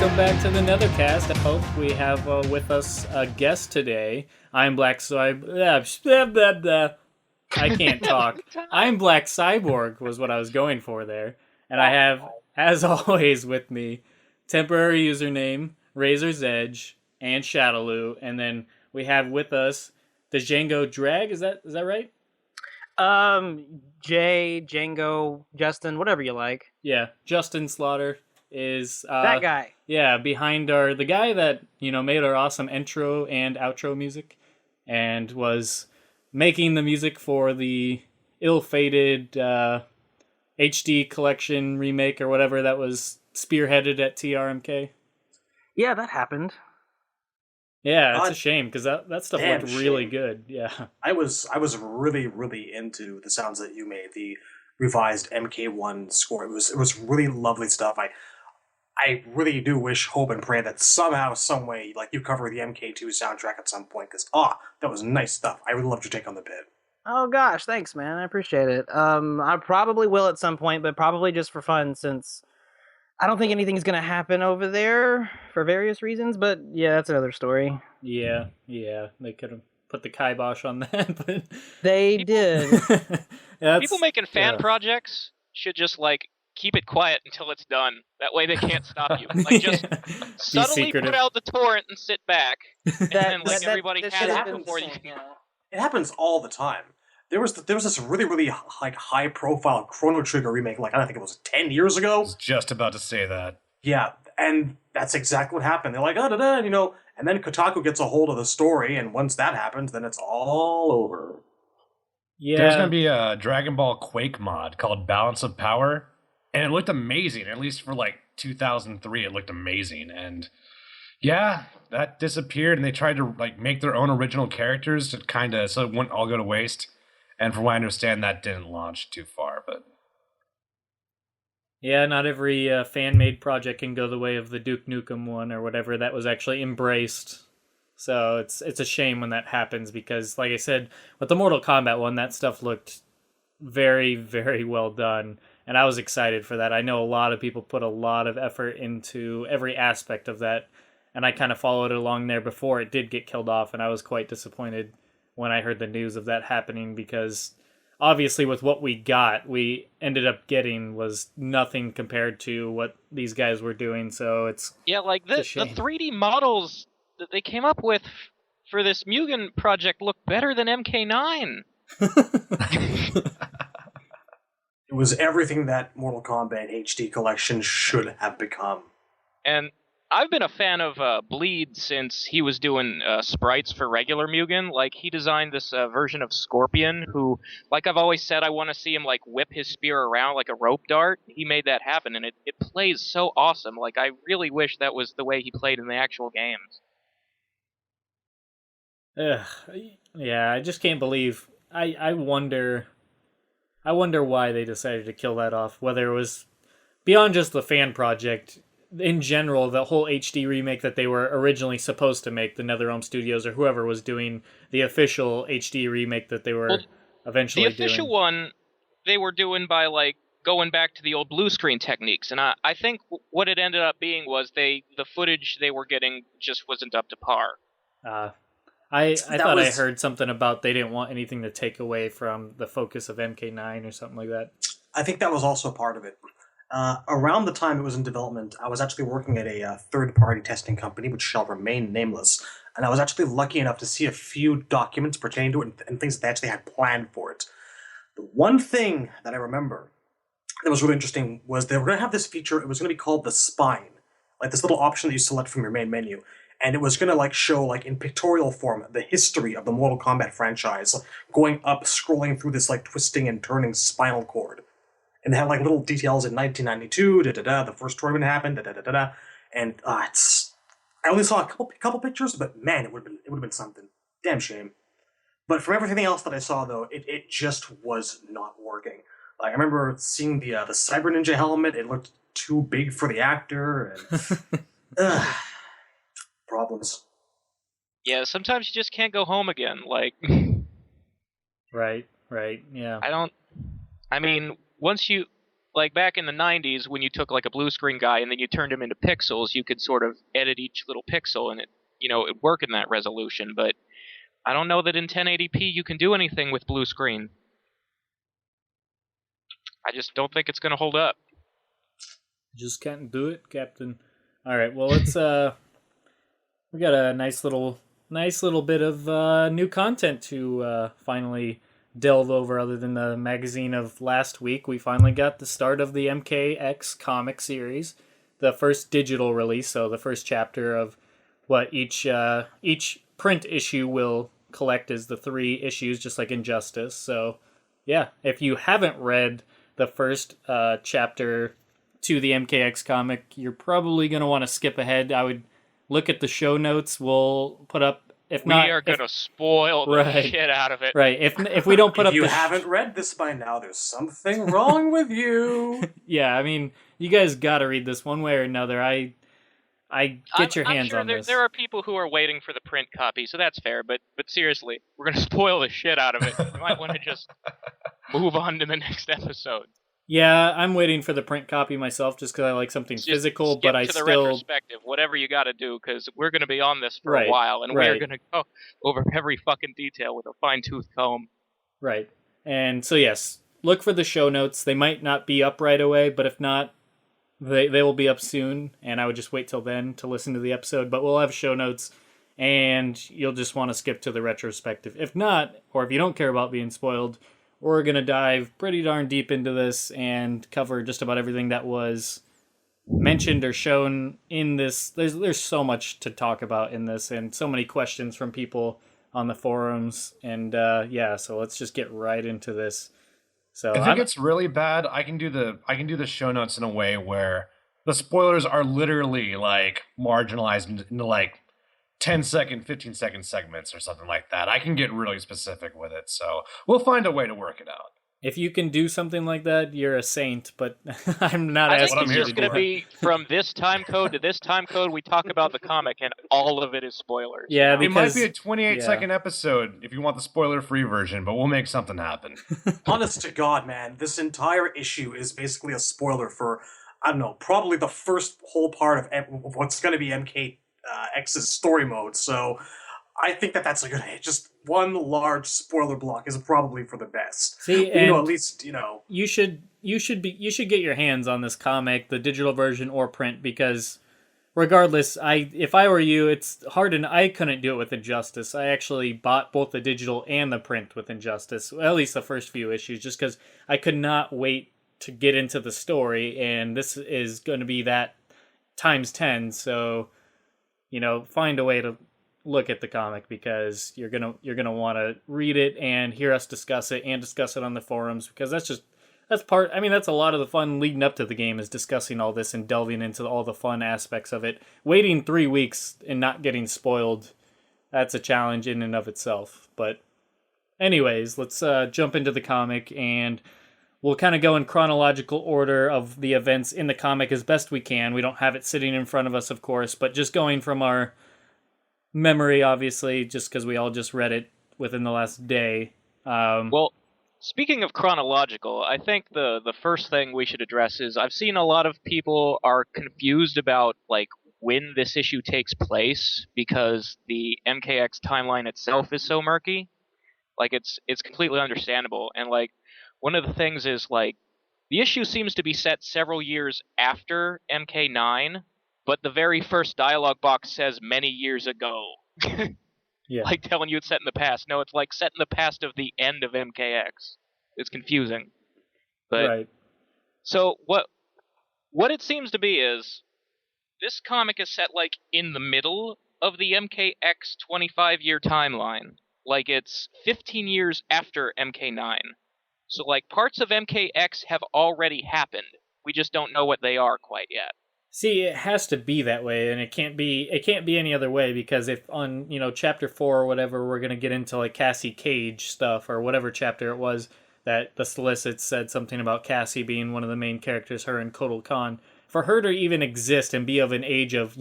welcome back to the Netherkast. I hope we have with us a guest today. I'm Black Cyborg. I can't talk. I'm Black Cyborg was what I was going for there. And I have, as always with me, temporary username, Razor's Edge, and Shadowloo. And then we have with us the Django Drag. Is that right? Jay, Django, Justin, whatever you like. Yeah, Justin Slaughter is that guy. Yeah, behind the guy that, made our awesome intro and outro music and was making the music for the ill-fated HD collection remake or whatever that was spearheaded at TRMK. Yeah, that happened. Yeah, it's a shame because that stuff looked really good. Yeah, I was really into the sounds that you made, the revised MK1 score. It was really lovely stuff. I really do wish, hope, and pray that somehow, some way, like you cover the MK2 soundtrack at some point, because that was nice stuff. I really loved your take on the bit. Oh gosh, thanks, man. I appreciate it. I probably will at some point, but probably just for fun, since I don't think anything's gonna happen over there for various reasons. But yeah, that's another story. Yeah, they could have put the kibosh on that, but they did. People making fan projects should just keep it quiet until it's done. That way they can't stop you. Just subtly put out the torrent and sit back, and then everybody has it before you can. It happens all the time. There was this really high profile Chrono Trigger remake. I don't think it was 10 years ago. I was just about to say that. Yeah, and that's exactly what happened. They're like, and then Kotaku gets a hold of the story, and once that happens, then it's all over. Yeah, there's gonna be a Dragon Ball Quake mod called Balance of Power. And it looked amazing, at least for 2003, it looked amazing. And yeah, that disappeared, and they tried to make their own original characters to so it wouldn't all go to waste. And from what I understand, that didn't launch too far, but yeah, not every fan-made project can go the way of the Duke Nukem one or whatever that was actually embraced. So it's a shame when that happens because, like I said, with the Mortal Kombat one, that stuff looked very, very well done. And I was excited for that. I know a lot of people put a lot of effort into every aspect of that. And I kind of followed it along there before it did get killed off. And I was quite disappointed when I heard the news of that happening because obviously with what we ended up getting was nothing compared to what these guys were doing. So it's the 3D models that they came up with for this Mugen project look better than MK9. It was everything that Mortal Kombat HD collection should have become. And I've been a fan of Bleed since he was doing sprites for regular Mugen. He designed this version of Scorpion, who, I've always said, I want to see him, whip his spear around like a rope dart. He made that happen, and it plays so awesome. I really wish that was the way he played in the actual games. Yeah, I just can't believe... I wonder why they decided to kill that off. Whether it was beyond just the fan project, in general, the whole HD remake that they were originally supposed to make, the NetherRealm Studios or whoever was doing the official HD remake that they were eventually doing. The official one they were doing by going back to the old blue screen techniques, and I think what it ended up being was the footage they were getting just wasn't up to par. I thought I heard something about they didn't want anything to take away from the focus of MK9 or something like that. I think that was also part of it. Around the time it was in development, I was actually working at a third-party testing company, which shall remain nameless, and I was actually lucky enough to see a few documents pertaining to it and things that they actually had planned for it. The one thing that I remember that was really interesting was they were going to have this feature. It was going to be called the Spine, this little option that you select from your main menu. And it was going to show in pictorial form the history of the Mortal Kombat franchise, going up, scrolling through this twisting and turning spinal cord. And they had little details in 1992, the first tournament happened, and I only saw a couple pictures, but man, it would have been something. Damn shame. But from everything else that I saw though, it just was not working. I remember seeing the Cyber Ninja helmet. It looked too big for the actor, and problems. Yeah, sometimes you just can't go home again. Right, yeah. Once you like back in the 90s when you took like a blue screen guy and then you turned him into pixels, you could sort of edit each little pixel and it'd work in that resolution. But I don't know that in 1080p you can do anything with blue screen. I just don't think it's going to hold up. Just can't do it, Captain. All right, well, let's we got a nice little bit of new content to finally delve over. Other than the magazine of last week, we finally got the start of the MKX comic series, the first digital release. So the first chapter of what each print issue will collect is the 3 issues, just like Injustice. So yeah, if you haven't read the first chapter to the MKX comic, you're probably going to want to skip ahead. I would look at the show notes. We'll put up, if we not, are going to spoil the shit out of it. Right. If we don't put if up, you haven't read this by now, there's something wrong with you. Yeah, I mean, you guys got to read this one way or another. I get your hands I'm on sure this. There are people who are waiting for the print copy, so that's fair. But seriously, we're going to spoil the shit out of it. You might want to just move on to the next episode. Yeah, I'm waiting for the print copy myself, just because I like something Just physical. But I to the still retrospective, whatever you got to do, because we're going to be on this for a while, and we're going to go over every fucking detail with a fine-tooth comb. Right, and so yes, look for the show notes. They might not be up right away, but if not, they will be up soon. And I would just wait till then to listen to the episode. But we'll have show notes, and you'll just want to skip to the retrospective. If not, or if you don't care about being spoiled, we're going to dive pretty darn deep into this and cover just about everything that was mentioned or shown in this. There's so much to talk about in this, and so many questions from people on the forums. And so let's just get right into this. So if it gets really bad, I can do the show notes in a way where the spoilers are literally like marginalized into like 10-second, 15-second segments or something like that. I can get really specific with it, so we'll find a way to work it out. If you can do something like that, you're a saint, but I'm not asking you to do it. I asking think it's just going to be from this time code to this time code, we talk about the comic, and all of it is spoilers. Yeah, because it might be a 28-second episode if you want the spoiler-free version, but we'll make something happen. Honest to God, man, this entire issue is basically a spoiler for, I don't know, probably the first whole part of what's going to be MKX's story mode. So I think that's a good. Just one large spoiler block is probably for the best. See, but, at least you should get your hands on this comic, the digital version or print, because regardless, if I were you, it's hard, and I couldn't do it with Injustice. I actually bought both the digital and the print with Injustice, well, at least the first few issues, just because I could not wait to get into the story, and this is going to be that times 10. So, find a way to look at the comic, because you're gonna want to read it and hear us discuss it on the forums, because that's a lot of the fun leading up to the game, is discussing all this and delving into all the fun aspects of it. Waiting 3 weeks and not getting spoiled, that's a challenge in and of itself. But anyways, let's jump into the comic, and we'll kind of go in chronological order of the events in the comic as best we can. We don't have it sitting in front of us, of course, but just going from our memory, obviously, just because we all just read it within the last day. Well, speaking of chronological, I think the first thing we should address is I've seen a lot of people are confused about like when this issue takes place, because the MKX timeline itself is so murky. Like it's completely understandable, and like one of the things is like the issue seems to be set several years after MK9, but the very first dialogue box says many years ago. Yeah. Like telling you it's set in the past. No, it's like set in the past of the end of MKX. It's confusing. But right. So what it seems to be is this comic is set like in the middle of the MKX 25-year timeline. Like it's 15 years after MK9. So like parts of MKX have already happened. We just don't know what they are quite yet. See, it has to be that way, and it can't be any other way, because if on, chapter 4 or whatever, we're going to get into like Cassie Cage stuff, or whatever chapter it was that the solicits said something about Cassie being one of the main characters, her and Kotal Khan. For her to even exist and be of an age of,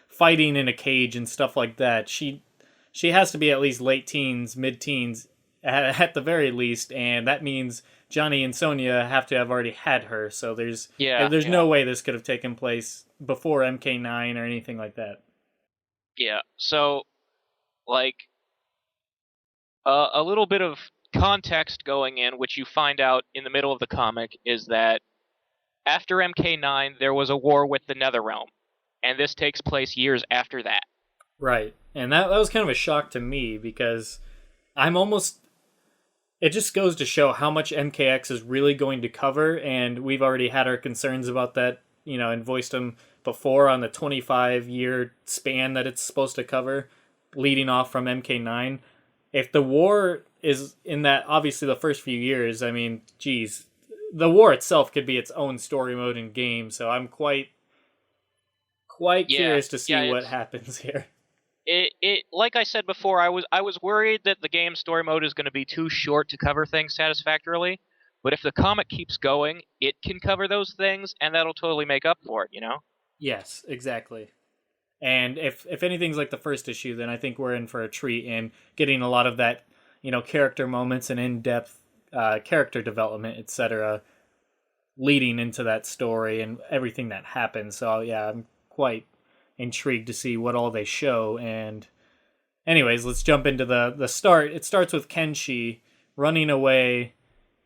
fighting in a cage and stuff like that, she has to be at least late teens, mid-teens, at the very least, and that means Johnny and Sonya have to have already had her. So there's no way this could have taken place before MK9 or anything like that. Yeah. So, like, a little bit of context going in, which you find out in the middle of the comic, is that after MK9, there was a war with the NetherRealm, and this takes place years after that. Right, and that was kind of a shock to me, because it just goes to show how much MKX is really going to cover, and we've already had our concerns about that, and voiced them before on the 25-year span that it's supposed to cover, leading off from MK9. If the war is in that, obviously, the first few years, I mean, geez, the war itself could be its own story mode in game, so I'm quite curious to see what happens here. It like I said before, I was worried that the game story mode is going to be too short to cover things satisfactorily, but if the comic keeps going, it can cover those things, and that'll totally make up for it, Yes, exactly. And if anything's like the first issue, then I think we're in for a treat in getting a lot of that, character moments and in-depth character development, etc., leading into that story and everything that happens. So yeah, I'm quite intrigued to see what all they show. And anyways, let's jump into the start. It starts with Kenshi running away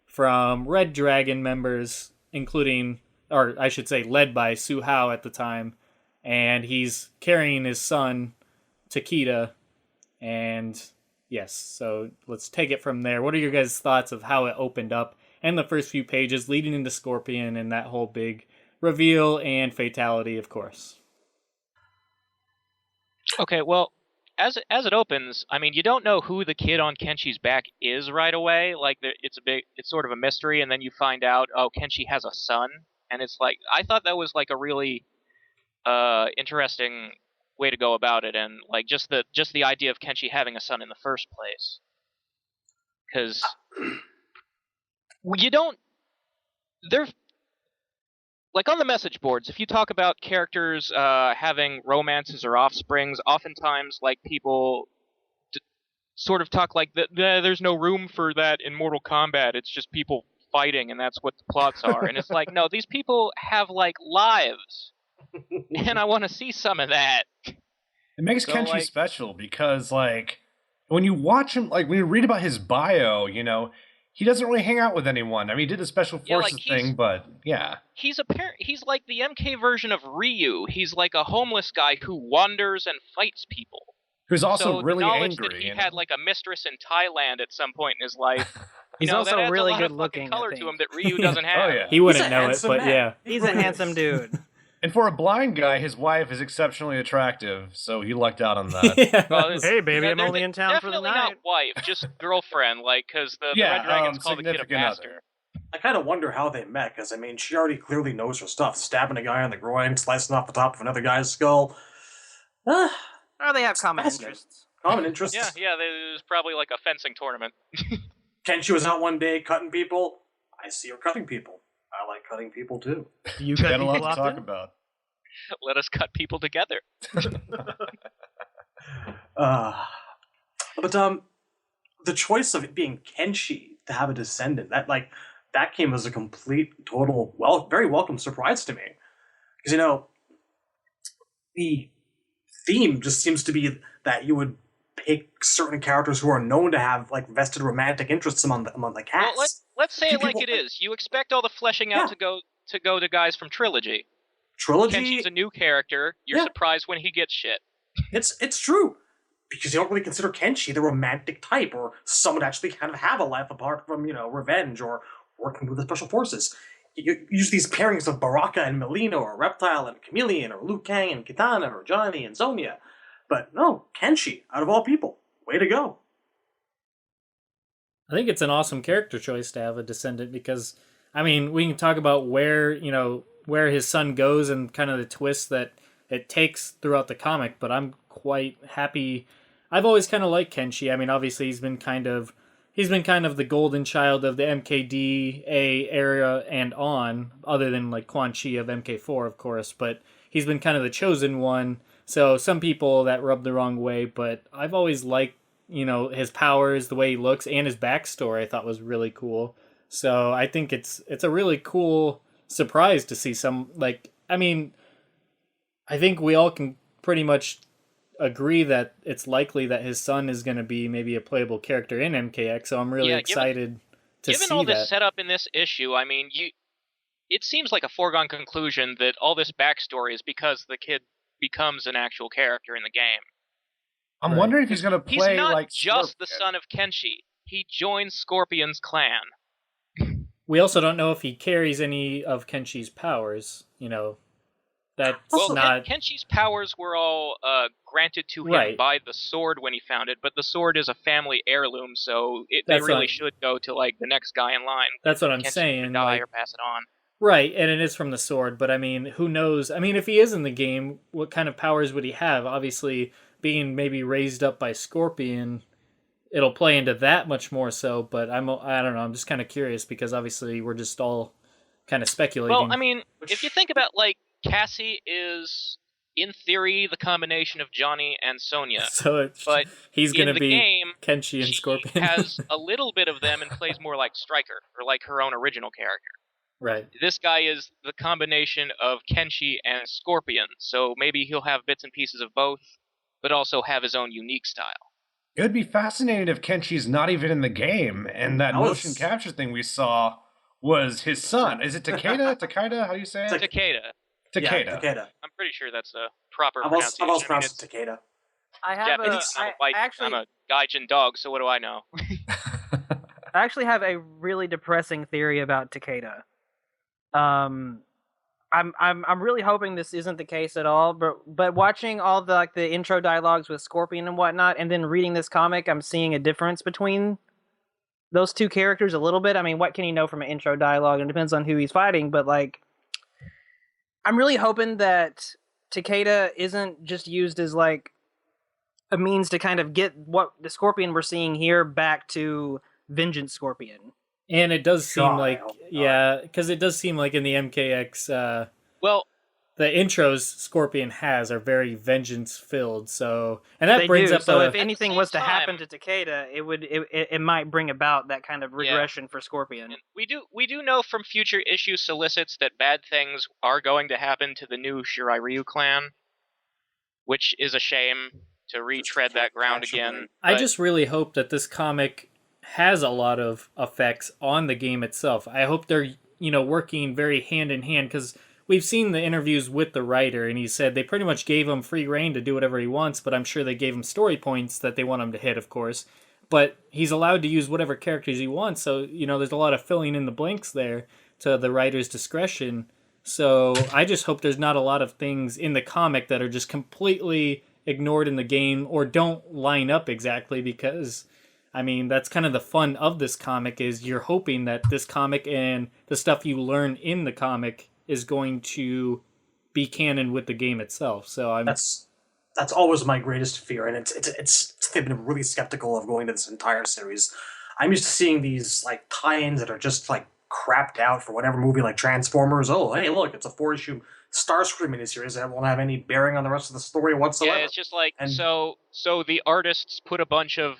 from Red Dragon members, including, or I should say led by Su-Hao at the time, and he's carrying his son, Takeda, and yes, so let's take it from there. What are your guys' thoughts of how it opened up and the first few pages leading into Scorpion and that whole big reveal and fatality, of course? Okay, well, as it opens, I mean, you don't know who the kid on Kenshi's back is right away. Like, it's sort of a mystery, and then you find out, oh, Kenshi has a son, and it's like, I thought that was like a really interesting way to go about it, and like just the idea of Kenshi having a son in the first place, because they're like on the message boards, if you talk about characters having romances or offsprings, oftentimes like people sort of talk like there's no room for that in Mortal Kombat, it's just people fighting and that's what the plots are. And it's like, no, these people have like lives and I want to see some of that. It makes Kenshi special because, like, when you watch him, like, when you read about his bio, he doesn't really hang out with anyone. I mean, he did the Special Forces thing, but, yeah. He's like the MK version of Ryu. He's like a homeless guy who wanders and fights people. Who's also really knowledge angry. That he had, like, a mistress in Thailand at some point in his life. He's also that really adds a lot good of looking. Color to him that Ryu doesn't have. Oh, yeah. He wouldn't know it, but yeah. He's a handsome dude. And for a blind guy, his wife is exceptionally attractive, so he lucked out on that. Yeah, well, hey, baby, I'm only in town for the night. Definitely not wife, just girlfriend, like, because the Red Dragons call the kid a bastard. I kind of wonder how they met, because, I mean, she already clearly knows her stuff. Stabbing a guy on the groin, slicing off the top of another guy's skull. Or they have common interests. Common interests? Yeah, there's probably, like, a fencing tournament. Kenshi was out one day cutting people. I see her cutting people. I like cutting people, too. You got a lot to talk about. Let us cut people together. But the choice of it being Kenshi to have a descendant, that came as a complete, total, very welcome surprise to me. Because, the theme just seems to be that you would pick certain characters who are known to have, like, vested romantic interests among the cast. Well, let's say it like it is. You expect all the fleshing out to go to guys from Trilogy. Kenshi's a new character. You're surprised when he gets shit. It's true. Because you don't really consider Kenshi the romantic type, or someone to actually kind of have a life apart from, revenge or working with the Special Forces. You use these pairings of Baraka and Melina, or Reptile and Chameleon, or Liu Kang and Kitana, or Johnny and Sonya. But no, Kenshi, out of all people. Way to go. I think it's an awesome character choice to have a descendant because, I mean, we can talk about where his son goes and kind of the twist that it takes throughout the comic, but I'm quite happy. I've always kind of liked Kenshi. I mean, obviously he's been kind of the golden child of the MKDA era and on, other than like Quan Chi of MK4, of course, but he's been kind of the chosen one. So some people that rub the wrong way, but I've always liked his powers, the way he looks, and his backstory I thought was really cool. So I think it's a really cool surprise to see some, like, I mean, I think we all can pretty much agree that it's likely that his son is going to be maybe a playable character in MKX, so I'm really excited to see that. Given all this setup in this issue, I mean, it seems like a foregone conclusion that all this backstory is because the kid becomes an actual character in the game. I'm wondering if he's going to play he's not like just Scorpion. the son of Kenshi. He joins Scorpion's clan. We also don't know if he carries any of Kenshi's powers. That's not... Kenshi's powers were all granted to him by the sword when he found it, but the sword is a family heirloom, so they really should go to like the next guy in line. That's what I'm Kenshi saying. Die or pass it on. Right, and it is from the sword, but I mean, who knows? I mean, if he is in the game, what kind of powers would he have? Obviously, being maybe raised up by Scorpion, it'll play into that much more so, but I don't know, I'm just kind of curious because obviously we're just all kind of speculating. Well, I mean, if you think about, like, Cassie is, in theory, the combination of Johnny and Sonya. So but he's going to be game, Kenshi and Scorpion. Has a little bit of them and plays more like Stryker, or like her own original character. Right. This guy is the combination of Kenshi and Scorpion, so maybe he'll have bits and pieces of both, but also have his own unique style. It would be fascinating if Kenshi's not even in the game, and that motion capture thing we saw was his son. Is it Takeda? Takeda? How do you say it? Takeda. Takeda. Yeah, Takeda. I'm pretty sure that's the proper I've pronunciation. always pronounced it Takeda. I have I'm a Gaijin dog, so what do I know? I actually have a really depressing theory about Takeda. I'm really hoping this isn't the case at all, but watching all the intro dialogues with Scorpion and whatnot, and then reading this comic, I'm seeing a difference between those two characters a little bit. I mean, what can you know from an intro dialogue? It depends on who he's fighting, but like, I'm really hoping that Takeda isn't just used as like a means to kind of get what the Scorpion we're seeing here back to Vengeance Scorpion. And it does seem because it does seem like in the MKX, the intros Scorpion has are very vengeance filled. So, and that brings up. So, if anything was to happen to Takeda, it might bring about that kind of regression for Scorpion. And we do know from future issue solicits that bad things are going to happen to the new Shirai Ryu clan, which is a shame to retread that ground again. I just really hope that this comic has a lot of effects on the game itself. I hope they're, working very hand in hand, because we've seen the interviews with the writer, and he said they pretty much gave him free reign to do whatever he wants, but I'm sure they gave him story points that they want him to hit, of course. But he's allowed to use whatever characters he wants, so, there's a lot of filling in the blanks there to the writer's discretion. So I just hope there's not a lot of things in the comic that are just completely ignored in the game or don't line up exactly, because I mean, that's kind of the fun of this comic, is you're hoping that this comic and the stuff you learn in the comic is going to be canon with the game itself. So that's always my greatest fear, and they've been really skeptical of going to this entire series. I'm used to seeing these like tie-ins that are just like crapped out for whatever movie, like Transformers. Oh, hey, look, it's a 4-issue Starscream miniseries that won't have any bearing on the rest of the story whatsoever. Yeah, it's just like so the artists put a bunch of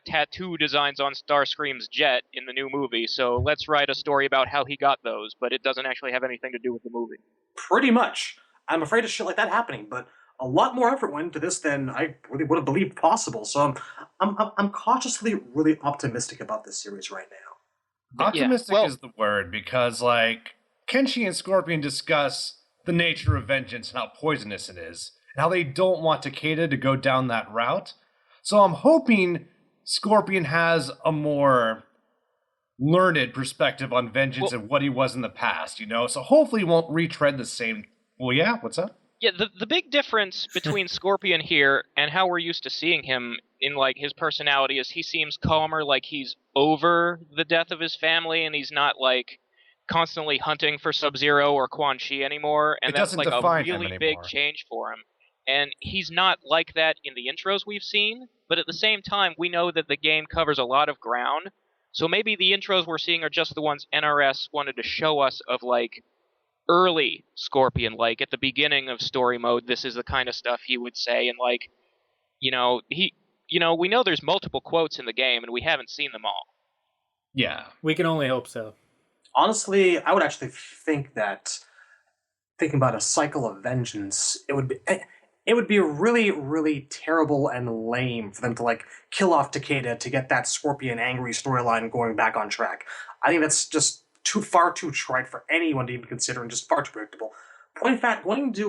tattoo designs on Starscream's jet in the new movie, so let's write a story about how he got those, but it doesn't actually have anything to do with the movie. Pretty much. I'm afraid of shit like that happening, but a lot more effort went into this than I really would have believed possible, so I'm cautiously really optimistic about this series right now. Optimistic is the word, because Kenshi and Scorpion discuss the nature of vengeance and how poisonous it is, and how they don't want Takeda to go down that route. So I'm hoping Scorpion has a more learned perspective on vengeance and what he was in the past, So hopefully he won't retread the same... Well, yeah, what's up? Yeah, the big difference between Scorpion here and how we're used to seeing him in, his personality is he seems calmer, like he's over the death of his family, and he's not, constantly hunting for Sub-Zero or Quan Chi anymore, and that's, a really big change for him. And he's not like that in the intros we've seen, but at the same time, we know that the game covers a lot of ground, so maybe the intros we're seeing are just the ones NRS wanted to show us of, early Scorpion, at the beginning of story mode, this is the kind of stuff he would say, and, we know there's multiple quotes in the game, and we haven't seen them all. Yeah. We can only hope so. Honestly, I would actually think that thinking about a cycle of vengeance, it would be really, really terrible and lame for them to like kill off Takeda to get that Scorpion angry storyline going back on track. I think that's just far too trite for anyone to even consider, and just far too predictable. Point in fact,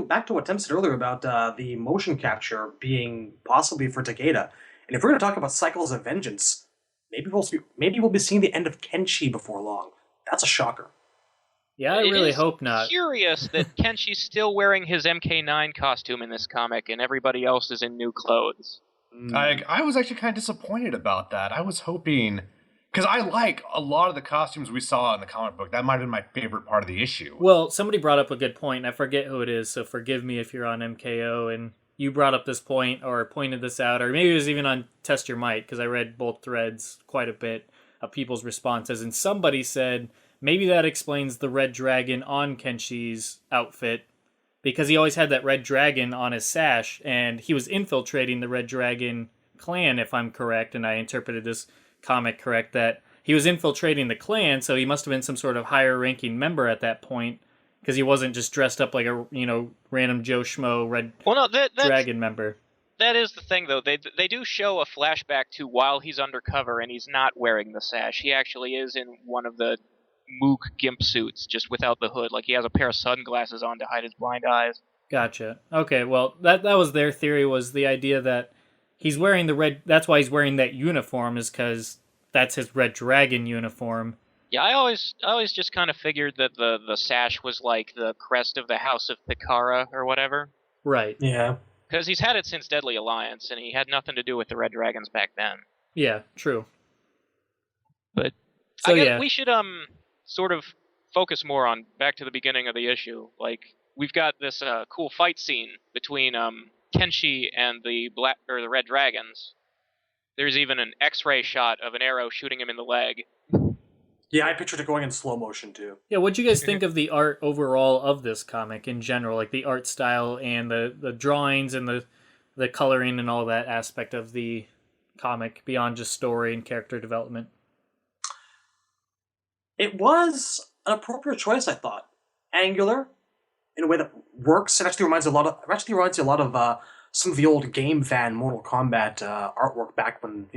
back to what Tim said earlier about the motion capture being possibly for Takeda, and if we're going to talk about cycles of vengeance, maybe we'll be seeing the end of Kenshi before long. That's a shocker. Yeah, I really hope not. Curious that Kenshi's still wearing his MK9 costume in this comic, and everybody else is in new clothes. I was actually kind of disappointed about that. I was hoping, because I like a lot of the costumes we saw in the comic book. That might have been my favorite part of the issue. Well, somebody brought up a good point. I forget who it is, so forgive me if you're on MKO and you brought up this point or pointed this out, or maybe it was even on Test Your Might, because I read both threads quite a bit of people's responses, and somebody said maybe that explains the red dragon on Kenshi's outfit, because he always had that red dragon on his sash, and he was infiltrating the Red Dragon clan, if I'm correct, and I interpreted this comic correct, that he was infiltrating the clan, so he must have been some sort of higher-ranking member at that point, because he wasn't just dressed up like a random Joe Schmo Red Dragon member. That is the thing, though. They do show a flashback to while he's undercover, and he's not wearing the sash. He actually is in one of the Mook gimp suits, just without the hood. Like, he has a pair of sunglasses on to hide his blind eyes. Gotcha. Okay, well, that was their theory, was the idea that he's wearing the red... That's why he's wearing that uniform, is because that's his Red Dragon uniform. Yeah, I always just kind of figured that the sash was like the crest of the House of Pikara or whatever. Right. Yeah. Because he's had it since Deadly Alliance, and he had nothing to do with the Red Dragons back then. Yeah, true. But so, I guess we should sort of focus more on back to the beginning of the issue. Like, we've got this cool fight scene between Kenshi and the Red Dragons. There's even an X-ray shot of an arrow shooting him in the leg. Yeah, I pictured it going in slow motion, too. Yeah, what'd you guys think of the art overall of this comic in general? Like, the art style and the drawings and the coloring and all that aspect of the comic, beyond just story and character development? It was an appropriate choice, I thought. Angular, in a way that works. It actually reminds you a lot of some of the old Game Fan Mortal Kombat artwork back when,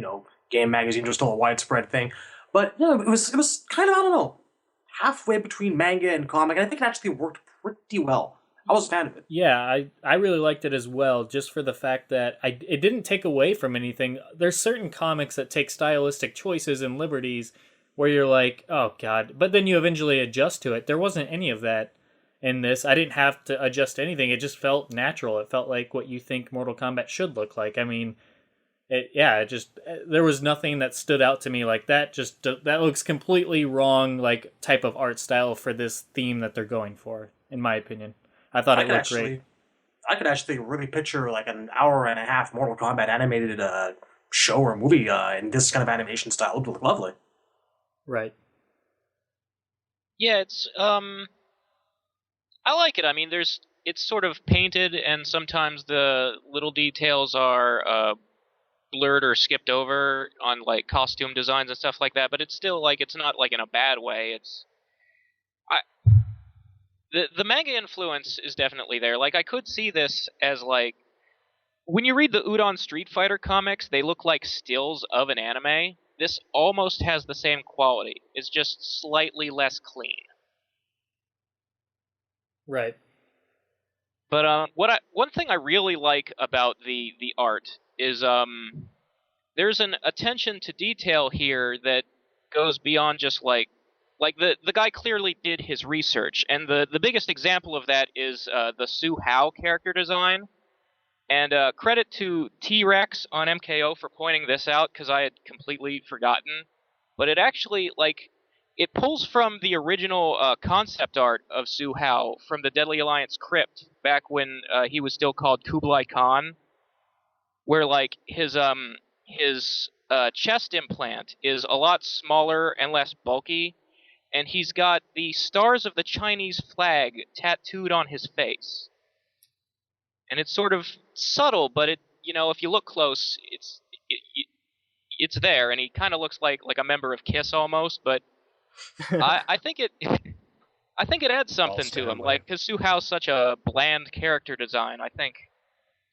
game magazines were still a widespread thing. But it was kind of, I don't know, halfway between manga and comic, and I think it actually worked pretty well. I was a fan of it. Yeah, I really liked it as well, just for the fact that it didn't take away from anything. There's certain comics that take stylistic choices and liberties where you're like, oh god, but then you eventually adjust to it. There wasn't any of that in this. I didn't have to adjust anything. It just felt natural. It felt like what you think Mortal Kombat should look like. I mean, there was nothing that stood out to me like that. Just that looks completely wrong, like type of art style for this theme that they're going for, in my opinion. I thought it looked great. I could actually really picture like an hour and a half Mortal Kombat animated show or movie in this kind of animation style. It would look lovely. Right. Yeah, it's I like it. I mean, it's sort of painted, and sometimes the little details are blurred or skipped over on like costume designs and stuff like that, but it's still like, it's not like in a bad way. The manga influence is definitely there. Like, I could see this as like, when you read the Udon Street Fighter comics, they look like stills of an anime. This almost has the same quality. It's just slightly less clean. Right. But one thing I really like about the art is there's an attention to detail here that goes beyond just like the guy clearly did his research, and the biggest example of that is the Su-Hao character design. And credit to T-Rex on MKO for pointing this out, because I had completely forgotten. But it actually, like, it pulls from the original concept art of Su-Hao from the Deadly Alliance crypt back when he was still called Kublai Khan, where like his chest implant is a lot smaller and less bulky, and he's got the stars of the Chinese flag tattooed on his face. And it's sort of subtle, but if you look close, it's there, and he kind of looks like a member of Kiss almost. But I think it I think it adds something to him, like because Su-Hao's such a bland character design. I think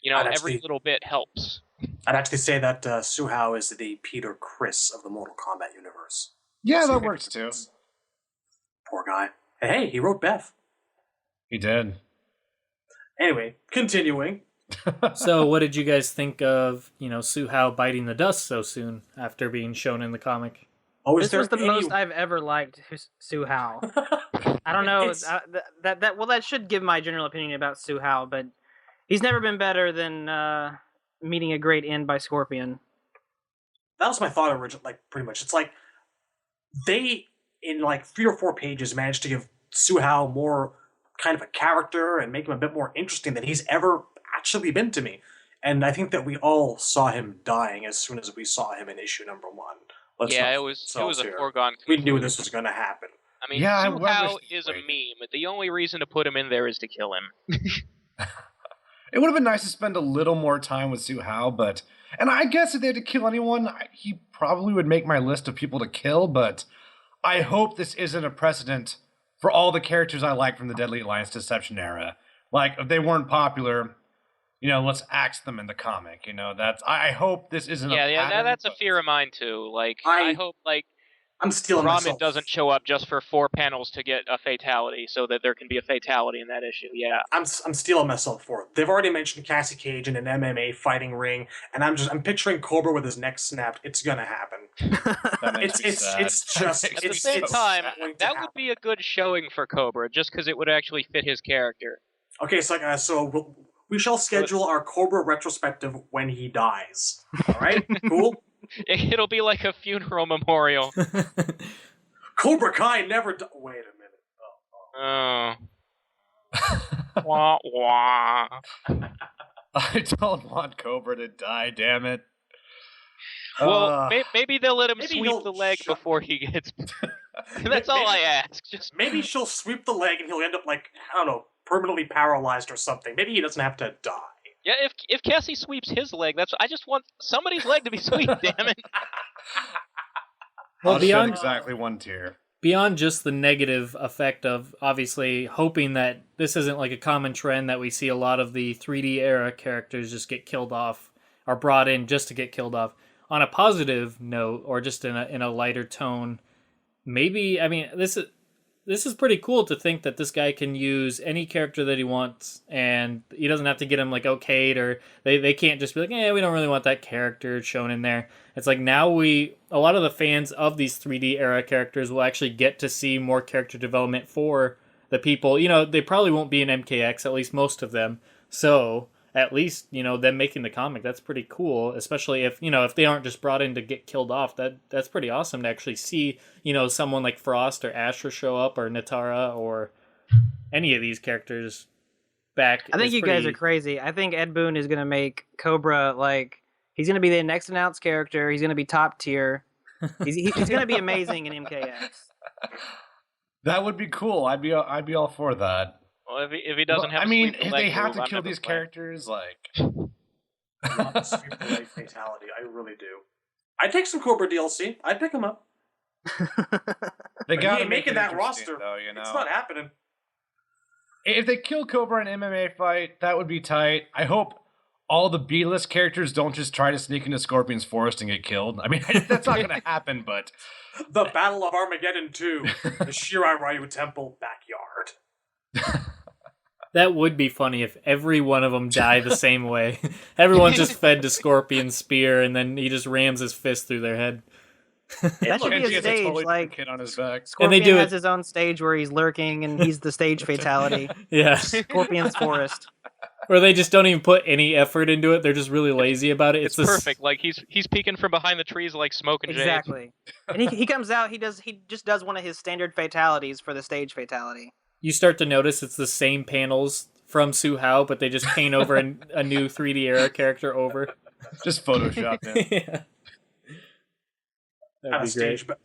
every little bit helps. I'd actually say that Su-Hao is the Peter Criss of the Mortal Kombat universe. Yeah, that works too. Poor guy. Hey, he wrote Beth. He did. Anyway, continuing. So, what did you guys think of, Su-Hao biting the dust so soon after being shown in the comic? Oh, this was the most I've ever liked Su-Hao. I don't know. That should give my general opinion about Su-Hao, but he's never been better than meeting a great end by Scorpion. That was my thought originally. Pretty much, it's like they in 3 or 4 pages managed to give Su-Hao more kind of a character and make him a bit more interesting than he's ever actually been to me. And I think that we all saw him dying as soon as we saw him in issue number 1. It was a foregone conclusion. We knew this was going to happen. I mean, Su-Hao is a meme. The only reason to put him in there is to kill him. It would have been nice to spend a little more time with Su-Hao, and I guess if they had to kill anyone, he probably would make my list of people to kill, but I hope this isn't a precedent for all the characters I like from the Deadly Alliance Deception era. Like, if they weren't popular, let's axe them in the comic. I hope this isn't a pattern, that's a fear of mine, too. I hope, I'm stealing myself. Ramen doesn't show up just for 4 panels to get a fatality, so that there can be a fatality in that issue. Yeah, I'm stealing myself for it. They've already mentioned Cassie Cage in an MMA fighting ring, and I'm picturing Cobra with his neck snapped. It's gonna happen. It's just at the same time that would be a good showing for Cobra, just because it would actually fit his character. Okay, so we shall schedule our Cobra retrospective when he dies. All right, cool. It'll be like a funeral memorial. Cobra Kai never wait a minute. Wah, wah. I don't want Cobra to die, damn it. Well, maybe they'll let him sweep the leg before he gets... That's all I ask. Maybe she'll sweep the leg and he'll end up I don't know, permanently paralyzed or something. Maybe he doesn't have to die. Yeah, if Cassie sweeps his leg, I just want somebody's leg to be swept, damn it. Well, beyond exactly 1 tear. Beyond just the negative effect of obviously hoping that this isn't a common trend that we see a lot of the 3D era characters just get killed off or brought in just to get killed off. On a positive note, or just in a lighter tone, maybe this is pretty cool to think that this guy can use any character that he wants, and he doesn't have to get him okayed, or they can't just be we don't really want that character shown in there. It's now a lot of the fans of these 3D era characters will actually get to see more character development for the people. They probably won't be in MKX, at least most of them. So at least, them making the comic, that's pretty cool, especially if they aren't just brought in to get killed off. That's pretty awesome to actually see, someone like Frost or Asher show up, or Natara, or any of these characters back. I think you guys are crazy. I think Ed Boon is going to make Cobra, he's going to be the next announced character. He's going to be top tier. He's going to be amazing in MKX. That would be cool. I'd be all for that. Well, if he doesn't have, if they have to kill these characters, sweep the leg fatality. I really do. I'd take some Cobra DLC. I'd pick him up. They got making that roster. Though, It's not happening. If they kill Cobra in an MMA fight, that would be tight. I hope all the B-list characters don't just try to sneak into Scorpion's forest and get killed. That's not going to happen, but... The Battle of Armageddon 2, the Shirai Ryu Temple backyard. That would be funny if every one of them die the same way. Everyone's just fed to Scorpion's spear, and then he just rams his fist through their head. That should be a stage, totally kid on his back. Scorpion has his own stage where he's lurking, and he's the stage fatality. Yeah. Scorpion's forest. Or they just don't even put any effort into it. They're just really lazy about it. It's perfect. He's peeking from behind the trees like Smoke and Jade. Exactly. And he comes out, he just does one of his standard fatalities for the stage fatality. You start to notice it's the same panels from Su-Hao, but they just paint over a new 3D era character over. Just Photoshop him. Yeah. That'd be stage, but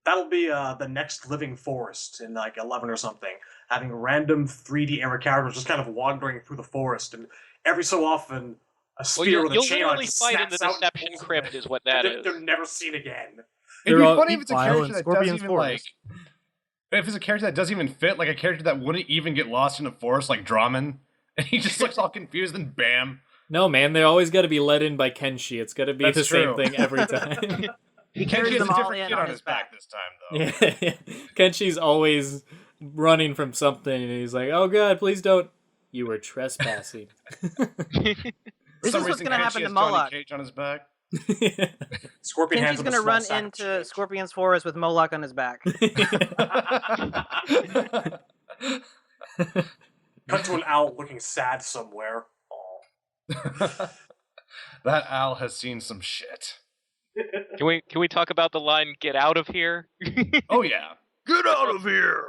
that'll be the next Living Forest in 11 or something. Having random 3D era characters just kind of wandering through the forest, and every so often A spear with a you'll chain on it literally just fight in the snaps out and Deception pulls Crypt, them. is what that is. They're never seen again. It'd be funny if it's a Meanwhile, character in that Scorpion's doesn't even Forest. if it's a character that doesn't even fit, like a character that wouldn't even get lost in a forest, like Draman, and he just looks all confused, and bam. No, man, they're always got to be led in by Kenshi. It's got to be That's the true. same thing every time. He Kenshi carries has them a all different in kid on on his back this time, though. Yeah, Kenshi's always running from something, and he's like, "Oh God, please don't! You were trespassing." This is what's going to happen to Moloch. Cage on his back. Scorpion hands Kenji's him a going to small run sack of into change. Scorpion's Forest with Moloch on his back. Cut to an owl looking sad somewhere. Aw. That owl has seen some shit. Can we talk about the line "Get out of here"? Oh yeah. Get out of here!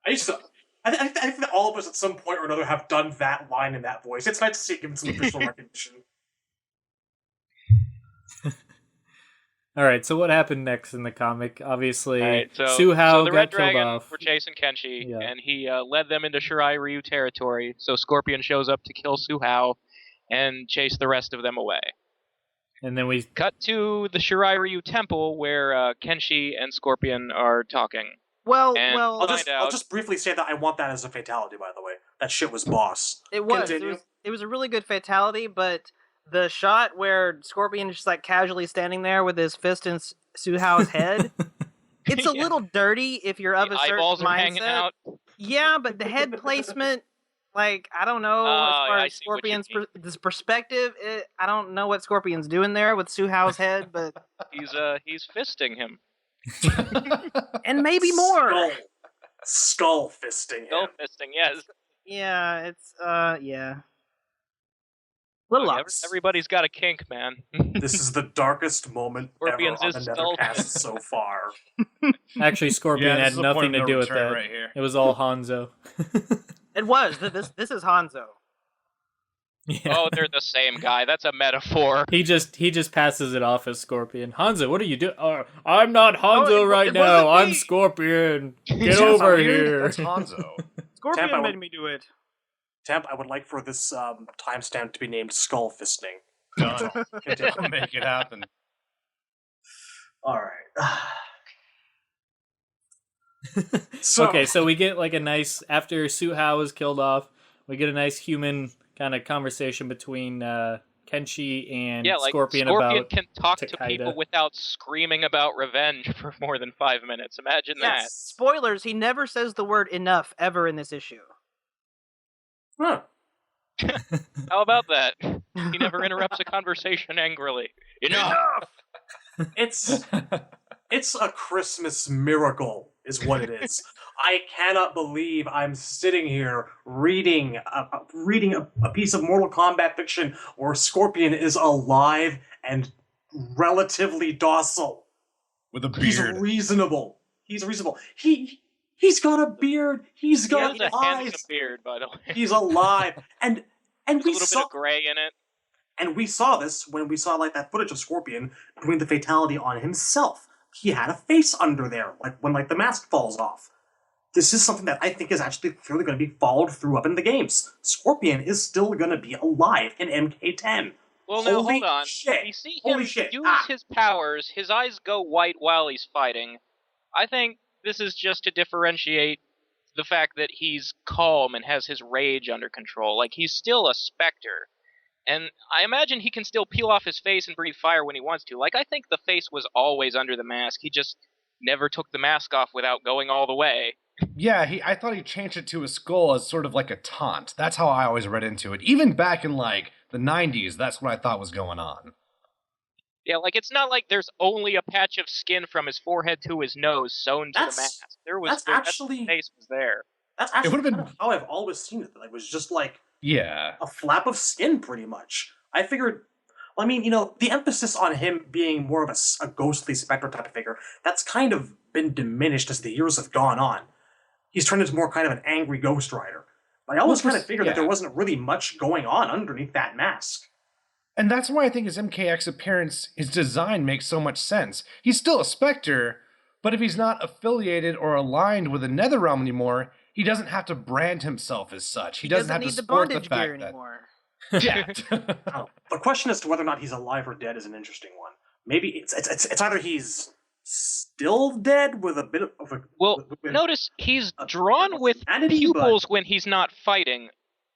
I think that all of us at some point or another have done that line in that voice. It's nice to see it given some official recognition. All right, so what happened next in the comic? Obviously, Right, Su-Hao the got Red killed Dragon off. were chasing Kenshi, Yeah. and he led them into Shirai Ryu territory. So Scorpion shows up to kill Su-Hao and chase the rest of them away. And then we Cut to the Shirai Ryu temple where Kenshi and Scorpion are talking. Well, And I'll find out. just briefly say that I want that as a fatality, by the way. That shit was boss. it was. Continue. It was a really good fatality, but the shot where Scorpion is just like casually standing there with his fist in Su-Hao's head, it's a Yeah. little dirty if you're of The a certain eyeballs are mindset. hanging out. Yeah, but the head placement, like, I don't know, as far I as see what you Scorpion's this perspective, I don't know what Scorpion's doing there with Su-Hao's head, but He's fisting him. and maybe more. Skull fisting him. Skull fisting, yes. Yeah, it's yeah. Little Look, off. everybody's got a kink, man. This is the darkest moment Scorpion's ever on the his skull Nethercast fist. so far. actually Scorpion Yeah, this had is a point nothing of to no do with return that. right here. It was all Hanzo. It was. This is Hanzo. Yeah. Oh, they're the same guy. That's a metaphor. He just passes it off as Scorpion. Hanzo, what are you doing? I'm not Hanzo it right wasn't now. I'm me." Scorpion. Get That's over weird. here. That's Hanzo. Scorpion Tampa- made me do it. Temp, I would like for this timestamp to be named Skull Fisting. Done. Continue. Make it happen. Alright. So, Okay, so we get like a nice after Su-Hao is killed off. We get a nice human kind of conversation between Kenshi and Yeah, like Scorpion Scorpion about can talk to Takeda. people without screaming about revenge for more than 5 minutes. Imagine Yes. Spoilers. He never says the word enough ever in this issue. huh. that. How about that? He never interrupts a conversation angrily. Enough! It's a Christmas miracle, is what it is. I cannot believe I'm sitting here reading a piece of Mortal Kombat fiction where Scorpion is alive and relatively docile. With a He's beard. reasonable. He's reasonable. He's got a beard. He's He got has a eyes. handsome beard, by the way. He's alive, and There's a we little saw. bit of gray in it. And we saw this when we saw like that footage of Scorpion doing the fatality on himself. He had a face under there, like when like the mask falls off. This is something that I think is actually clearly going to be followed through up in the games. Scorpion is still going to be alive in MK10. Well, no, Holy hold on. shit. We see Holy him shit. use Ah. his powers. His eyes go white while he's fighting. I think this is just to differentiate the fact that he's calm and has his rage under control. Like, he's still a specter. And I imagine he can still peel off his face and breathe fire when he wants to. Like, I think the face was always under the mask. He just never took the mask off without going all the way. Yeah, I thought he changed it to a skull as sort of like a taunt. That's how I always read into it. Even back in like the 90s, that's what I thought was going on. Yeah, like, it's not like there's only a patch of skin from his forehead to his nose sewn to the mask. The face was there. That's actually would've been- kind of how I've always seen it. It was just like Yeah. a flap of skin, pretty much. I figured, I mean, the emphasis on him being more of a ghostly spectre type of figure, that's kind of been diminished as the years have gone on. He's turned into more kind of an angry Ghost Rider. But I always kind of figured that there wasn't really much going on underneath that mask. And that's why I think his MKX appearance, his design makes so much sense. He's still a Spectre, but if he's not affiliated or aligned with the NetherRealm anymore, he doesn't have to brand himself as such. He doesn't have need to the sport the bondage gear fact that anymore. jacked. Oh, the question as to whether or not he's alive or dead is an interesting one. Maybe it's either he's still dead with a bit of a. Well, with notice he's drawn with humanity, pupils when he's not fighting,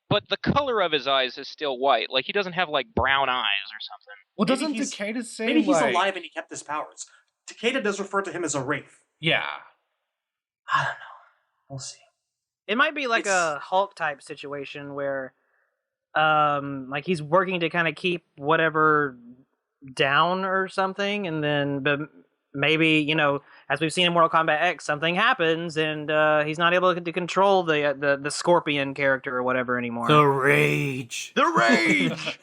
but the color of his eyes is still white. Like, he doesn't have, like, brown eyes or something. Well, Maybe doesn't he's- Takeda say, maybe he's like... alive and he kept his powers. Takeda does refer to him as a wraith. Yeah. I don't know. We'll see. It might be like It's- a Hulk type situation where, like he's working to kind of keep whatever down or something, and then but maybe, you know, as we've seen in Mortal Kombat X, something happens and he's not able to control the Scorpion character or whatever anymore. The rage. The rage.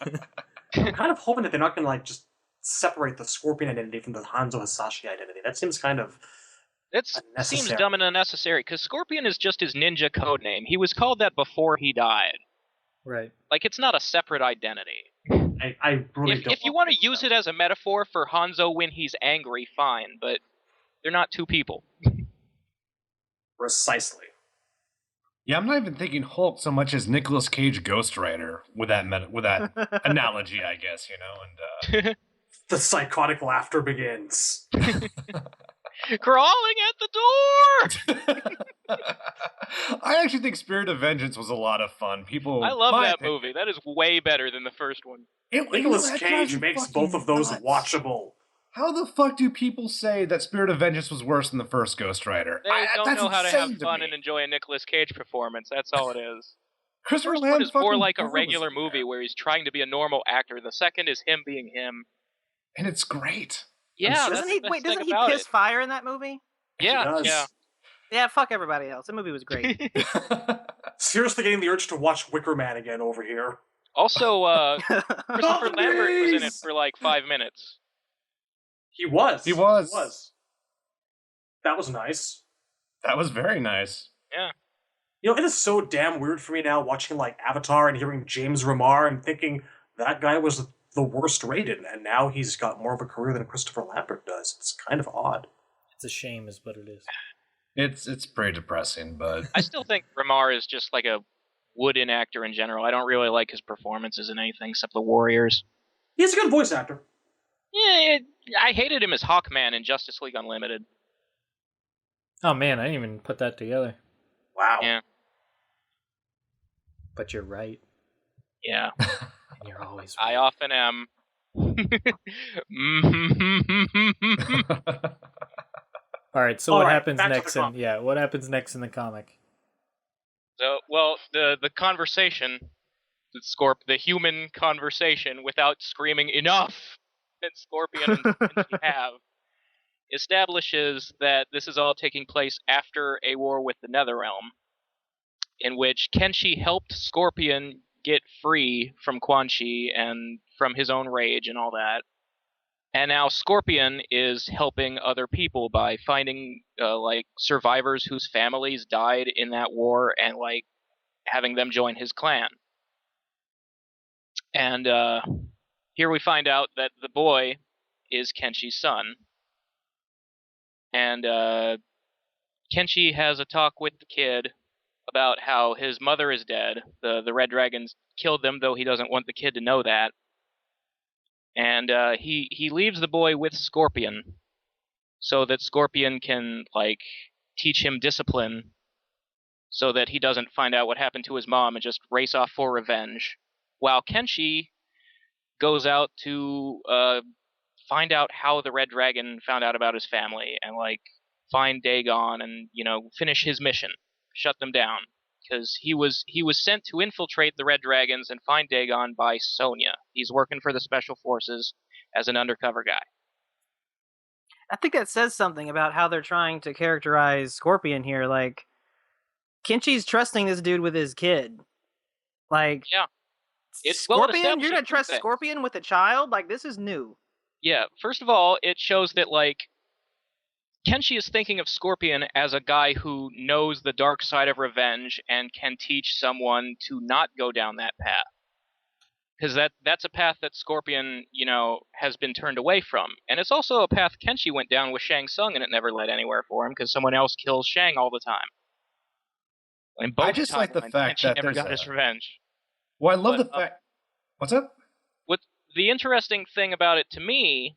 I'm kind of hoping that they're not going to like just separate the Scorpion identity from the Hanzo Hasashi identity. That seems kind of That seems unnecessary. dumb and unnecessary, because Scorpion is just his ninja code name. He was called that before he died. Right. Like, it's not a separate identity. I really don't. If you want to use it as a metaphor for Hanzo when he's angry, fine, but they're not two people. Precisely. Yeah, I'm not even thinking Hulk so much as Nicolas Cage Ghost Rider with that analogy, I guess, you know. And The psychotic laughter begins. Crawling at the door! I actually think Spirit of Vengeance was a lot of fun. I love that movie. That is way better than the first one. Nicolas Cage makes both of those watchable. How the fuck do people say that Spirit of Vengeance was worse than the first Ghost Rider? They don't know how to have fun and enjoy a Nicolas Cage performance. That's all it is. The Christopher first Lamb one is more fucking like a kills regular it. movie where he's trying to be a normal actor. The second is him being him. And it's great. Yeah, sure- that's Doesn't he? the best Wait, thing doesn't he about piss it. fire in that movie? Yeah, He does. yeah. Yeah, fuck everybody else. That movie was great. Seriously getting the urge to watch Wicker Man again over here. Also, Christopher Lambert was in it for like 5 minutes. He was. He was. That was nice. That was very nice. Yeah. You know, it is so damn weird for me now watching like Avatar and hearing James Remar and thinking that guy was the worst rated, and now he's got more of a career than Christopher Lambert does. It's kind of odd. It's a shame, is what it is. It's pretty depressing, but I still think Ramar is just like a wooden actor in general. I don't really like his performances in anything except The Warriors. He's a good voice actor. Yeah, I hated him as Hawkman in Justice League Unlimited. Oh man, I didn't even put that together. Wow. Yeah. But you're right. Yeah. And you're always right. I often am. All right, so All what right, happens back to the next comic. what happens next in the comic? So, well, the conversation, the human conversation without screaming enough that Scorpion and Kenshi have, establishes that this is all taking place after a war with the NetherRealm, in which Kenshi helped Scorpion get free from Quan Chi and from his own rage and all that. And now Scorpion is helping other people by finding like survivors whose families died in that war and like having them join his clan. And here we find out that the boy is Kenshi's son. And Kenshi has a talk with the kid about how his mother is dead. The Red Dragons killed them, though he doesn't want the kid to know that. And he leaves the boy with Scorpion so that Scorpion can like teach him discipline so that he doesn't find out what happened to his mom and just race off for revenge. While Kenshi goes out to find out how the Red Dragon found out about his family and like find Dagon and, you know, finish his mission, shut them down. Because he was sent to infiltrate the Red Dragons and find Dagon by Sonya. He's working for the Special Forces as an undercover guy. I think that says something about how they're trying to characterize Scorpion here. Like, Kenshi's trusting this dude with his kid. Like, Yeah. Scorpion? You're gonna establishes trust two things. Scorpion with a child? Like, this is new. Yeah, first of all, it shows that, like, Kenshi is thinking of Scorpion as a guy who knows the dark side of revenge and can teach someone to not go down that path. Because that's a path that Scorpion, you know, has been turned away from. And it's also a path Kenshi went down with Shang Tsung and it never led anywhere for him because someone else kills Shang all the time. In both I just like the timelines, fact Kenshi that never there's got his revenge. Well, I love But, the fact. What's up? What the interesting thing about it to me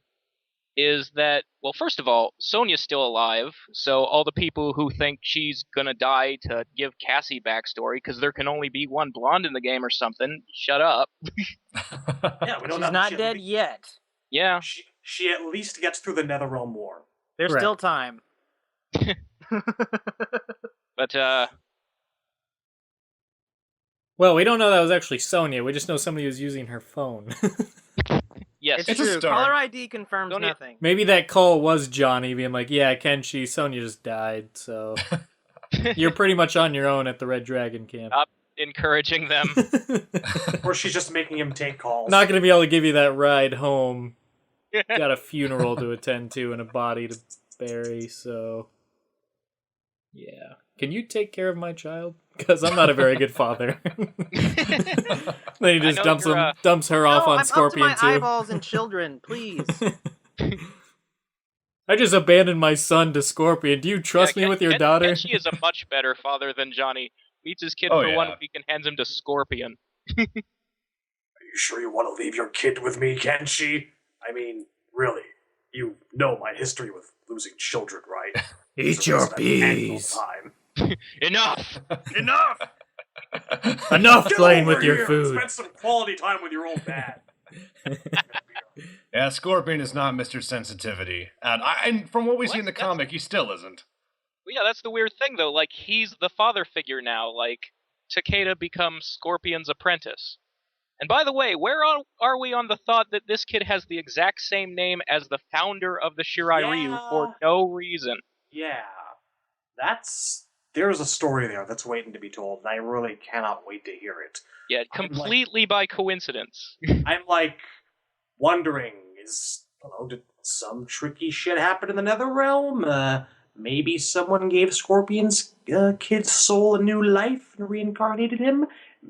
is that, well, first of all, Sonya's still alive, so all the people who think she's gonna die to give Cassie backstory, because there can only be one blonde in the game or something, shut up. Yeah, we don't She's know. not dead yet. Yeah. She at least gets through the NetherRealm War. There's Right. still time. But, Well, we don't know that was actually Sonya. We just know somebody was using her phone. yes. It's It's a true. start. Caller ID confirms Don't you- nothing. Maybe that call was Johnny being like, yeah, Kenshi, Sonya just died, so you're pretty much on your own at the Red Dragon camp. Encouraging them. Or she's just making him take calls. Not going to be able to give you that ride home. Got a funeral to attend to and a body to bury, so... Yeah. Can you take care of my child? Because I'm not a very good father. Then he just I know dumps her off on I'm Scorpion up to my too. eyeballs and children, please. I just abandoned my son to Scorpion. Do you trust me with your daughter? Kenshi is a much better father than Johnny. Meets his kid Oh, for yeah. 1 week and hands him to Scorpion. Are you sure you want to leave your kid with me, Kenshi? I mean, really, you know my history with losing children, right? Eat So your it's that annual peas. time. Enough! Enough! Enough Get playing over with your here food. and spend some quality time with your old dad. Yeah, Scorpion is not Mr. Sensitivity. And from what we see in the That's- comic, he still isn't. Well, yeah, that's the weird thing, though. Like, he's the father figure now. Like, Takeda becomes Scorpion's apprentice. And by the way, where are we on the thought that this kid has the exact same name as the founder of the Shirai Ryu for no reason? Yeah. There's a story there that's waiting to be told, and I really cannot wait to hear it. Yeah, completely by coincidence. I'm like wondering, did some tricky shit happen in the NetherRealm? Maybe someone gave Scorpion's kid's soul a new life and reincarnated him?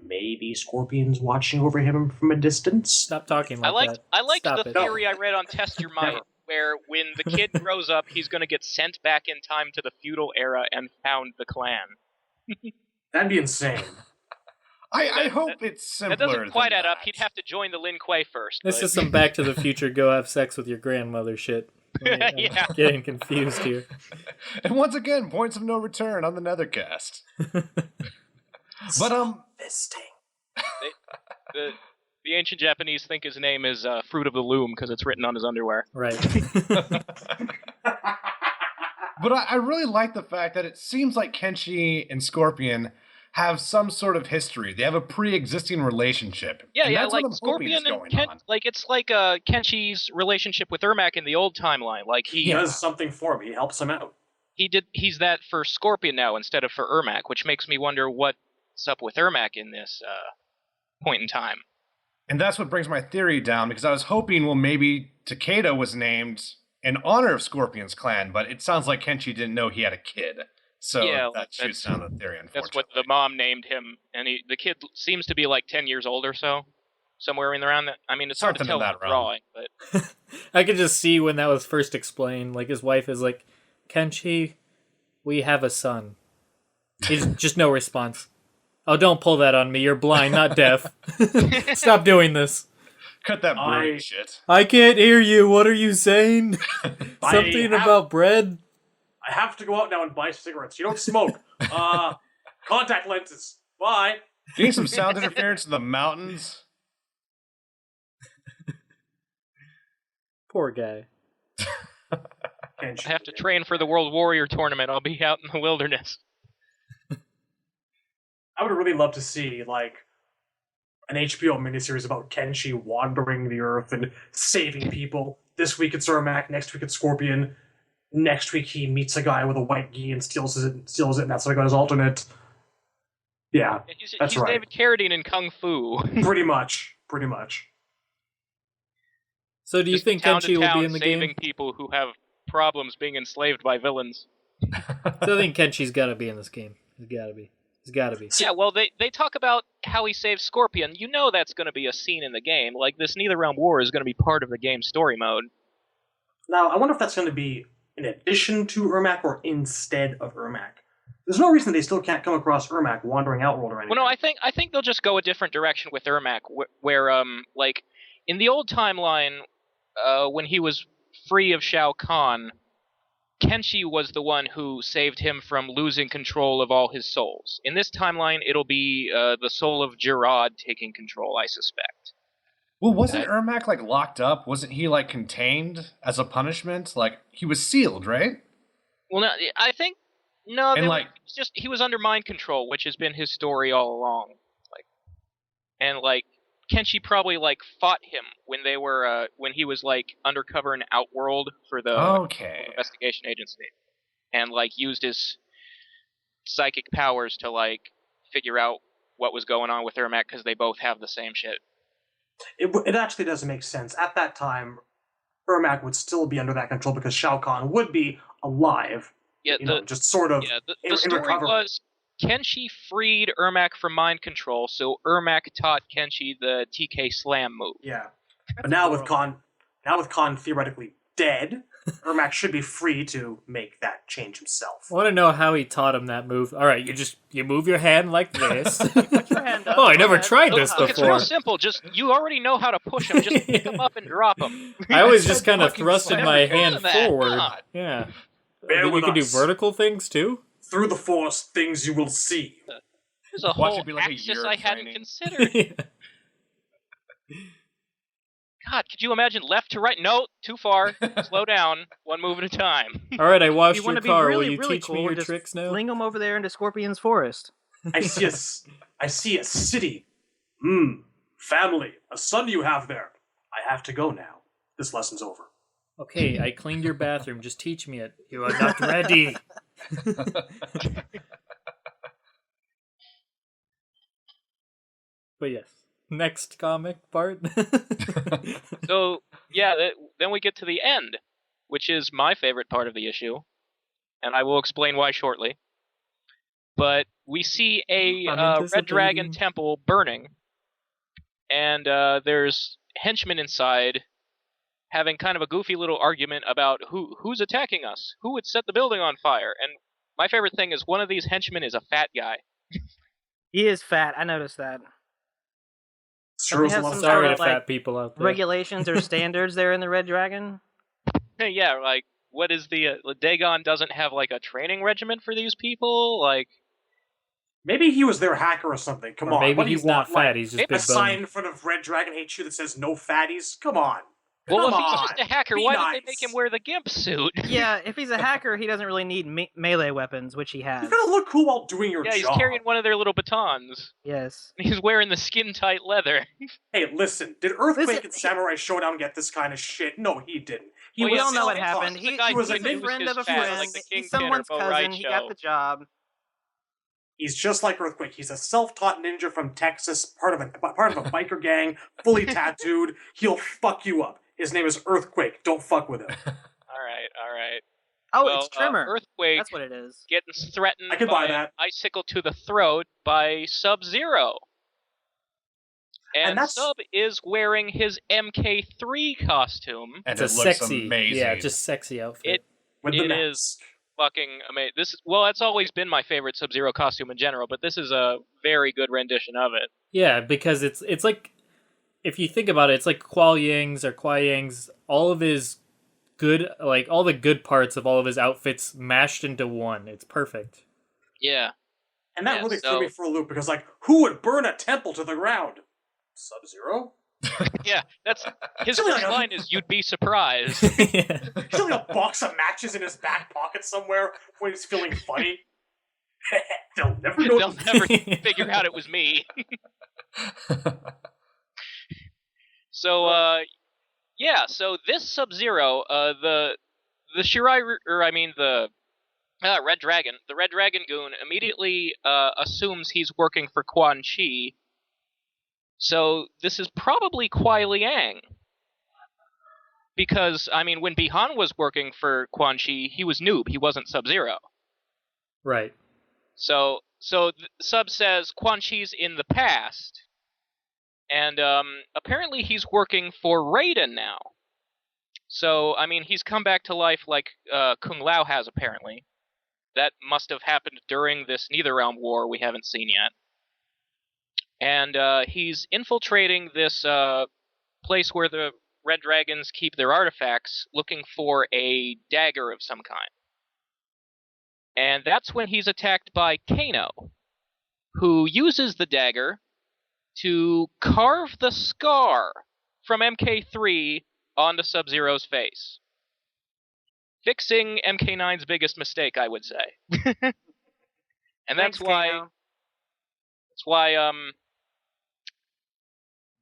Maybe Scorpion's watching over him from a distance? Stop talking like that. I liked Stop the it. theory I read on Test Your Might, where when the kid grows up, he's going to get sent back in time to the feudal era and found the clan. That'd be insane. I hope it's simpler. That doesn't quite than add up. that. He'd have to join the Lin Kuei first. This but- is some Back to the Future go have sex with your grandmother shit. I'm Yeah. getting confused here. And once again, points of no return on the Nethercast. But Fisting. the ancient Japanese think his name is Fruit of the Loom because it's written on his underwear. Right. But I really like the fact that it seems like Kenshi and Scorpion have some sort of history. They have a pre-existing relationship. Yeah, and yeah, that's like what I'm hoping is Scorpion and going Ken, on. like it's like Kenshi's relationship with Ermac in the old timeline. Like He does something for him. He helps him out. he's that for Scorpion now instead of for Ermac, which makes me wonder what's up with Ermac in this point in time. And that's what brings my theory down, because I was hoping, well, maybe Takeda was named in honor of Scorpion's clan, but it sounds like Kenshi didn't know he had a kid. So Yeah, that shoots down the theory, unfortunately. That's what the mom named him, and the kid seems to be like 10 years old or so, somewhere in around that. I mean, it's hard to Something in tell that with the realm. drawing, but I could just see when that was first explained. Like, his wife is like, Kenshi, we have a son. He's just no response. Oh, don't pull that on me. You're blind, not deaf. Stop doing this. Cut that brewery shit. I can't hear you. What are you saying? Something about bread? I have to go out now and buy cigarettes. You don't smoke. Contact lenses. Bye. Do you need some sound interference in the mountains? Poor guy. I have to train for the World Warrior tournament. I'll be out in the wilderness. I would really love to see, like, an HBO miniseries about Kenshi wandering the earth and saving people. This week it's Ermac, next week it's Scorpion. Next week he meets a guy with a white gi and steals it, and that's like his alternate. Yeah, He's right. David Carradine in Kung Fu. pretty much. So do you Just think town to Kenshi will town be in the saving game? people who have problems being enslaved by villains. So I think Kenshi's got to be in this game. He's got to be. Yeah, well, they talk about how he saves Scorpion. You know that's going to be a scene in the game. Like, this NetherRealm War is going to be part of the game story mode. Now, I wonder if that's going to be in addition to Ermac or instead of Ermac. There's no reason they still can't come across Ermac wandering Outworld or anything. Well, no, I think they'll just go a different direction with Ermac, where like in the old timeline, when he was free of Shao Kahn, Kenshi was the one who saved him from losing control of all his souls. In this timeline, it'll be the soul of Gerard taking control, I suspect. Well, wasn't Ermac like locked up? Wasn't he like contained as a punishment? Like he was sealed, right? Well, no, I think no. And like, it's just he was under mind control, which has been his story all along. Like Kenshi probably like fought him when they were when he was like undercover in Outworld for the investigation agency, and like used his psychic powers to like figure out what was going on with Ermac because they both have the same shit. It actually doesn't make sense. At that time, Ermac would still be under that control because Shao Kahn would be alive. Yeah, just sort of. Yeah, the story was Kenshi freed Ermac from mind control, so Ermac taught Kenshi the TK Slam move. Yeah, but now with Kahn theoretically dead, Ermac should be free to make that change himself. I want to know how he taught him that move. All right, you move your hand like this. Put your hand up. Oh, I never tried this before. It's real simple. Just you already know how to push him. Just pick him up and drop him. I always just kind of thrusted my hand forward. God. Yeah. You can do vertical things too? Through the Force, things you will see. There's a whole axis I hadn't considered. God, could you imagine left to right? No, too far. Slow down. One move at a time. All right, I washed your car. Really, will you really teach cool, me your just tricks now? Fling them over there into Scorpion's forest. I see a city. Family. A son you have there. I have to go now. This lesson's over. Okay, I cleaned your bathroom. Just teach me it. You are not ready. But yes, next comic part. So, yeah, then we get to the end, which is my favorite part of the issue, and I will explain why shortly. But we see a Red Dragon temple burning, and there's henchmen inside having kind of a goofy little argument about who's attacking us, who would set the building on fire. And my favorite thing is one of these henchmen is a fat guy. He is fat. I noticed that. Sure, sorry to fat people out there. Regulations or standards there in the Red Dragon? Yeah, like, what is the Dagon doesn't have like a training regimen for these people? Like, maybe he was their hacker or something. Come on, maybe he's not fat. He's just big a sign in front of Red Dragon HQ that says "No fatties." Come on. Well, if he's just a hacker, why did they make him wear the GIMP suit? Yeah, if he's a hacker, he doesn't really need melee weapons, which he has. You're gonna look cool while doing your job. Yeah, he's carrying one of their little batons. Yes. He's wearing the skin-tight leather. Hey, listen, did Earthquake and Samurai Showdown get this kind of shit? No, he didn't. We all know what happened. He was a friend of a friend. Like He's someone's cousin. He got the job. He's just like Earthquake. He's a self-taught ninja from Texas, part of a biker gang, fully tattooed. He'll fuck you up. His name is Earthquake. Don't fuck with him. All right. Oh, well, it's Trimmer. Earthquake. That's what it is. Getting threatened I can buy that. Icicle to the throat by Sub-Zero. And Sub is wearing his MK3 costume. And it's it looks sexy, amazing. Yeah, just sexy outfit. It is fucking amazing. It's always been my favorite Sub-Zero costume in general, but this is a very good rendition of it. Yeah, because it's like, if you think about it, it's like Kuai Yang's, all of his good, like, all the good parts of all of his outfits mashed into one. It's perfect. Yeah. And that really threw me for a loop, because, like, who would burn a temple to the ground? Sub-Zero? Yeah, that's his first line is, "You'd be surprised." Yeah. He's like a box of matches in his back pocket somewhere when he's feeling funny. They'll never figure out it was me. So, so this Sub-Zero, the Red Dragon, the Red Dragon Goon immediately assumes he's working for Quan Chi. So this is probably Kuai Liang. Because, when Bi-Han was working for Quan Chi, he was Noob, he wasn't Sub-Zero. Right. So Sub says Quan Chi's in the past. And apparently he's working for Raiden now. So, he's come back to life like Kung Lao has, apparently. that must have happened during this NetherRealm war we haven't seen yet. And he's infiltrating this place where the Red Dragons keep their artifacts, looking for a dagger of some kind. And that's when he's attacked by Kano, who uses the dagger to carve the scar from MK3 onto Sub-Zero's face. Fixing MK9's biggest mistake, I would say. And that's why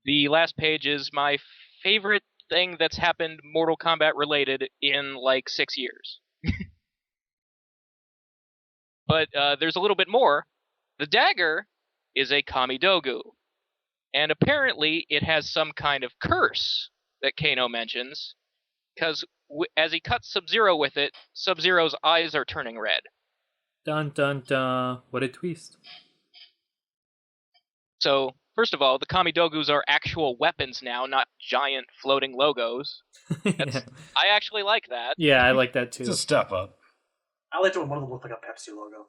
the last page is my favorite thing that's happened Mortal Kombat related in like 6 years. But there's a little bit more. The dagger is a Kamidogu, and apparently it has some kind of curse that Kano mentions, because as he cuts Sub-Zero with it, Sub-Zero's eyes are turning red. Dun dun dun, what a twist. So, first of all, the Kamidogus are actual weapons now, not giant floating logos. Yeah. I actually like that. Yeah, I like that too. It's a step up. I liked it when one of them looked like a Pepsi logo.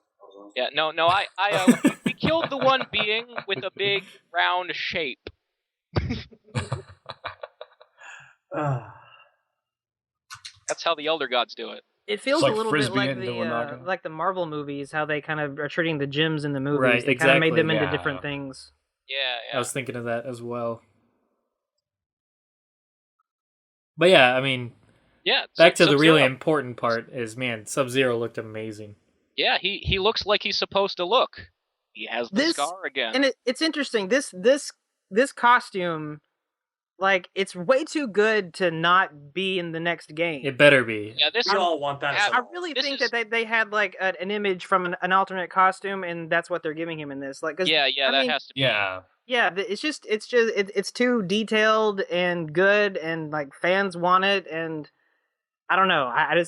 Yeah, no, we killed the one being with a big round shape. That's how the Elder Gods do it. It feels Like a little Frisbee bit into like the Marvel movies, how they kind of are treating the gems in the movies. Right, they kind of made them into yeah. different things. Yeah. I was thinking of that as well. But yeah, I mean, back to the really important part is, man, Sub-Zero looked amazing. Yeah, he looks like he's supposed to look. He has the scar again. And it's interesting. This costume, like, it's way too good to not be in the next game. It better be. Yeah, we all want that. I really think that they had like an image from an alternate costume, and that's what they're giving him in this. Like, that has to be. Yeah, it's too detailed and good, and like fans want it, and I don't know. I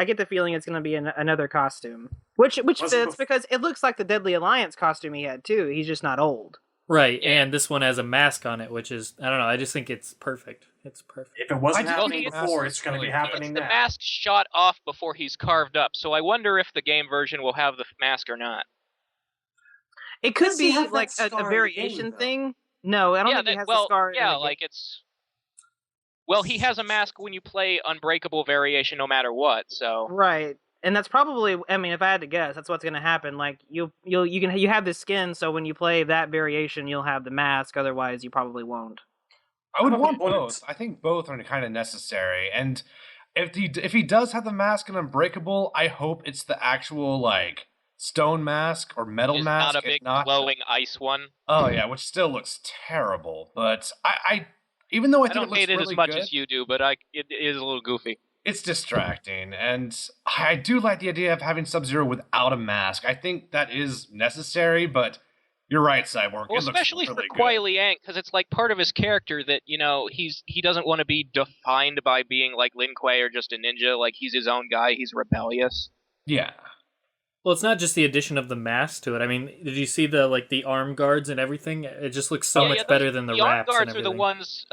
get the feeling it's going to be another costume, which fits because it looks like the Deadly Alliance costume he had too. He's just not old. Right, and this one has a mask on it, which is, I don't know, I just think it's perfect. It's perfect. If it wasn't happening before, it's going to be happening now. The mask shot off before he's carved up, so I wonder if the game version will have the mask or not. It could be like a variation thing. No, I don't think he has the scar. Yeah, like it's... Well, he has a mask when you play Unbreakable variation no matter what, so... Right. And that's probably, I mean, if I had to guess, that's what's going to happen. Like you have the skin, so when you play that variation, you'll have the mask. Otherwise, you probably won't. I would want both. I think both are kind of necessary. And if he does have the mask in Unbreakable, I hope it's the actual like stone mask or metal mask. Not a big glowing ice one. Oh yeah, which still looks terrible. But I even though I think don't hate it really as much good, as you do, but it is a little goofy. It's distracting, and I do like the idea of having Sub-Zero without a mask. I think that is necessary, but you're right, Cyborg. Well, especially for Kuai Liang, because it's like part of his character that, you know, he doesn't want to be defined by being like Lin Kuei or just a ninja. Like, he's his own guy. He's rebellious. Yeah. Well, it's not just the addition of the mask to it. I mean, did you see the arm guards and everything? It just looks so much better than the wraps. The arm guards and are the ones...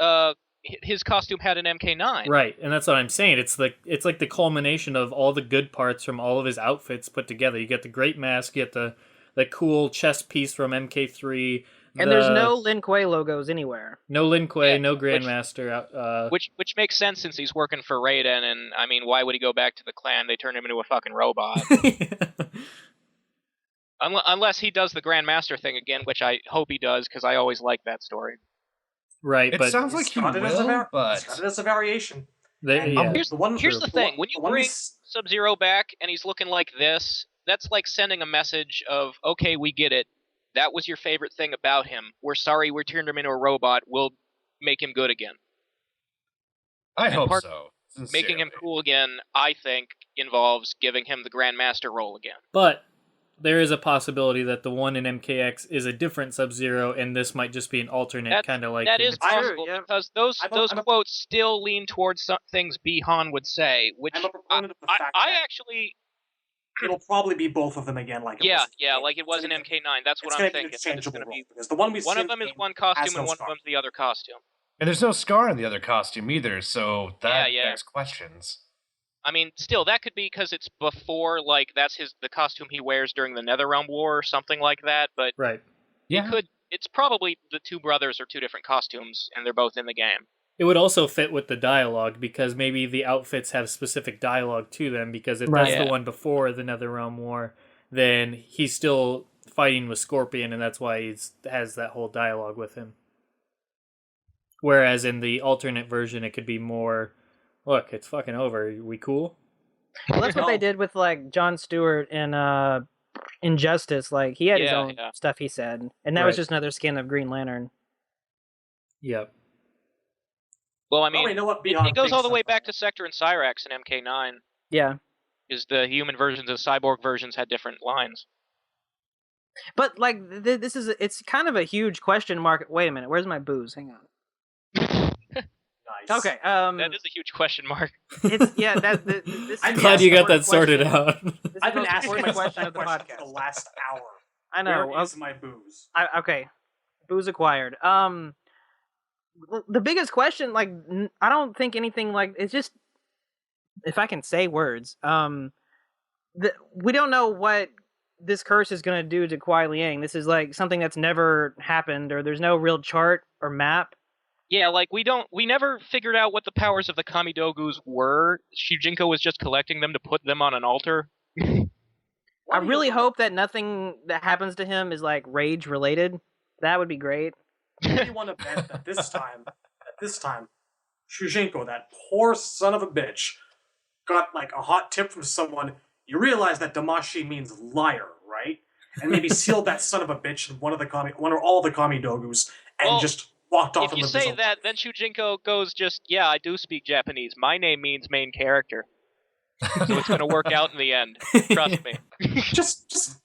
his costume had an MK9. Right, and that's what I'm saying. It's like the culmination of all the good parts from all of his outfits put together. You get the great mask, you get the cool chest piece from MK3. And there's no Lin Kuei logos anywhere. No Lin Kuei, no Grandmaster. Which makes sense since he's working for Raiden, and I mean, why would he go back to the clan? They turned him into a fucking robot. Unless he does the Grandmaster thing again, which I hope he does, because I always like that story. Right, it but sounds like he will, but it's as a variation. Here's the thing: when you bring Sub-Zero back and he's looking like this, that's like sending a message of, okay, we get it. That was your favorite thing about him. We're sorry we turned him into a robot. We'll make him good again. I hope so. Sincerely. Making him cool again, I think, involves giving him the Grandmaster role again. But there is a possibility that the one in MKX is a different Sub-Zero, and this might just be an alternate, kind of like... That is possible, because those quotes still lean towards some things Bi-Han would say, which I actually... It'll probably be both of them again, like like it was in MK9. That's what I'm thinking. It's going to be because the one of them is one costume and one of them's the other costume. And there's no scar in the other costume either, so that begs questions. I mean, still, that could be because it's before, like, that's the costume he wears during the NetherRealm War or something like that, but Right. Yeah. It's probably the two brothers are two different costumes, and they're both in the game. It would also fit with the dialogue, because maybe the outfits have specific dialogue to them, because if that's Right. the one before the NetherRealm War, then he's still fighting with Scorpion, and that's why he has that whole dialogue with him. Whereas in the alternate version, it could be more, look, it's fucking over. We cool? Well, that's what they did with like Jon Stewart in Injustice. Like he had his own stuff he said, and that was just another skin of Green Lantern. Yep. Well, I mean, you know what? it goes all the way back to Sector and Cyrax in MK9. Yeah. Because the human versions and the cyborg versions had different lines. But like it's kind of a huge question mark. Wait a minute, where's my booze? Hang on. Nice. Okay. That is a huge question mark. This this I'm glad you got that sorted out. I've been asking the myself question that of the question podcast. for the last hour. I know. Where is my booze? Okay, booze acquired. The biggest question, like, I don't think anything like it's just, if I can say words, we don't know what this curse is going to do to Kuai Liang. This is like something that's never happened, or there's no real chart or map. Yeah, like we never figured out what the powers of the Kamidogus were. Shujinko was just collecting them to put them on an altar. I really hope that nothing that happens to him is like rage related. That would be great. I really want to bet that this time, Shujinko, that poor son of a bitch, got like a hot tip from someone. You realize that Damashi means liar, right? And maybe sealed that son of a bitch in one or all the Kamidogus and just walked off. If you say that, then Shujinko goes yeah, I do speak Japanese. My name means main character. So it's going to work out in the end. Trust me. Just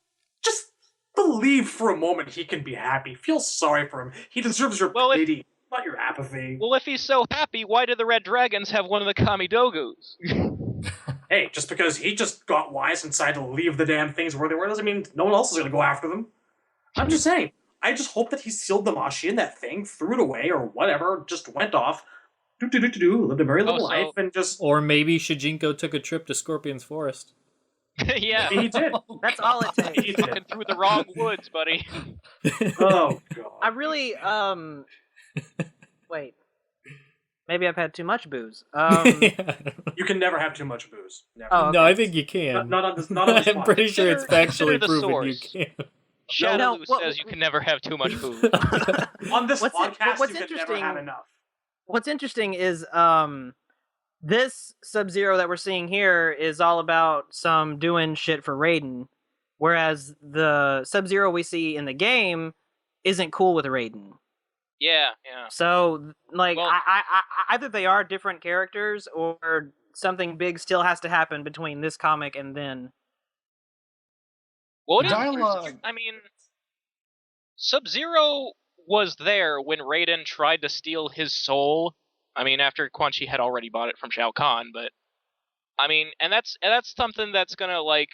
believe for a moment he can be happy. Feel sorry for him. He deserves your pity, not your apathy. Well, if he's so happy, why did the Red Dragons have one of the Kamidogus? Hey, just because he just got wise and decided to leave the damn things where they were doesn't mean no one else is going to go after them. I'm just saying. I just hope that he sealed Damashi in that thing, threw it away, or whatever, just went off, lived a merry little life, and just... Or maybe Shujinko took a trip to Scorpion's Forest. Yeah. Maybe he did. That's all it takes. He's fucking through the wrong woods, buddy. Oh, God. I really, wait. Maybe I've had too much booze. You can never have too much booze. Never. Oh, okay. No, I think you can. Not on this podcast. I'm pretty sure it's factually proven source. you can. Shadowloo says you can never have too much booze. On this podcast, what's you can never have enough. What's interesting is this Sub-Zero that we're seeing here is all about some doing shit for Raiden, whereas the Sub-Zero we see in the game isn't cool with Raiden. Yeah. So, like, Well, I either they are different characters, or something big still has to happen between this comic and then. Well, dialogue. I mean, Sub-Zero was there when Raiden tried to steal his soul. I mean, after Quan Chi had already bought it from Shao Kahn, but I mean, and that's something that's gonna, like,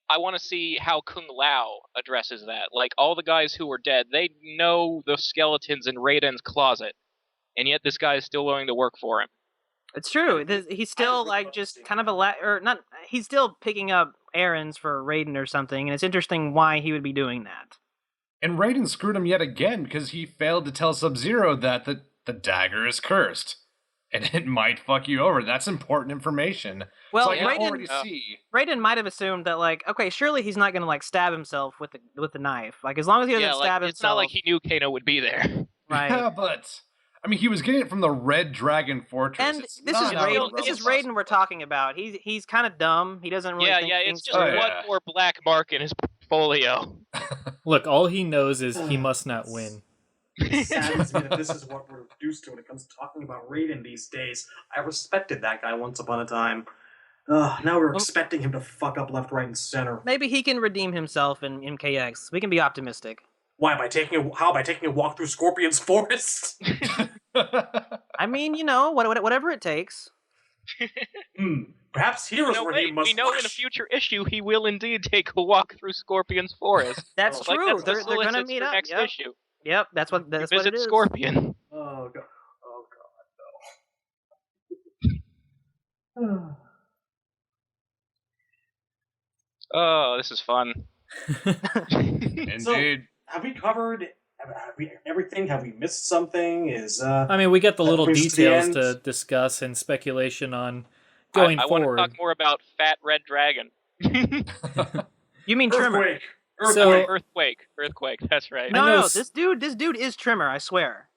I want to see how Kung Lao addresses that. Like, all the guys who were dead, they know the skeletons in Raiden's closet, and yet this guy is still willing to work for him. It's true. He's still like just kind of or not. He's still picking up errands for Raiden or something, and it's interesting why he would be doing that. And Raiden screwed him yet again because he failed to tell Sub-Zero that the dagger is cursed, and it might fuck you over. That's important information. Well, so I can already see. Raiden might have assumed that, like, okay, surely he's not going to like stab himself with the knife. Like, as long as he doesn't stab himself. It's not like he knew Kano would be there. Right. Yeah, but I mean, he was getting it from the Red Dragon Fortress. And this is Raiden. This is Raiden we're talking about. He's kind of dumb. He doesn't really. Yeah, it's just one more black mark in his portfolio. Look, all he knows is he must not win. It saddens me that this is what we're reduced to when it comes to talking about Raiden these days. I respected that guy once upon a time. Now we're expecting him to fuck up left, right, and center. Maybe he can redeem himself in MKX. We can be optimistic. Why? By taking a walk through Scorpion's forest? I mean, you know, whatever it takes. Perhaps here's where he must. We know in a future issue he will indeed take a walk through Scorpion's forest. That's true. Like, that's they're going to meet up. Next issue. Yep, that's what it is. Visit Scorpion. Oh god, no. Oh, this is fun. Indeed. So, have we covered everything? Have we missed something? I mean, we got the little details to to discuss and speculation on going I forward. want to talk more about Fat Red Dragon. You mean Trimmer? Earthquake. That's right. No, this dude is Trimmer. I swear.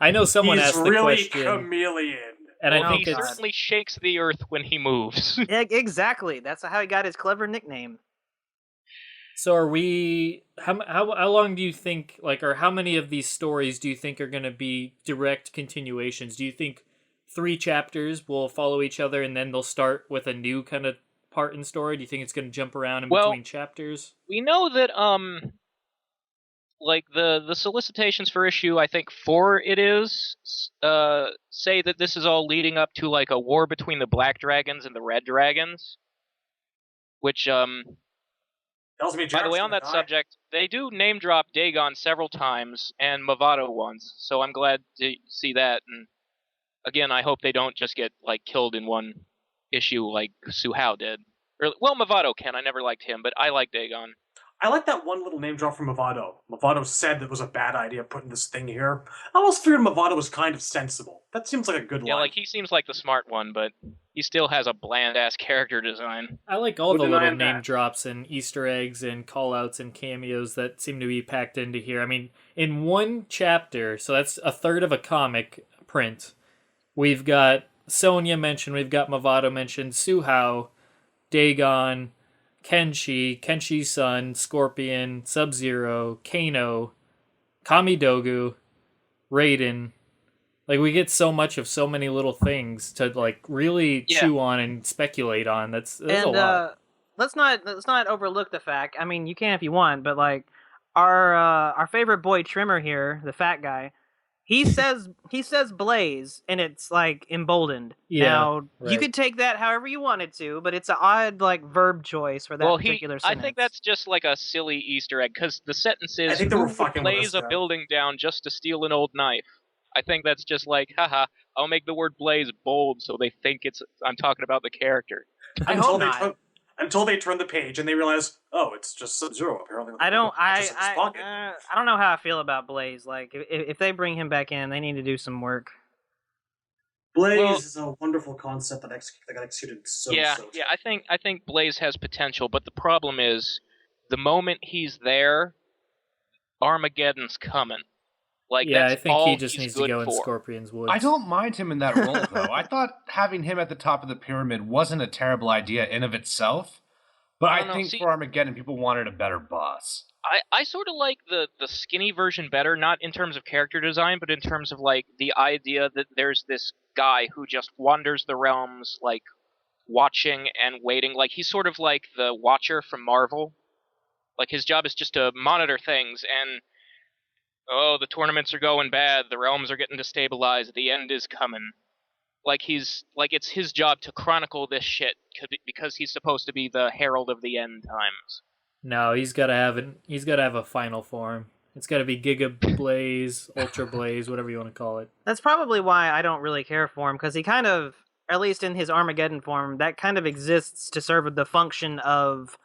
I know someone He's asked the really question, chameleon. and I think he it's certainly shakes the earth when he moves. Yeah, exactly. That's how he got his clever nickname. So are we? How long do you think? Like, or how many of these stories do you think are going to be direct continuations? Do you think 3 chapters will follow each other and then they'll start with a new kind of part in story? Do you think it's going to jump around in between chapters? We know that like the solicitations for issue, I think 4 it is, say that this is all leading up to like a war between the Black Dragons and the Red Dragons, which by the way, on that subject, they do name drop Dagon several times and Movado once, so I'm glad to see that. And again, I hope they don't just get like killed in one issue like Su-Hao did. Well, Movado can. I never liked him, but I like Dagon. I like that one little name drop from Movado. Movado said it was a bad idea putting this thing here. I almost figured Movado was kind of sensible. That seems like a good line. Yeah, like he seems like the smart one, but he still has a bland-ass character design. I like all the little name drops and Easter eggs and call-outs and cameos that seem to be packed into here. I mean, in one chapter, so that's a third of a comic print, we've got Sonya mentioned, we've got Movado mentioned, Su-Hao, Dagon, Kenshi's son, Scorpion, Sub-Zero, Kano, Kamidogu, Raiden. Like, we get so much of so many little things to like really chew on and speculate on. That's a lot. Let's not overlook the fact. I mean, you can if you want, but like our favorite boy Trimmer here, the fat guy, he says Blaze, and it's like emboldened. Yeah, now right. you could take that however you wanted to, but it's an odd like verb choice for that particular sentence. I think that's just like a silly Easter egg, because the sentence is, I think they were fucking blaze a building down just to steal an old knife. I think that's just like, haha, I'll make the word blaze bold so they think I'm talking about the character. Until they turn the page and they realize, oh, it's just Sub-Zero apparently. I don't know how I feel about Blaze. Like, if they bring him back in, they need to do some work. Blaze is a wonderful concept that got executed so. Yeah, I think Blaze has potential, but the problem is, the moment he's there, Armageddon's coming. Like, I think he just needs to go in Scorpion's Woods. I don't mind him in that role, though. I thought having him at the top of the pyramid wasn't a terrible idea in of itself, but I think for Armageddon, people wanted a better boss. I sort of like the skinny version better, not in terms of character design, but in terms of like the idea that there's this guy who just wanders the realms, like watching and waiting. Like, he's sort of like the Watcher from Marvel. Like, his job is just to monitor things and, oh, the tournaments are going bad, the realms are getting destabilized, the end is coming. Like, it's his job to chronicle this shit, because he's supposed to be the herald of the end times. No, he's got to have a final form. It's got to be Giga Blaze, Ultra Blaze, whatever you want to call it. That's probably why I don't really care for him, because he kind of, at least in his Armageddon form, that kind of exists to serve the function of,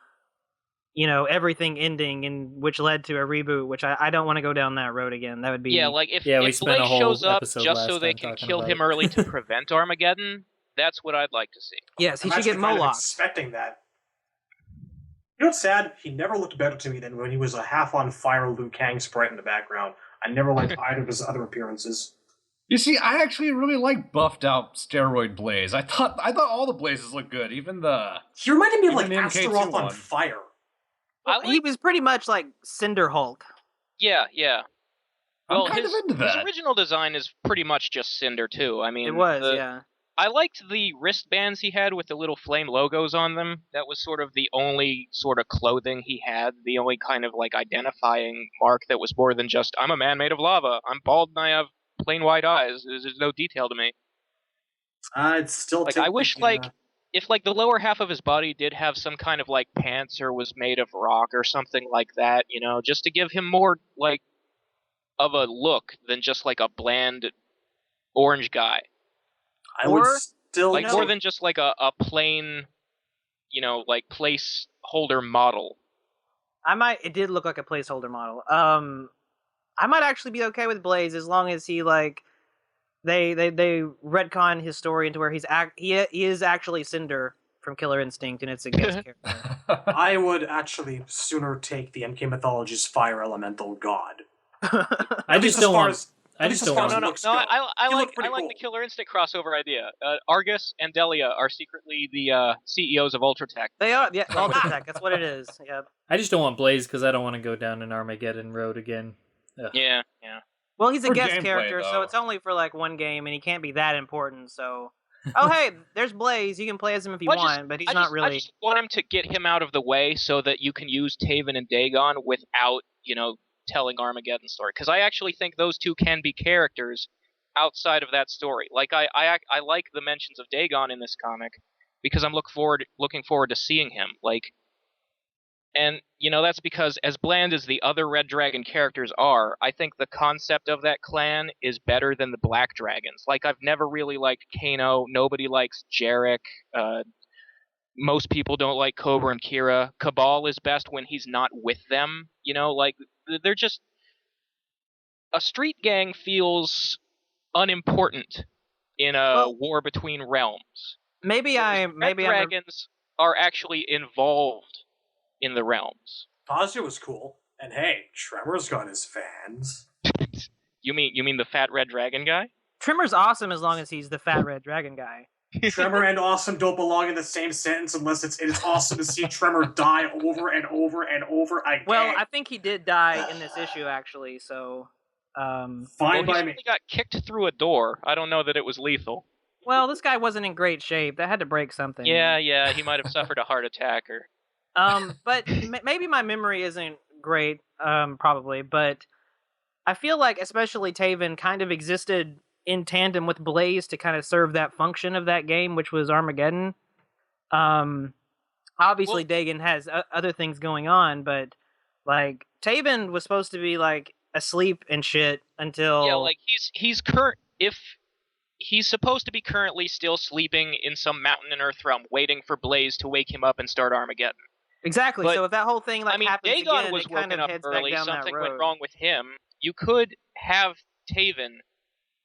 you know, everything ending, and which led to a reboot, which I don't want to go down that road again. That would be... Yeah, like, if Blaze shows up just so they can kill him early to prevent Armageddon, that's what I'd like to see. Yes, he should get Moloch. Expecting that. You know what's sad? He never looked better to me than when he was a half-on-fire Liu Kang sprite in the background. I never liked either of his other appearances. You see, I actually really like buffed out steroid Blaze. I thought all the Blazes looked good, even the... He reminded me of like Astaroth on fire. He was pretty much like Cinder Hulk. Yeah. Well, I'm kind of into that. His original design is pretty much just Cinder, too. I mean, it was, yeah. I liked the wristbands he had with the little flame logos on them. That was sort of the only sort of clothing he had, the only kind of like identifying mark that was more than just, I'm a man made of lava, I'm bald and I have plain white eyes. There's no detail to me. It's still... Like, I wish, if like the lower half of his body did have some kind of like pants or was made of rock or something like that, you know, just to give him more like of a look than just like a bland orange guy. I would still like more than just like a plain like placeholder model. It did look like a placeholder model. I might actually be okay with Blaze as long as he they retcon his story into where he is actually Cinder from Killer Instinct, and it's a guest character. I would actually sooner take the MK mythology's fire elemental god. I just don't want. No. I like the Killer Instinct crossover idea. Argus and Delia are secretly the CEOs of Ultratech. They are, yeah, Ultratech. That's what it is. Yep. I just don't want Blaze because I don't want to go down an Armageddon road again. Ugh. Yeah. Well, he's a For guest gameplay, character, so though. it's only for like one game, and he can't be that important. So, oh hey, there's Blaze. You can play as him if you want, but he's not really. I just want him to get him out of the way so that you can use Taven and Dagon without, telling Armageddon story. Because I actually think those two can be characters outside of that story. Like I like the mentions of Dagon in this comic because I'm looking forward to seeing him. And that's because as bland as the other Red Dragon characters are, I think the concept of that clan is better than the Black Dragons. Like I've never really liked Kano. Nobody likes Jarek. Most people don't like Cobra and Kira. Cabal is best when he's not with them. They're just... A street gang feels unimportant in a war between realms. Maybe Dragons are actually involved in the realms. Fazio was cool, and hey, Tremor's got his fans. You mean the fat red dragon guy? Tremor's awesome as long as he's the fat red dragon guy. Tremor and awesome don't belong in the same sentence unless it's awesome to see Tremor die over and over and over again. Well, I think he did die in this issue actually, so fine he by simply me. got kicked through a door. I don't know that it was lethal. Well, this guy wasn't in great shape. That had to break something. Yeah, he might have suffered a heart attack or... But maybe my memory isn't great, probably, but I feel like especially Taven kind of existed in tandem with Blaze to kind of serve that function of that game, which was Armageddon. Obviously Dagon has other things going on, but like Taven was supposed to be like asleep and shit until... Yeah, like he's supposed to be currently still sleeping in some mountain in Earthrealm, waiting for Blaze to wake him up and start Armageddon. Exactly. But, so if that whole thing happens Dagon again, was it kind woken of up heads early. back down Something that road. went wrong with him. You could have Taven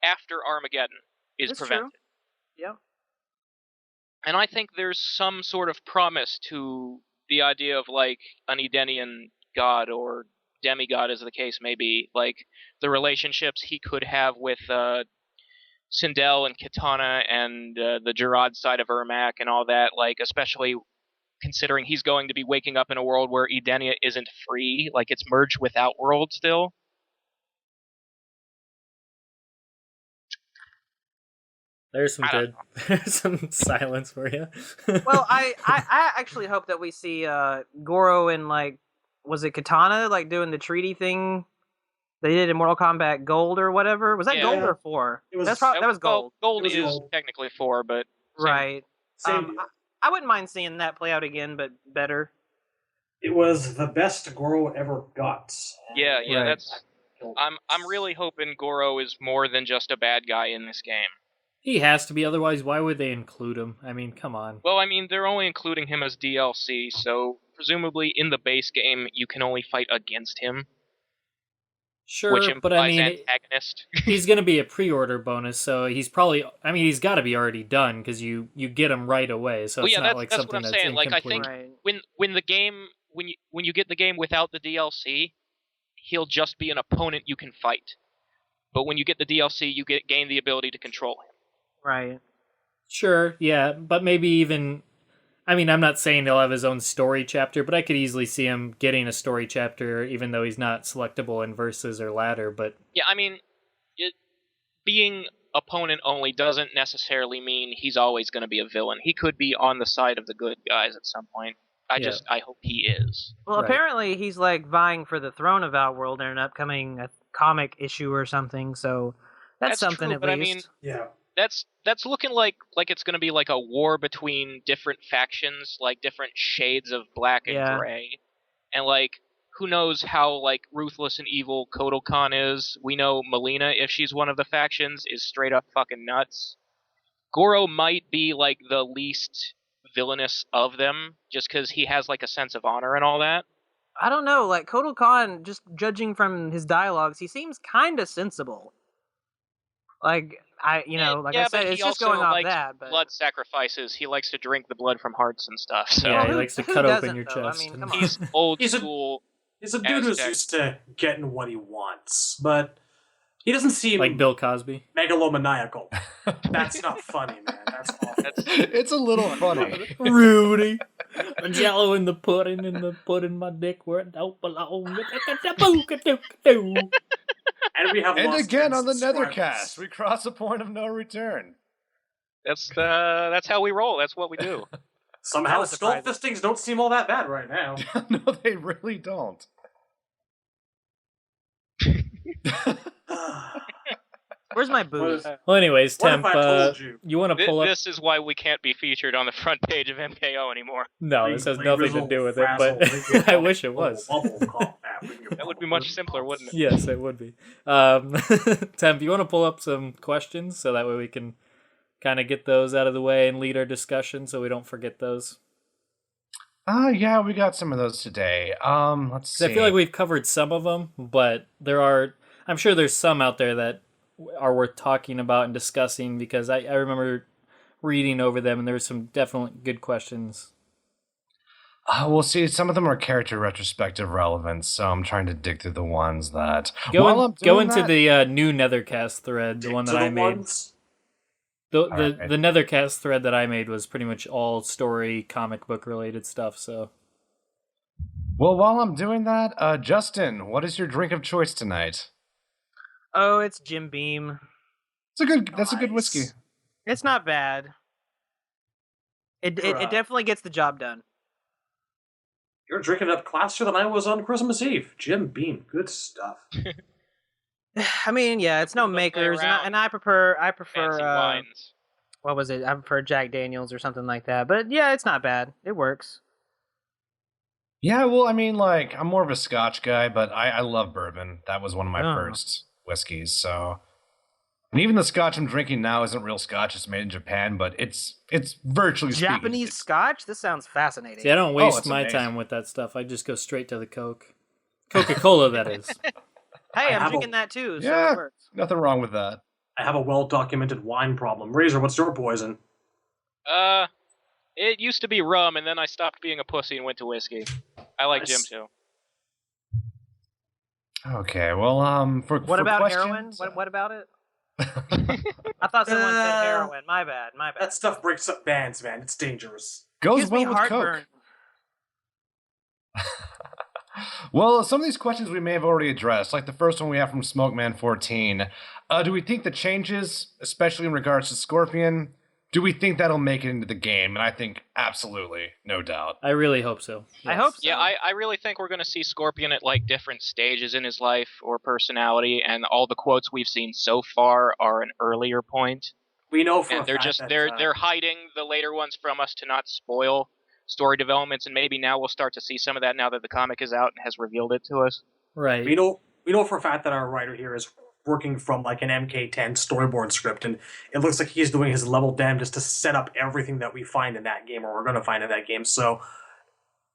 after Armageddon is That's prevented. True. Yeah. And I think there's some sort of promise to the idea of like an Edenian god or demigod, as the case may be, like the relationships he could have with Sindel and Kitana and the Gerard side of Ermac and all that, like especially considering he's going to be waking up in a world where Edenia isn't free, like it's merged with Outworld still. There's some silence for you. Well, I actually hope that we see Goro and was it Katana doing the treaty thing they did in Mortal Kombat Gold or whatever? Was that Gold or 4? That was Gold. Gold is technically 4, but right. Same. I wouldn't mind seeing that play out again, but better. It was the best Goro ever got. Yeah, right. That's. I'm really hoping Goro is more than just a bad guy in this game. He has to be, otherwise why would they include him? I mean, come on. Well, I mean, they're only including him as DLC, so presumably in the base game you can only fight against him. Sure, which implies but I mean, antagonist. He's going to be a pre-order bonus, so he's probably... I mean, he's got to be already done, because you get him right away, so it's not like something that's incomplete. Like, I think when the game... When you get the game without the DLC, he'll just be an opponent you can fight. But when you get the DLC, you gain the ability to control him. Right. Sure, yeah, but maybe even... I mean, I'm not saying he'll have his own story chapter, but I could easily see him getting a story chapter, even though he's not selectable in Versus or Ladder, but... Yeah, I mean, being opponent only doesn't necessarily mean he's always going to be a villain. He could be on the side of the good guys at some point. I hope he is. Well, apparently he's vying for the throne of Outworld in an upcoming comic issue or something, so that's something true, at but least. I mean, yeah. That's looking like it's going to be like a war between different factions, like different shades of black and gray. And who knows how ruthless and evil Kotal Khan is. We know Melina, if she's one of the factions, is straight up fucking nuts. Goro might be the least villainous of them, just because he has like a sense of honor and all that. I don't know, like Kotal Khan, just judging from his dialogues, he seems kind of sensible. Like I said, but it's he just also going off likes that. But blood sacrifices. He likes to drink the blood from hearts and stuff. So Yeah, Well, he who- likes to who cut open doesn't, your though? I chest. mean, and- come on. he's old He's a- school. He's a dude who's Aztec. used to getting what he wants, but he doesn't seem like Bill Cosby. megalomaniacal. That's not funny, man. That's awful. It's a little funny. Rudy. The jello in the pudding and the pudding my dick where it don't belong. And we have And lost again 10 on the subscribers. Nethercast, we cross a point of no return. That's how we roll. That's what we do. Somehow That was skull surprising. fistings don't seem all that bad right now. No, they really don't. Where's my booze? Well, anyways, What Temp, if I told you? you want to pull up? This is why we can't be featured on the front page of MKO anymore. No, this has Like nothing to Rizzle, do with it, Frazzle, but Wiggle, I wish it was. Wobble, call, That would be much simpler, wouldn't it? Yes, it would be. Temp, you want to pull up some questions so that way we can kind of get those out of the way and lead our discussion so we don't forget those? Yeah, we got some of those today. Let's see. I feel like we've covered some of them, but I'm sure there's some out there that are worth talking about and discussing because I remember reading over them and there were some definitely good questions. We'll see. Some of them are character retrospective relevance, so I'm trying to dig through the ones that. Go into the new Nethercast thread, the one that I made. Ones? The Alright. the Nethercast thread that I made was pretty much all story, comic book related stuff. So, Well, while I'm doing that, Justin, what is your drink of choice tonight? Oh, it's Jim Beam. That's a good Nice. whiskey. It's not bad. It definitely gets the job done. You're drinking up classier than I was on Christmas Eve. Jim Beam, good stuff. I mean, yeah, it's no Don't play makers, around. and I prefer Fancy wines. what was it? I prefer Jack Daniels or something like that. But yeah, it's not bad. It works. Yeah, well, I mean, like, I'm more of a Scotch guy, but I love bourbon. That was one of my Oh. first whiskeys, so. And even the Scotch I'm drinking now isn't real Scotch; it's made in Japan, but it's virtually speaking, Japanese it's- Scotch? This sounds fascinating. see, I don't waste it's my amazing. time with that stuff. I just go straight to the Coca-Cola, that is. Hey, have I'm a- drinking that too, so Yeah. it works. Nothing wrong with that. I have a well-documented wine problem. Razor, what's your poison? It used to be rum, and then I stopped being a pussy and went to whiskey. I like Nice. Jim too. Okay, well, for What for about questions, heroin? What about it? I thought someone said heroin. My bad. That stuff breaks up bands, man. It's dangerous. goes Gives well me with heartburn. Coke. Well, some of these questions we may have already addressed, like the first one we have from Smokeman14. Do we think the changes, especially in regards to Scorpion, do we think that'll make it into the game? And I think absolutely, no doubt. I really hope so. I Yes. hope so. Yeah, I really think we're going to see Scorpion at like different stages in his life or personality, and all the quotes we've seen so far are an earlier point, We know for and a they're fact just that, they're hiding the later ones from us to not spoil story developments, and maybe now we'll start to see some of that now that the comic is out and has revealed it to us. Right. we know for a fact that our writer here is working from like an MK10 storyboard script, and it looks like he's doing his level damnedest to set up everything that we find in that game, or we're going to find in that game. So,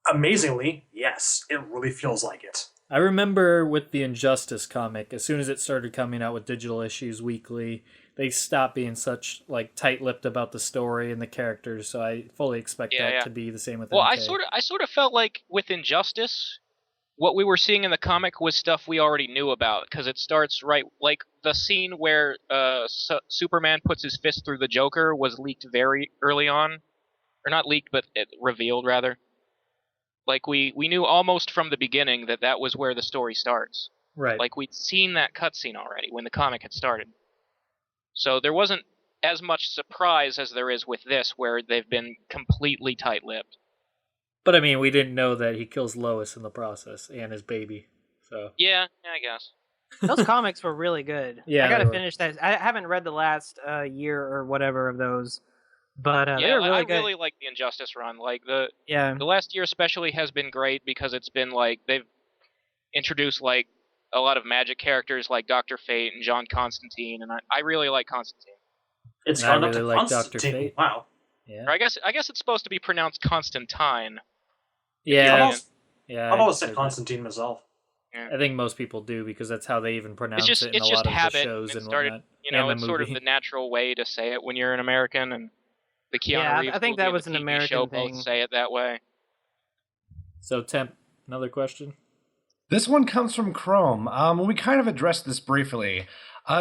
amazingly, yes, it really feels like it. I remember with the Injustice comic, as soon as it started coming out with digital issues weekly, they stopped being such like tight-lipped about the story and the characters. So I fully expect that to be the same with Well, MK. I sort of felt like with Injustice, what we were seeing in the comic was stuff we already knew about, because it starts right like the scene where Superman puts his fist through the Joker was leaked very early on, or not leaked, but it revealed rather. Like we knew almost from the beginning that was where the story starts. Right. Like we'd seen that cutscene already when the comic had started. So there wasn't as much surprise as there is with this, where they've been completely tight-lipped. But I mean, we didn't know that he kills Lois in the process and his baby. So Yeah, I guess. Those comics were really good. Yeah, I gotta they were. finish that. I haven't read the last year or whatever of those, but they Yeah, were really I good. really like the Injustice run. Like the Yeah, last year especially has been great because it's been like they've introduced like a lot of magic characters like Dr. Fate and John Constantine, and I really like Constantine. It's And I gone up really to like Dr. Constantine. Fate. Wow. Yeah. Or I guess it's supposed to be pronounced Constantine. Yeah. I've always said Constantine myself. Yeah. I think most people do because that's how they even pronounce it in a it's lot just of the habit shows and started, whatnot. you know, and the it's movie. sort of the natural way to say it when you're an American, and the Keanu Reeves I think movie that and was the an TV American show thing. both say it that way. So, Temp, another question? This one comes from Chrome. We kind of addressed this briefly.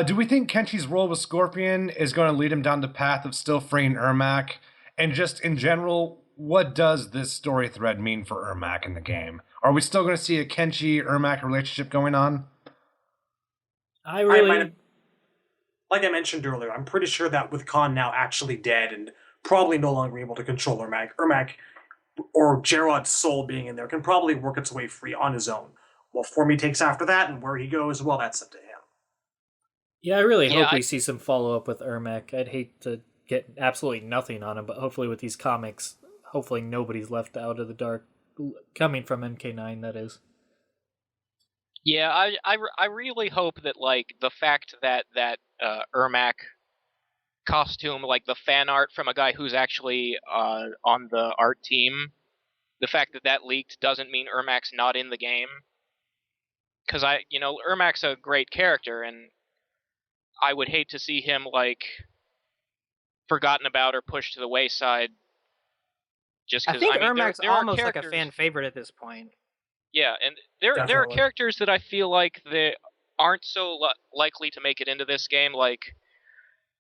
Do we think Kenshi's role with Scorpion is going to lead him down the path of still freeing Ermac? And just in general, what does this story thread mean for Ermac in the game? Are we still going to see a Kenshi-Ermac relationship going on? Like I mentioned earlier, I'm pretty sure that with Khan now actually dead and probably no longer able to control Ermac, or Gerard's soul being in there, can probably work its way free on his own. What form he takes after that and where he goes, well, that's up to him. Yeah, I really hope we see some follow-up with Ermac. I'd hate to get absolutely nothing on him, but hopefully with these comics, hopefully nobody's left out of the dark, coming from MK9, that is. Yeah, I really hope that, like, the fact that Ermac costume, like the fan art from a guy who's actually on the art team, the fact that leaked doesn't mean Ermac's not in the game. Because Ermac's a great character, and I would hate to see him, like, forgotten about or pushed to the wayside. Just because, I think Ermac's there almost are like a fan favorite at this point. Yeah, and there are characters that I feel like they aren't so likely to make it into this game, like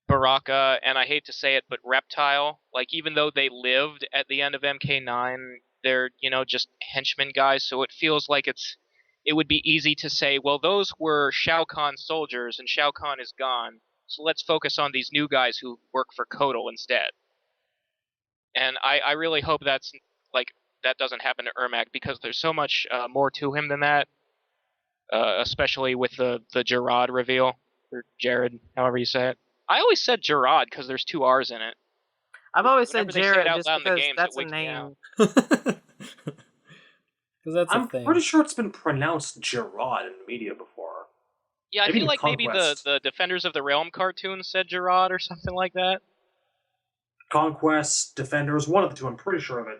Baraka, and I hate to say it, but Reptile. Like, even though they lived at the end of MK9, they're, just henchmen guys, so it feels like it would be easy to say, well, those were Shao Kahn's soldiers, and Shao Kahn is gone, so let's focus on these new guys who work for Kotal instead. And I really hope that doesn't happen to Ermac, because there's so much more to him than that, especially with the Gerard reveal, or Jared, however you say it. I always said Gerard because there's 2 R's in it. I've always said Jared just just because games, that's a name. I'm pretty sure it's been pronounced Gerard in the media before. Yeah, I feel like maybe the Defenders of the Realm cartoon said Gerard or something like that. Conquest, Defenders, one of the two, I'm pretty sure of it.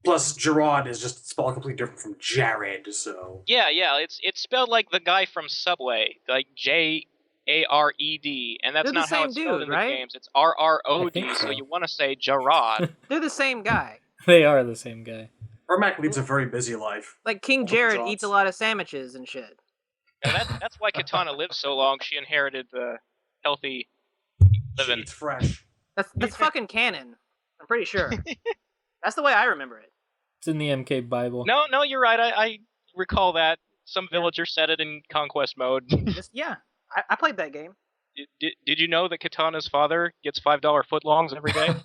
Plus, Gerard is just spelled completely different from Jared, so... Yeah, it's spelled like the guy from Subway, like Jared, and that's not how it's spelled in the games. It's RROD, so you want to say Gerard. They're the same guy. They are the same guy. Ermac leads a very busy life. Like King Jared eats a lot of sandwiches and shit. And that's why Katana lived so long. She inherited the healthy living. It's fresh. That's fucking canon. I'm pretty sure. That's the way I remember it. It's in the MK Bible. No, you're right. I recall that. Some villager said it in Conquest mode. Yeah, I played that game. Did you know that Katana's father gets $5 footlongs every day?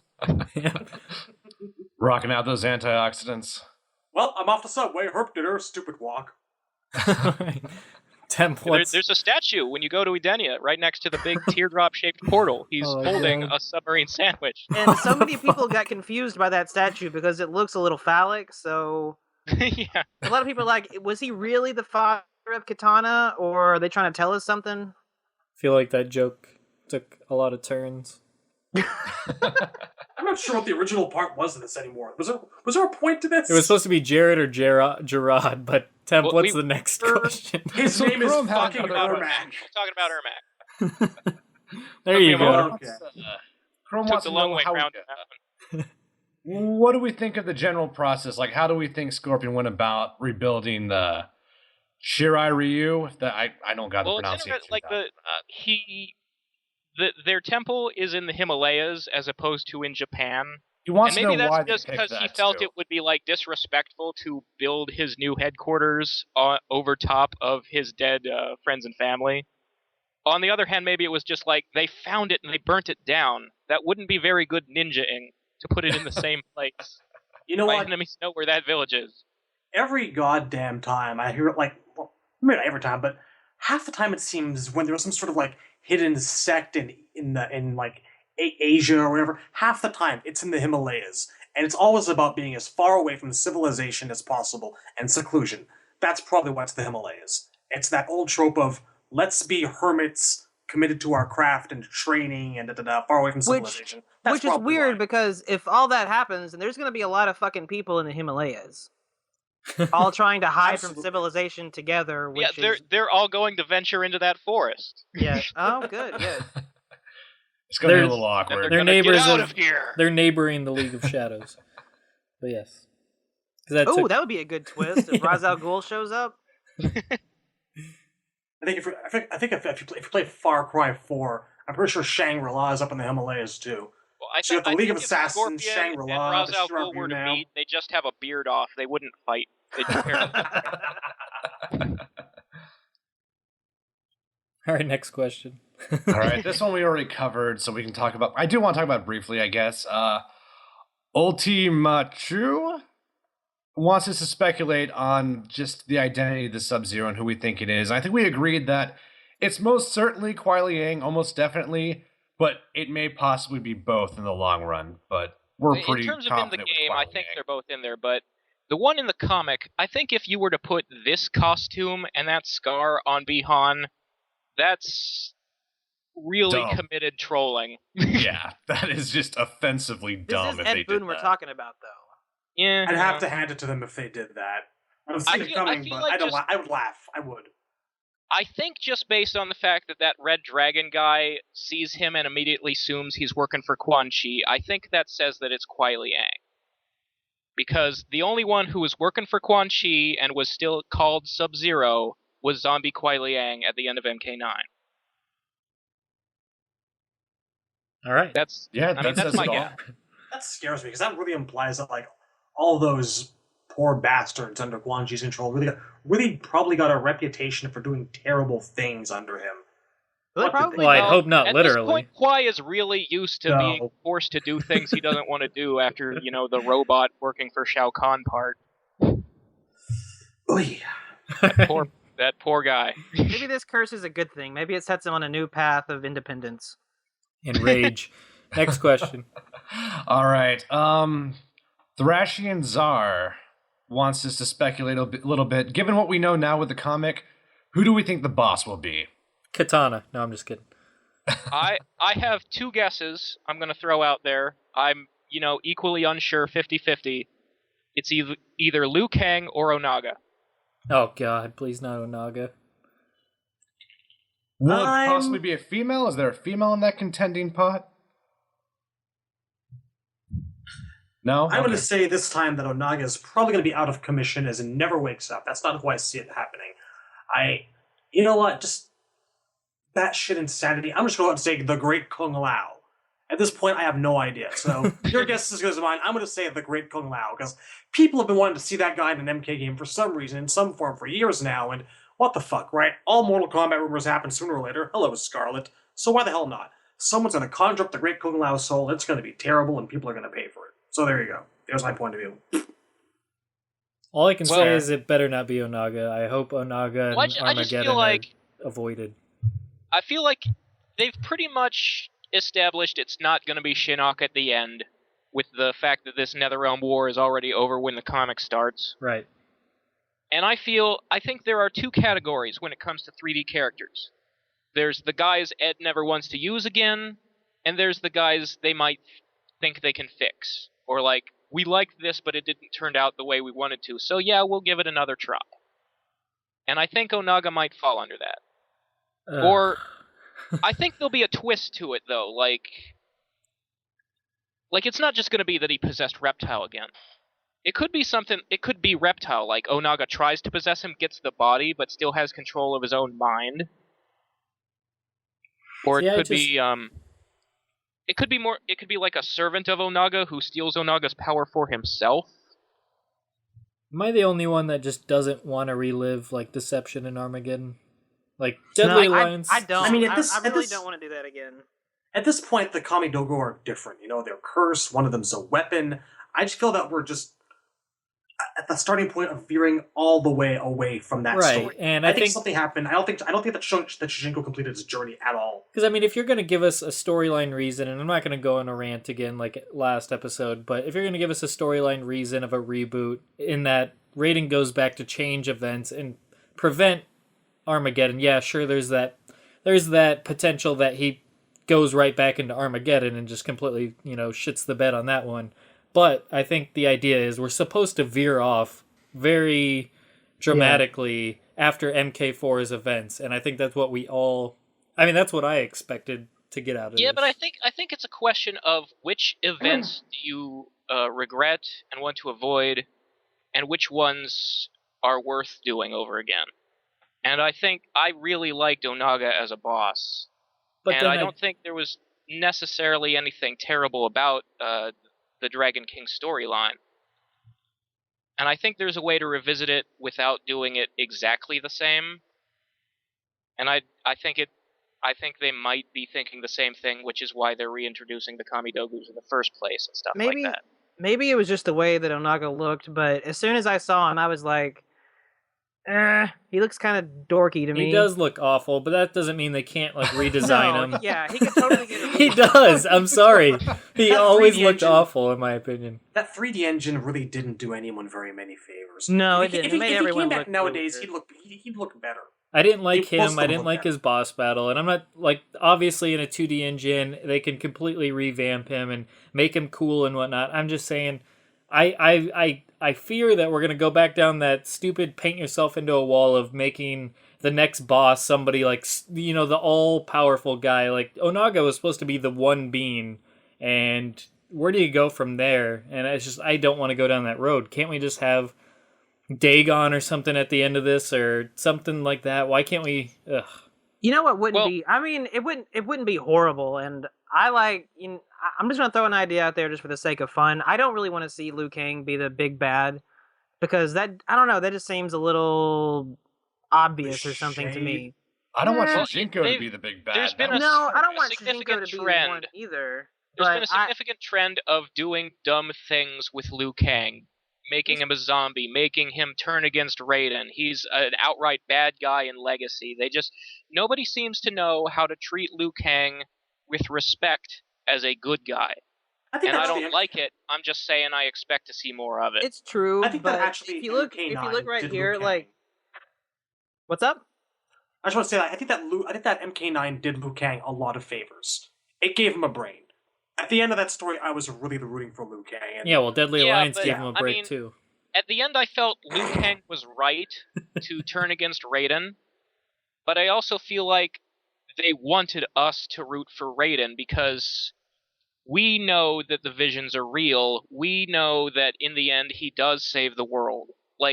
Rocking out those antioxidants. Well, I'm off the subway. Herp did her stupid walk. There's a statue when you go to Edenia, right next to the big teardrop-shaped portal. He's holding a submarine sandwich. And so many people got confused by that statue because it looks a little phallic, so... Yeah. A lot of people are like, was he really the father of Katana, or are they trying to tell us something? I feel like that joke took a lot of turns. I'm not sure what the original part was in this anymore. Was there a point to this? It was supposed to be Jared or Gerard, but Temp, what's the next question? His name is fucking Ermac. We're talking about Ermac. There you go. Okay. Chrome wants Took the long way how around. What do we think of the general process? Like, how do we think Scorpion went about rebuilding the Shirai Ryu? I don't got the pronunciation. Like their temple is in the Himalayas as opposed to in Japan. He wants and maybe to know why that's just because he felt it would be like disrespectful to build his new headquarters over top of his dead friends and family. On the other hand, maybe it was just like they found it and they burnt it down. That wouldn't be very good ninja-ing to put it in the same place. You know what? Enemies know where that village is. Every goddamn time I hear it, like, well, maybe not every time, but half the time it seems when there's some sort of like hidden sect in like Asia or whatever, half the time it's in the Himalayas, and it's always about being as far away from civilization as possible and seclusion. That's probably what's the Himalayas. It's that old trope of let's be hermits, committed to our craft and training and far away from civilization. Which is weird because if all that happens, then there's going to be a lot of fucking people in the Himalayas. All trying to hide from civilization together. Which they're all going to venture into that forest. Yeah. Oh, good. It's going to be a little awkward. They're neighbors get out of here. They're neighboring the League of Shadows. But yes. That would be a good twist if Ra's al Ghul shows up. I think if you play Far Cry 4, I'm pretty sure Shangri-La is up in the Himalayas too. Well, so you have the League of If Assassins, Scorpion Shangri-La, and Ra's al Ghul were to meet, they just have a beard off. They wouldn't fight. They'd All right, next question. All right, this one we already covered, so we can talk about. I do want to talk about it briefly, I guess. Ultimachu wants us to speculate on just the identity of the Sub-Zero and who we think it is. I think we agreed that it's most certainly Kuai Liang, almost definitely, but it may possibly be both in the long run. But we're pretty confident. In terms of in the game, I think they're both in there, but the one in the comic, I think if you were to put this costume and that scar on Bi-Han, that's really committed trolling. Yeah, that is just offensively dumb. This is Ed Boon we're talking about, though. Yeah, I'd have to hand it to them if they did that. I don't see it coming, but I would laugh. I would. I think just based on the fact that Red Dragon guy sees him and immediately assumes he's working for Quan Chi, I think that says that it's Kuai Liang. Because the only one who was working for Quan Chi and was still called Sub-Zero was Zombie Kuai Liang at the end of MK9. All right. That's my guess. That scares me because that really implies that all those poor bastards under Quan Chi's control really probably got a reputation for doing terrible things under him. Well, I hope not at literally. This point, Kuai is really used to being forced to do things he doesn't want to do after, the robot working for Shao Kahn part. Oy. That poor guy. Maybe this curse is a good thing. Maybe it sets him on a new path of independence. And rage. Next question. All right. Thrashian Czar wants us to speculate a little bit. Given what we know now with the comic, who do we think the boss will be? Katana. No, I'm just kidding. I have two guesses I'm going to throw out there. I'm, equally unsure, 50-50. It's either Liu Kang or Onaga. Oh, God. Please not Onaga. Will it possibly be a female? Is there a female in that contending pot? No? I'm going to say this time that Onaga is probably going to be out of commission as in never wakes up. That's not who I see it happening. You know what? Just batshit insanity. I'm just going to say the Great Kung Lao. At this point, I have no idea. So your guess is as good as mine. I'm going to say the Great Kung Lao because people have been wanting to see that guy in an MK game for some reason, in some form, for years now, and what the fuck, right? All Mortal Kombat rumors happen sooner or later. Hello, Scarlet. So why the hell not? Someone's going to conjure up the Great Kung Lao soul. It's going to be terrible, and people are going to pay for it. So there you go. There's my point of view. All I can say is it better not be Onaga. I hope Onaga and Armageddon are avoided. I feel like they've pretty much established it's not going to be Shinnok at the end, with the fact that this NetherRealm war is already over when the comic starts. Right. And I think there are two categories when it comes to 3D characters. There's the guys Ed never wants to use again, and there's the guys they might think they can fix. Or we liked this, but it didn't turn out the way we wanted to, so yeah, we'll give it another try. And I think Onaga might fall under that. Or, I think there'll be a twist to it, though, like it's not just going to be that he possessed Reptile again. It could be Reptile, like Onaga tries to possess him, gets the body, but still has control of his own mind. Or it could be like a servant of Onaga who steals Onaga's power for himself. Am I the only one that just doesn't want to relive Deception and Armageddon? Deadly Alliance? I don't. I really don't want to do that again. At this point, the Kami Dogo are different. They're cursed. One of them's a weapon. I just feel that we're just at the starting point of veering all the way away from that story. And I think something happened. I don't think that Shujinko completed his journey at all. Because if you're going to give us a storyline reason, and I'm not going to go on a rant again like last episode, but if you're going to give us a storyline reason of a reboot in that Raiden goes back to change events and prevent Armageddon, yeah, sure, there's that there's that potential that he goes right back into Armageddon and just completely, shits the bed on that one. But I think the idea is we're supposed to veer off very dramatically after MK4's events, and I think that's what that's what I expected to get out of Yeah, this. but I think it's a question of which events do you regret and want to avoid, and which ones are worth doing over again. And I think I really liked Onaga as a boss, and I don't think there was necessarily anything terrible about the Dragon King storyline. And I think there's a way to revisit it without doing it exactly the same. And I think they might be thinking the same thing, which is why they're reintroducing the Kamidogus in the first place and stuff like that. Maybe it was just the way that Onaga looked, but as soon as I saw him, I was like, he looks kind of dorky to me. He does look awful, but that doesn't mean they can't redesign him. Yeah, he could totally get a He does. I'm sorry. He always looked awful, in my opinion. That 3D engine really didn't do anyone very many favors. No, it didn't. If he came back nowadays, he'd look better. I didn't like him. I didn't like his boss battle, and I'm not obviously in a 2D engine they can completely revamp him and make him cool and whatnot. I'm just saying, I fear that we're gonna go back down that stupid paint yourself into a wall of making the next boss somebody the all powerful guy. Like Onaga was supposed to be the one being, and where do you go from there? And I don't want to go down that road. Can't we just have Dagon or something at the end of this or something like that? Why can't we? Ugh. You know what wouldn't be? I mean, it wouldn't be horrible. And I'm just gonna throw an idea out there just for the sake of fun. I don't really want to see Liu Kang be the big bad because I don't know, that just seems a little obvious or something to me. I don't want Shinko to be the big bad. I don't want Shinko to be one either. There's been a significant trend of doing dumb things with Liu Kang. Making him a zombie, making him turn against Raiden. He's an outright bad guy in Legacy. Nobody seems to know how to treat Liu Kang with respect as a good guy. I don't like it. I'm just saying I expect to see more of it. It's true. I think but that actually, if you look right here, what's up? I just want to say that I think that MK9 did Liu Kang a lot of favors. It gave him a brain. At the end of that story, I was really rooting for Liu Kang. Deadly Alliance gave him a break too. At the end, I felt Liu Kang was right to turn against Raiden, but I also feel like they wanted us to root for Raiden because we know that the visions are real. We know that in the end, he does save the world.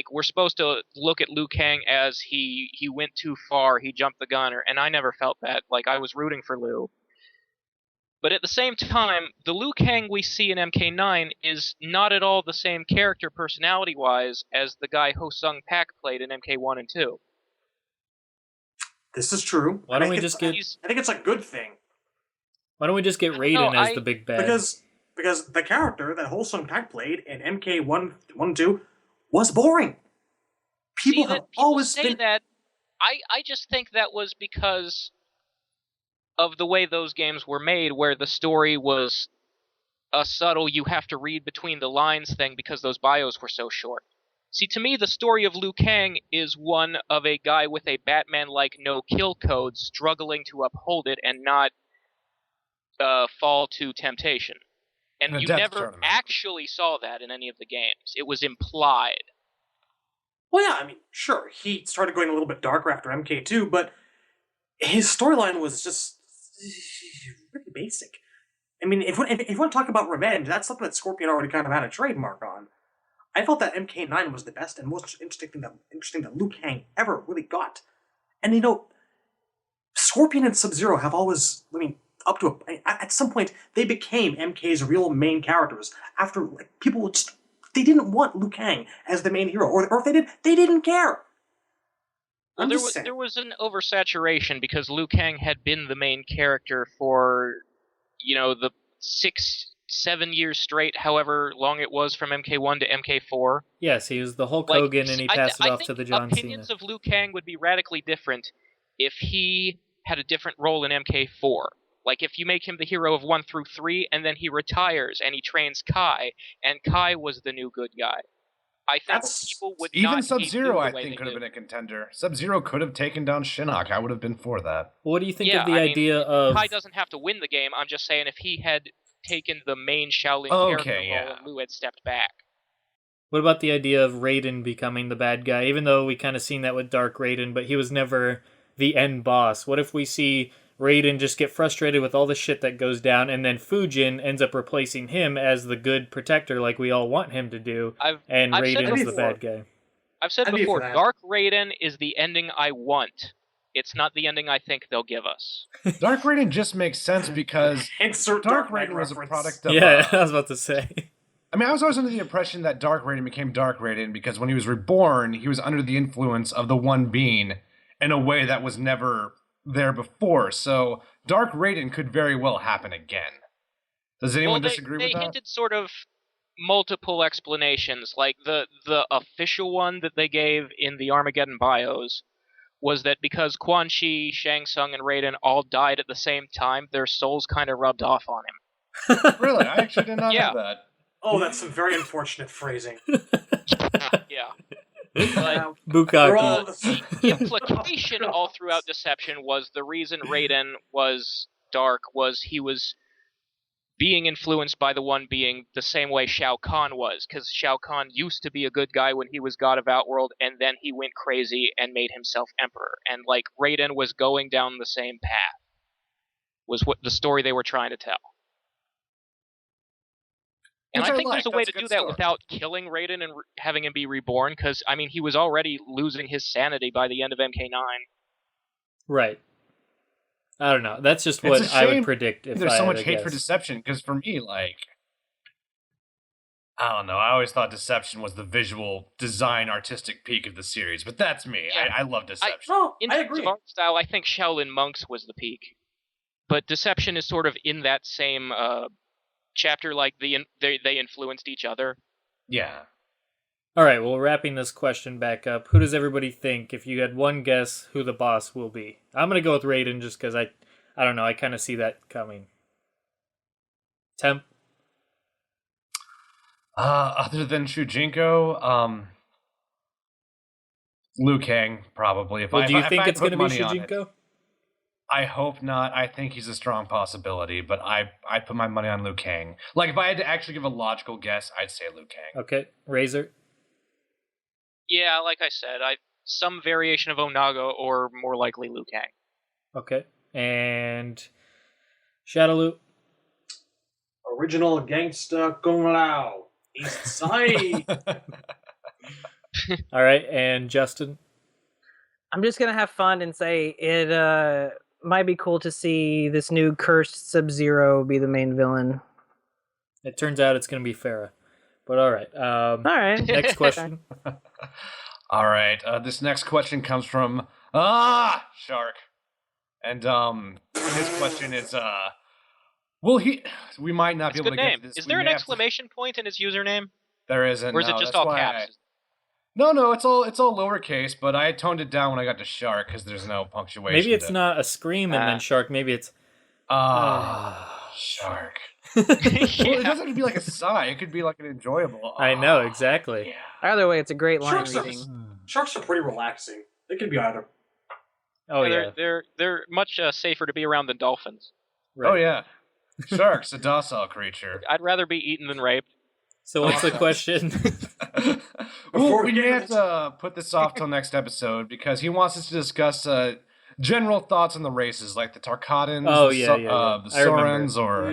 We're supposed to look at Liu Kang as he went too far, he jumped the gun, and I never felt that. I was rooting for Liu. But at the same time, the Liu Kang we see in MK9 is not at all the same character personality-wise as the guy Ho Sung Pak played in MK1 and 2. This is true. I think it's a good thing. Why don't we just get Raiden as the big bad? Because the character that Ho Sung Pak played in MK1 2 was boring. People have always say that. I just think that was because of the way those games were made, where the story was a subtle you have to read between the lines thing because those bios were so short. See, to me, the story of Liu Kang is one of a guy with a Batman-like no-kill code struggling to uphold it and not fall to temptation. And you never actually saw that in any of the games. It was implied. Well, yeah, I mean, sure, he started going a little bit darker after MK2, but his storyline was just pretty basic. I mean, if you want to talk about revenge, that's something that Scorpion already kind of had a trademark on. I felt that MK9 was the best and most interesting that Liu Kang ever really got. And Scorpion and Sub-Zero have always, at some point, they became MK's real main characters. After, people just, they didn't want Liu Kang as the main hero. Or if they did, they didn't care. Well, there was an oversaturation because Liu Kang had been the main character for, the 6-7 years straight, however long it was from MK1 to MK4. Yes, he was the Hulk Hogan and he passed it off to the John Cena. Opinions of Liu Kang would be radically different if he had a different role in MK4. If you make him the hero of 1 through 3, and then he retires and he trains Kai, and Kai was the new good guy. I think people would even not Sub-Zero. I hate think Boo could have the way been a contender. Sub-Zero could have taken down Shinnok. I would have been for that. What do you think Yeah, of the idea of... Kai doesn't have to win the game. I'm just saying if he had taken the main Shaolin character role and Liu had stepped back. What about the idea of Raiden becoming the bad guy? Even though we kind of seen that with Dark Raiden, but he was never the end boss. What if we see Raiden just get frustrated with all the shit that goes down, and then Fujin ends up replacing him as the good protector like we all want him to do, and Raiden is the bad guy? I've said before, Dark Raiden is the ending I want. It's not the ending I think they'll give us. Dark Raiden just makes sense because Dark Raiden was a product of... Yeah, I was about to say. I mean, I was always under the impression that Dark Raiden became Dark Raiden because when he was reborn, he was under the influence of the One Being in a way that was never there before. So Dark Raiden could very well happen again. Does anyone disagree with that? They hinted sort of multiple explanations. Like the official one that they gave in the Armageddon bios was that because Quan Chi, Shang Tsung, and Raiden all died at the same time, their souls kind of rubbed off on him. Really? I actually did not know that. Oh, that's some very unfortunate phrasing. Yeah. But Bukkake. The implication all throughout Deception was the reason Raiden was dark was he was being influenced by the One Being the same way Shao Kahn was, because Shao Kahn used to be a good guy when he was God of Outworld, and then he went crazy and made himself Emperor. And like Raiden was going down the same path, was what the story they were trying to tell. And I think there's a way to do that without killing Raiden and having him be reborn, because, I mean, he was already losing his sanity by the end of MK9. Right. I don't know. That's just what I would predict if there's so much hate for Deception, because for me, like, I don't know. I always thought Deception was the visual design artistic peak of the series, but that's me. Yeah. I love Deception. In terms of art style, I think Shaolin Monks was the peak. But Deception is sort of in that same chapter, like they influenced each other. Yeah. All right, well, wrapping this question back up, who does everybody think, if you had one guess, who the boss will be? I'm going to go with Raiden just because I don't know, I kind of see that coming. Temp? Other than Shujinko, Liu Kang, probably. Do you think it's going to be Shujinko? I hope not. I think he's a strong possibility, but I put my money on Liu Kang. Like, if I had to actually give a logical guess, I'd say Liu Kang. Okay. Razor? Yeah, like I said, some variation of Onaga or more likely Liu Kang. Okay. And Shadowloo? Original Gangsta Kung Lao. East Side. All right. And Justin? I'm just going to have fun and say it might be cool to see this new cursed Sub-Zero be the main villain. It turns out it's going to be Farah. But all right. All right. Next question. All right. This next question comes from Shark. And his question is we might not be able to get to this. Is there an exclamation point in his username? There isn't. Or is it just all caps? No, it's all lowercase, but I toned it down when I got to Shark because there's no punctuation. Maybe it's not a scream and then Shark. Maybe it's Shark. Well, it doesn't have to be like a sigh. It could be like an enjoyable. I know, exactly. Yeah. Either way, it's a great line reading. Sharks are pretty relaxing. They can be either. Oh yeah, they're much safer to be around than dolphins. Right. Oh yeah, sharks, a docile creature. I'd rather be eaten than raped. So what's the question? We may have to put this off till next episode because he wants us to discuss general thoughts on the races, like the Tarkatans, the Sorens, or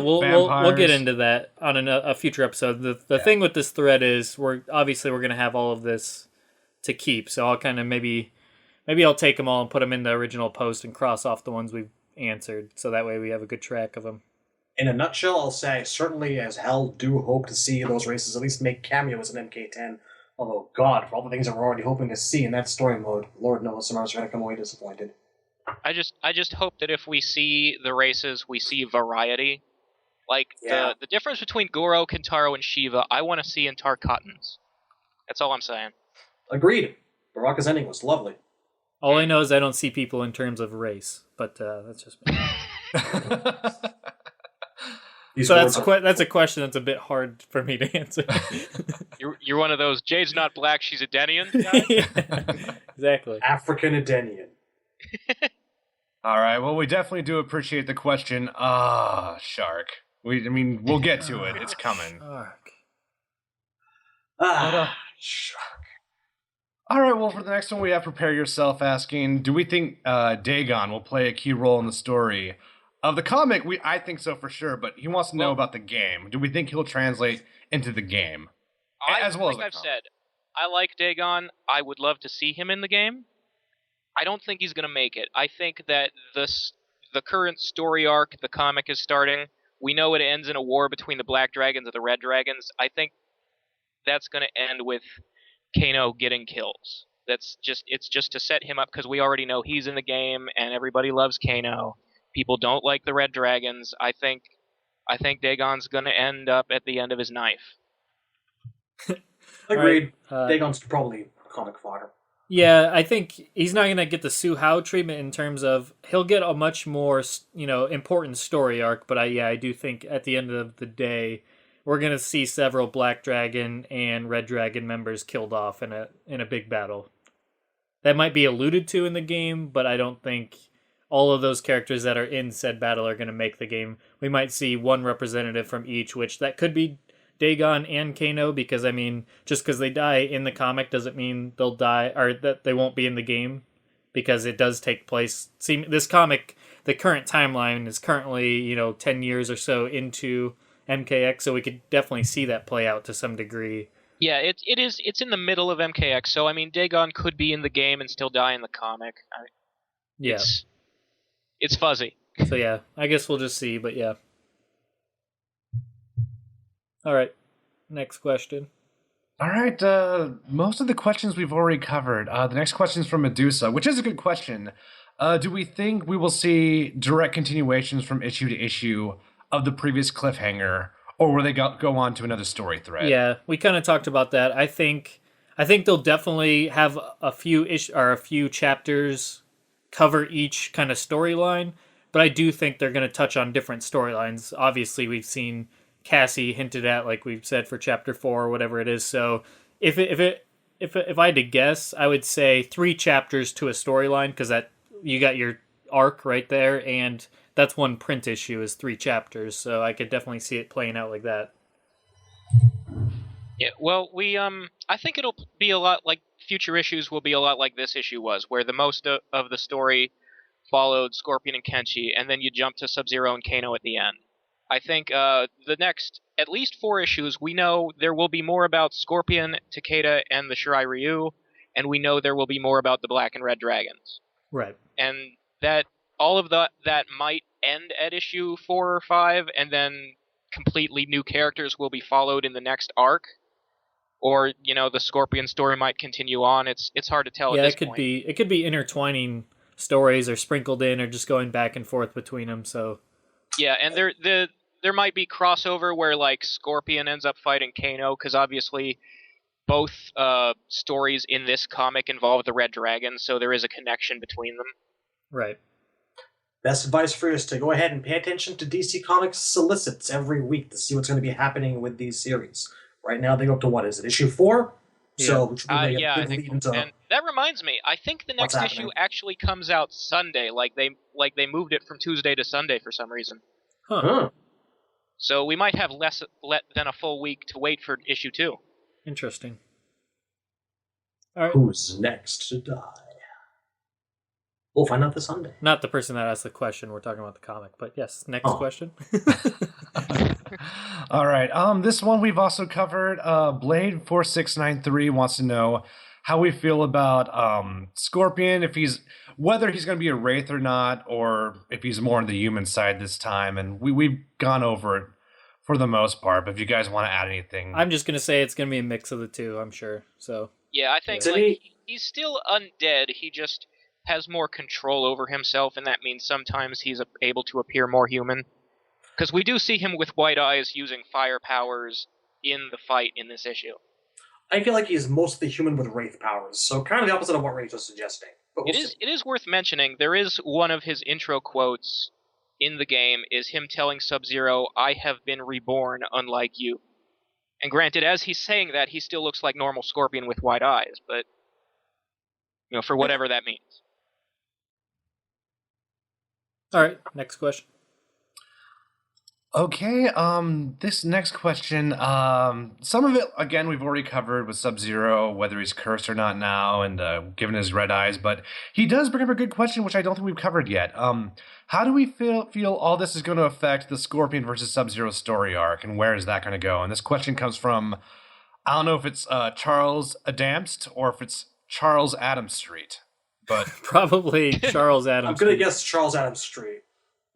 we'll get into that on a future episode. The thing with this thread is we're going to have all of this to keep, so I'll kind of maybe I'll take them all and put them in the original post and cross off the ones we've answered, so that way we have a good track of them. In a nutshell, I'll say I certainly as hell do hope to see those races at least make cameos in MK10. Although, God, for all the things that we're already hoping to see in that story mode, Lord knows some of us are going to come away disappointed. I just hope that if we see the races, we see variety. Like, the difference between Goro, Kentaro, and Shiva, I want to see in Tarkatans. That's all I'm saying. Agreed. Baraka's ending was lovely. All I know is I don't see people in terms of race, but that's just me. These So words are that's a question that's a bit hard for me to answer. You're one of those Jade's not black, she's a Denian guys. Yeah, exactly. African Adenian. All right. Well, we definitely do appreciate the question. Shark. We'll get to it. It's coming. Shark. Shark. All right. Well, for the next one, we have Prepare Yourself asking, do we think Dagon will play a key role in the story of the comic? I think so for sure, but he wants to know about the game. Do we think he'll translate into the game? As well as I've said, I like Dagon. I would love to see him in the game. I don't think he's going to make it. I think that the current story arc the comic is starting, we know it ends in a war between the Black Dragons and the Red Dragons. I think that's going to end with Kano getting kills. It's just to set him up because we already know he's in the game and everybody loves Kano. People don't like the Red Dragons. I think Dagon's going to end up at the end of his knife. Agreed. Dagon's probably comic fodder. Yeah, I think he's not going to get the Su-Hao treatment in terms of he'll get a much more, important story arc, but I do think at the end of the day we're going to see several Black Dragon and Red Dragon members killed off in a big battle. That might be alluded to in the game, but I don't think all of those characters that are in said battle are going to make the game. We might see one representative from each, which that could be Dagon and Kano, because just because they die in the comic doesn't mean they'll die or that they won't be in the game, because it does take place. See, this comic, the current timeline is currently 10 years or so into MKX, so we could definitely see that play out to some degree. Yeah, it's in the middle of MKX, so Dagon could be in the game and still die in the comic. It's fuzzy. So yeah, I guess we'll just see, but yeah. All right, next question. All right, most of the questions we've already covered. The next question is from Medusa, which is a good question. Do we think we will see direct continuations from issue to issue of the previous cliffhanger, or will they go on to another story thread? Yeah, we kind of talked about that. I think they'll definitely have a few chapters cover each kind of storyline, but I do think they're going to touch on different storylines. Obviously, we've seen Cassie hinted at, like we've said, for chapter 4 or whatever it is. So if I had to guess, I would say 3 chapters to a storyline, because that you got your arc right there, and that's one print issue is 3 chapters. So I could definitely see it playing out like that. Yeah, well, I think it'll be a lot like future issues will be a lot like this issue was, where the most of the story followed Scorpion and Kenshi, and then you jump to Sub-Zero and Kano at the end. I think the next at least 4 issues, we know there will be more about Scorpion, Takeda, and the Shirai Ryu, and we know there will be more about the Black and Red Dragons. Right. And that all of that might end at issue 4 or 5, and then completely new characters will be followed in the next arc. Or, the Scorpion story might continue on. It's hard to tell at this point. Yeah, it could be intertwining stories or sprinkled in or just going back and forth between them, so... Yeah, and there might be crossover where, like, Scorpion ends up fighting Kano, because obviously both stories in this comic involve the Red Dragon, so there is a connection between them. Right. Best advice for you is to go ahead and pay attention to DC Comics solicits every week to see what's going to be happening with these series. Right now they go up to, what is it, issue 4? Yeah. So which would be I think, and that reminds me, I think the next issue actually comes out Sunday. Like they moved it from Tuesday to Sunday for some reason. Huh. So we might have less than a full week to wait for issue 2. Interesting. All right. Who's next to die? We'll find out this Sunday. Not the person that asked the question. We're talking about the comic, but yes. Next question. All right. This one we've also covered. Blade 4693 wants to know how we feel about Scorpion, whether he's going to be a wraith or not, or if he's more on the human side this time. And we've gone over it for the most part. But if you guys want to add anything, I'm just going to say it's going to be a mix of the two. I'm sure. So yeah, I think he's still undead. He just has more control over himself, and that means sometimes he's able to appear more human. Because we do see him with white eyes using fire powers in the fight in this issue. I feel like he's mostly human with wraith powers, so kind of the opposite of what Rage was suggesting. But it is worth mentioning, there is one of his intro quotes in the game is him telling Sub-Zero, "I have been reborn, unlike you." And granted, as he's saying that, he still looks like normal Scorpion with wide eyes, but, for whatever that means. All right, next question. Okay, this next question, some of it, again, we've already covered with Sub-Zero, whether he's cursed or not now, and given his red eyes, but he does bring up a good question, which I don't think we've covered yet. How do we feel all this is going to affect the Scorpion versus Sub-Zero story arc, and where is that going to go? And this question comes from, I don't know if it's Charles Adamst or if it's Charles Adams Street, but... Probably Charles Adams I'm going to guess Charles Adams Street.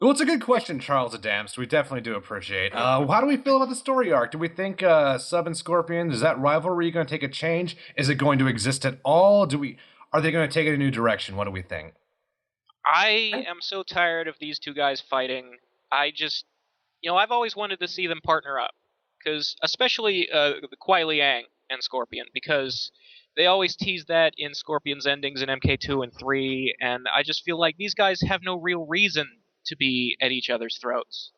Well, it's a good question, Charles Adamst. We definitely do appreciate. How do we feel about the story arc? Do we think Sub and Scorpion, is that rivalry going to take a change? Is it going to exist at all? Are they going to take it a new direction? What do we think? I am so tired of these two guys fighting. I just, I've always wanted to see them partner up. Because, especially Kuai Liang and Scorpion, because they always tease that in Scorpion's endings in MK2 and 3, and I just feel like these guys have no real reason to be at each other's throats.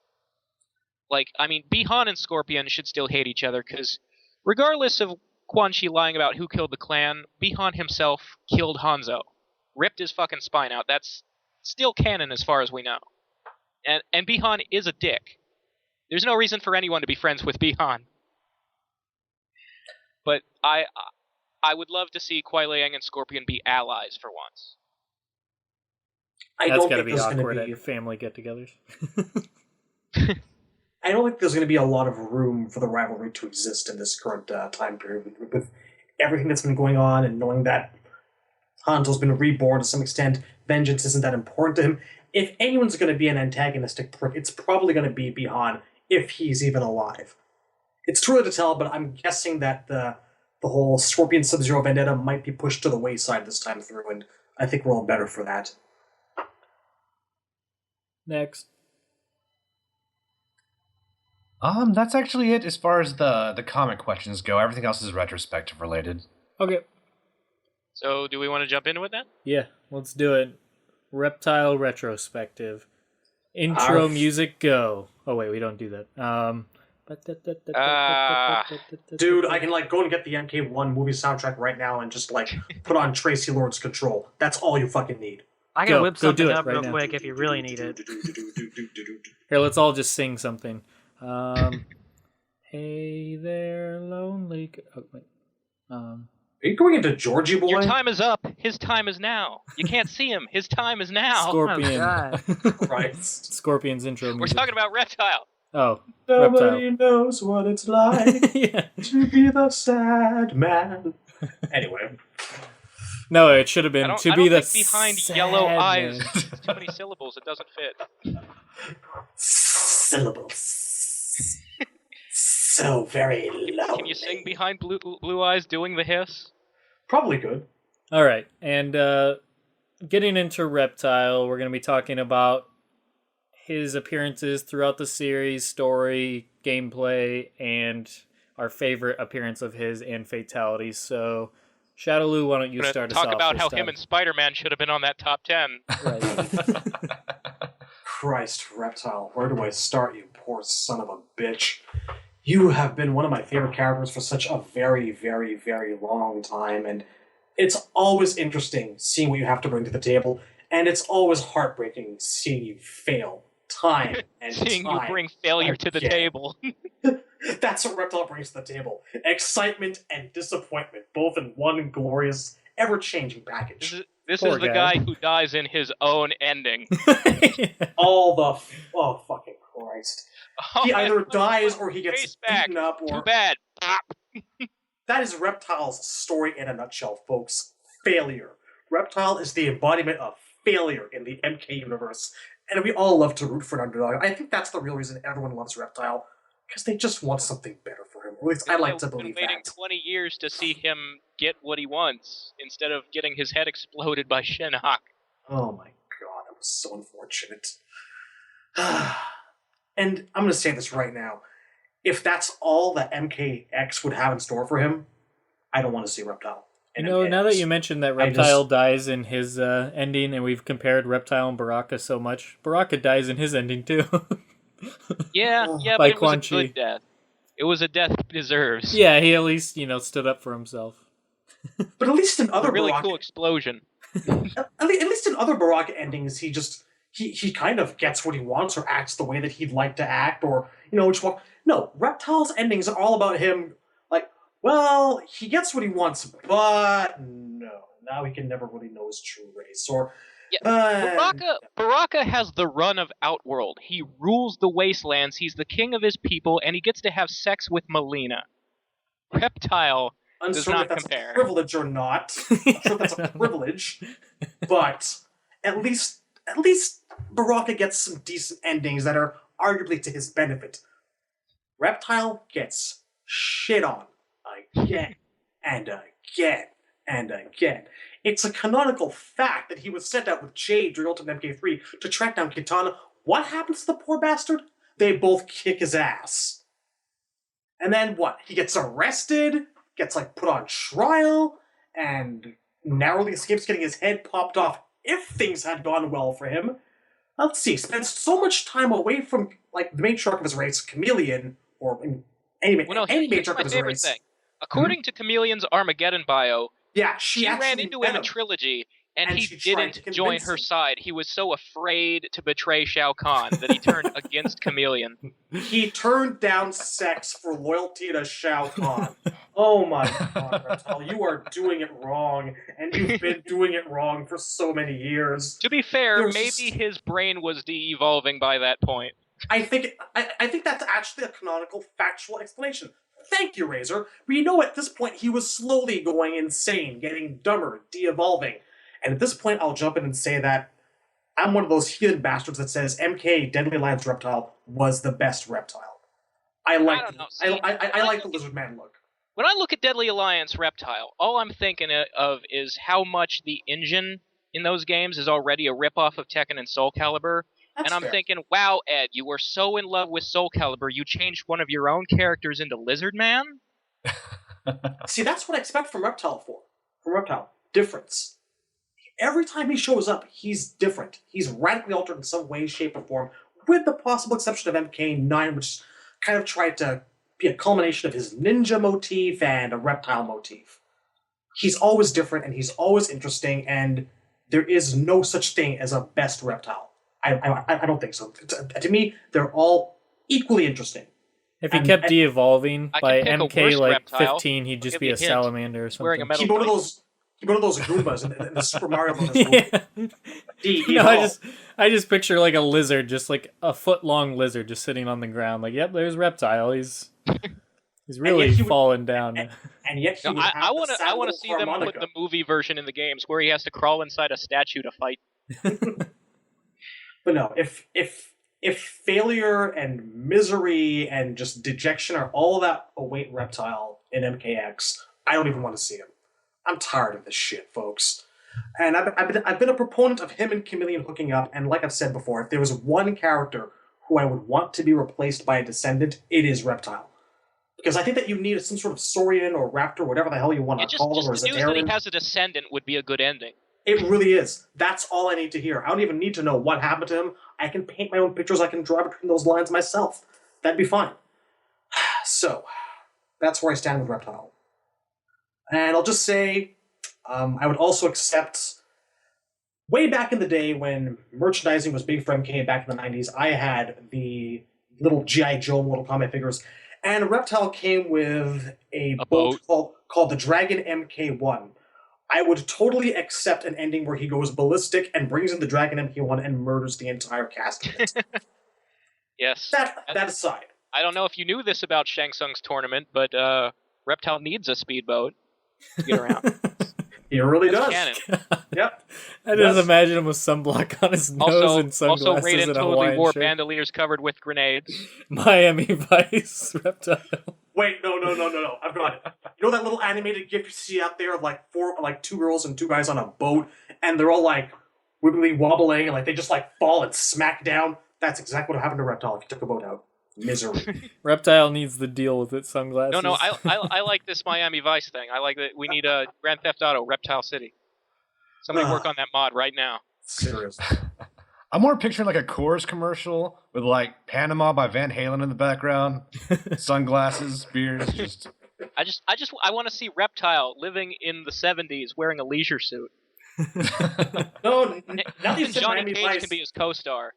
Bi-Han and Scorpion should still hate each other, because regardless of Quan Chi lying about who killed the clan, Bi-Han himself killed Hanzo. Ripped his fucking spine out. That's still canon as far as we know. And Bi-Han is a dick. There's no reason for anyone to be friends with Bi-Han. But I would love to see Kuai Liang and Scorpion be allies for once. That's got to be awkward at family get-togethers. I don't think there's going to be a lot of room for the rivalry to exist in this current time period. With everything that's been going on and knowing that Hanzo's been reborn to some extent, vengeance isn't that important to him. If anyone's going to be an antagonistic prick, it's probably going to be Bi-Han, if he's even alive. It's too early to tell, but I'm guessing that the whole Scorpion Sub-Zero vendetta might be pushed to the wayside this time through, and I think we're all better for that. Next. That's actually it as far as the comic questions go. Everything else is retrospective related. Okay. So, do we want to jump into it then? Yeah, let's do it. Reptile Retrospective. Intro music, go. Oh, wait, we don't do that. Dude, I can go and get the MK1 movie soundtrack right now and just put on Tracy Lord's Control. That's all you fucking need. I can whip something up right real now. quick if you really need it. Here, let's all just sing something. Hey there, lonely... Oh, wait. Are you going into Georgie Boy? Your time is up. His time is now. You can't see him. His time is now. Scorpion. Oh, Christ. Scorpion's intro music. We're talking about Reptile. Oh, Nobody Reptile. knows what it's like Yeah. to be the sad man. Anyway. No, it should have been I to don't be the think behind sad yellow man. eyes. It's too many syllables. It doesn't fit. Syllables. So very low. Can you sing behind blue eyes doing the hiss? Probably good. All right, and getting into Reptile, we're going to be talking about his appearances throughout the series, story, gameplay, and our favorite appearance of his and fatalities. So, Shadowloo, why don't you start us off? Talk about how time. him and Spider-Man should have been on that top 10. Right. Christ, Reptile, where do I start, you poor son of a bitch? You have been one of my favorite characters for such a very, very, very long time, and it's always interesting seeing what you have to bring to the table, and it's always heartbreaking seeing you fail time and Seeing time you bring failure to the again. table. That's what Reptile brings to the table. Excitement and disappointment, both in one glorious, ever-changing package. This Poor is the guy. guy who dies in his own ending. Oh, fucking Christ. He either dies or he gets Face back. beaten up. Too Or bad. That is Reptile's story in a nutshell, folks. Failure. Reptile is the embodiment of failure in the MK universe, and we all love to root for an underdog. I think that's the real reason everyone loves Reptile, because they just want something better for him. Or at least I like to believe been waiting that. 20 years to see him get what he wants, instead of getting his head exploded by Shinnok. Oh my god, that was so unfortunate. And I'm going to say this right now. If that's all that MKX would have in store for him, I don't want to see Reptile. Now that you mentioned that Reptile dies in his ending, and we've compared Reptile and Baraka so much, Baraka dies in his ending too. Yeah, but it was a good death. It was a death he deserves. Yeah, he at least, stood up for himself. But at least in other really Baraka, cool explosion. At least in other Baraka endings, he kind of gets what he wants or acts the way that he'd like to act, or no, Reptile's endings are all about him like, well, he gets what he wants, but no, now he can never really know his true race. Or Baraka has the run of Outworld. He rules the wastelands, he's the king of his people, and he gets to have sex with Melina. Reptile does not compare. A privilege or not. I'm sure that's a privilege, but at least Baraka gets some decent endings that are arguably to his benefit. Reptile gets shit on again and again and again. It's a canonical fact that he was sent out with Jade during Ultimate MK3 to track down Kitana. What happens to the poor bastard? They both kick his ass. And then what? He gets arrested, gets put on trial, and narrowly escapes getting his head popped off if things had gone well for him. Let's see, spends so much time away from the main shark of his race, Chameleon, or any main shark of his race. Thing. According to Chameleon's Armageddon bio, she ran into him in Trilogy, and he didn't join her side. He was so afraid to betray Shao Kahn that he turned against Chameleon. He turned down sex for loyalty to Shao Kahn. Oh my god, Reptile, you are doing it wrong, and you've been doing it wrong for so many years. To be fair, maybe his brain was de-evolving by that point. I think that's actually a canonical, factual explanation. Thank you, Razor. But at this point, he was slowly going insane, getting dumber, de-evolving. And at this point, I'll jump in and say that I'm one of those heathen bastards that says MK Deadly Alliance Reptile was the best Reptile. I like the Lizard Man look. When I look at Deadly Alliance Reptile, all I'm thinking of is how much the engine in those games is already a ripoff of Tekken and Soul Calibur. That's and I'm fair. thinking, wow, Ed, you were so in love with Soul Calibur, you changed one of your own characters into Lizard Man? See, that's what I expect from Reptile. Difference. Every time he shows up, he's different. He's radically altered in some way, shape, or form, with the possible exception of MK9, which kind of tried to be a culmination of his ninja motif and a reptile motif. He's always different, and he's always interesting, and there is no such thing as a best Reptile. I don't think so. To me, they're all equally interesting. If he kept de-evolving by MK Reptile. 15, he'd just be a salamander or something. Wearing a metal Keep one of those Goombas in the Super Mario Bros. movie. No, I just picture a lizard, just a foot-long lizard, just sitting on the ground. Yep, there's Reptile. He's really fallen down. And yet he would have I want to see them put the movie version in the games where he has to crawl inside a statue to fight. But no, if failure and misery and just dejection are all that await Reptile in MKX, I don't even want to see him. I'm tired of this shit, folks. And I've been a proponent of him and Chameleon hooking up, and like I've said before, if there was one character who I would want to be replaced by a descendant, it is Reptile. Because I think that you need some sort of Saurian or Raptor, whatever the hell you want to call him, or just the news that he has a descendant would be a good ending. It really is. That's all I need to hear. I don't even need to know what happened to him. I can paint my own pictures. I can draw between those lines myself. That'd be fine. So, that's where I stand with Reptile. And I'll just say, I would also accept, way back in the day when merchandising was big for MK back in the 90s, I had the little G.I. Joe Mortal Kombat figures, and Reptile came with a boat called the Dragon MK1. I would totally accept an ending where he goes ballistic and brings in the Dragon MK1 and murders the entire cast of it. Yes. That aside. I don't know if you knew this about Shang Tsung's tournament, but Reptile needs a speedboat to get around. He really That's does. canon. Yep. I just imagine him with sunblock on his nose and sunglasses also Raiden and a totally Hawaiian wore shirt. bandoliers covered with grenades. Miami Vice Reptile. Wait, no. I've got it. You know that little animated GIF you see out there of two girls and two guys on a boat, and they're all wibbly wobbling, and they just fall and smack down? That's exactly what happened to Reptile if you took a boat out. Misery. Reptile needs to deal with its sunglasses. No, I like this Miami Vice thing. I like that. We need a Grand Theft Auto Reptile City. Somebody work on that mod right now. Seriously. I'm more picturing like a Coors commercial with like Panama by Van Halen in the background, sunglasses, beers, just. I want to see Reptile living in the 70s wearing a leisure suit. No, now that you've said Johnny Miami Cage Vice, can be his co-star.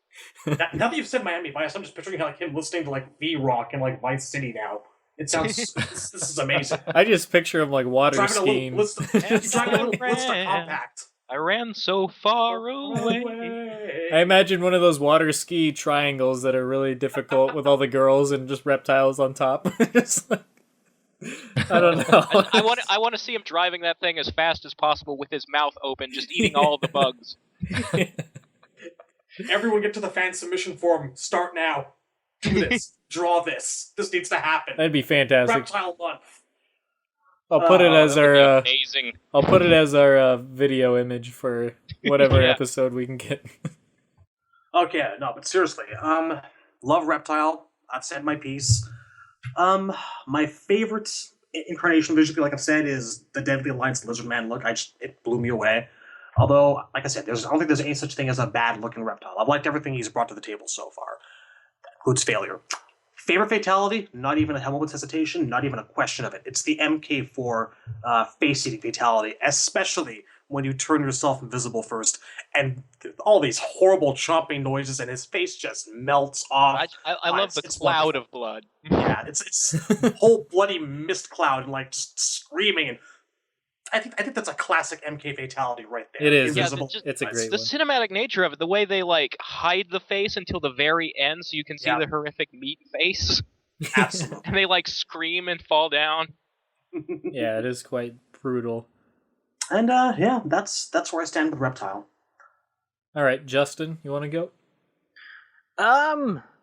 now that you've said Miami Vice, I'm just picturing like him listening to like V-Rock in like Vice City now. It sounds this is amazing. I just picture him like water Driving skiing. He's driving a little Blister compact. I ran so far away. I imagine one of those water ski triangles that are really difficult with all the girls and just reptiles on top. Just like, I don't know. I want to see him driving that thing as fast as possible with his mouth open, just eating all the bugs. Everyone get to the fan submission form. Start now. Do this. Draw this. This needs to happen. That'd be fantastic. Reptile month. I'll put it as our. Amazing. I'll put it as our video image for whatever episode we can get. Okay, no, but seriously, love Reptile. I've said my piece. My favorite incarnation visually, like I've said, is the Deadly Alliance Lizard Man look. It blew me away. Although, like I said, I don't think there's any such thing as a bad looking Reptile. I've liked everything he's brought to the table so far. That includes failure. Favorite fatality? Not even a moment's hesitation, not even a question of it. It's the MK4 face-eating fatality, especially when you turn yourself invisible first, and all these horrible chomping noises, and his face just melts off. I love the cloud of blood. Yeah, it's whole bloody mist cloud, and like just screaming. And I think that's a classic MK fatality right there. It is. Invisible. Yeah, it's a great the one. cinematic nature of it, the way they like hide the face until the very end, so you can see the horrific meat face. Absolutely. And they like scream and fall down. Yeah, it is quite brutal. And that's where I stand with Reptile. All right, Justin, you want to go?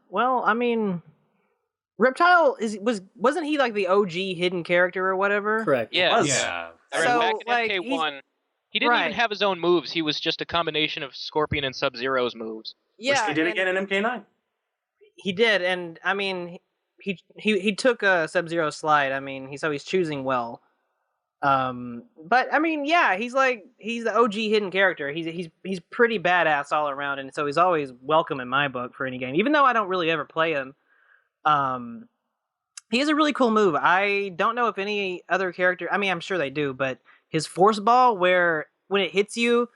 Well, I mean, Reptile wasn't he like the OG hidden character or whatever? Correct. Yeah. Yeah. I mean, So, back in like, MK1, he didn't even have his own moves. He was just a combination of Scorpion and Sub-Zero's moves. Which they did again in MK9. He did, and I mean, he took a Sub-Zero slide. I mean, he's choosing well. But I mean, yeah, he's the OG hidden character. He's pretty badass all around, and so he's always welcome in my book for any game. Even though I don't really ever play him, he has a really cool move. I don't know if any other character. I mean, I'm sure they do, but his force ball, where when it hits you,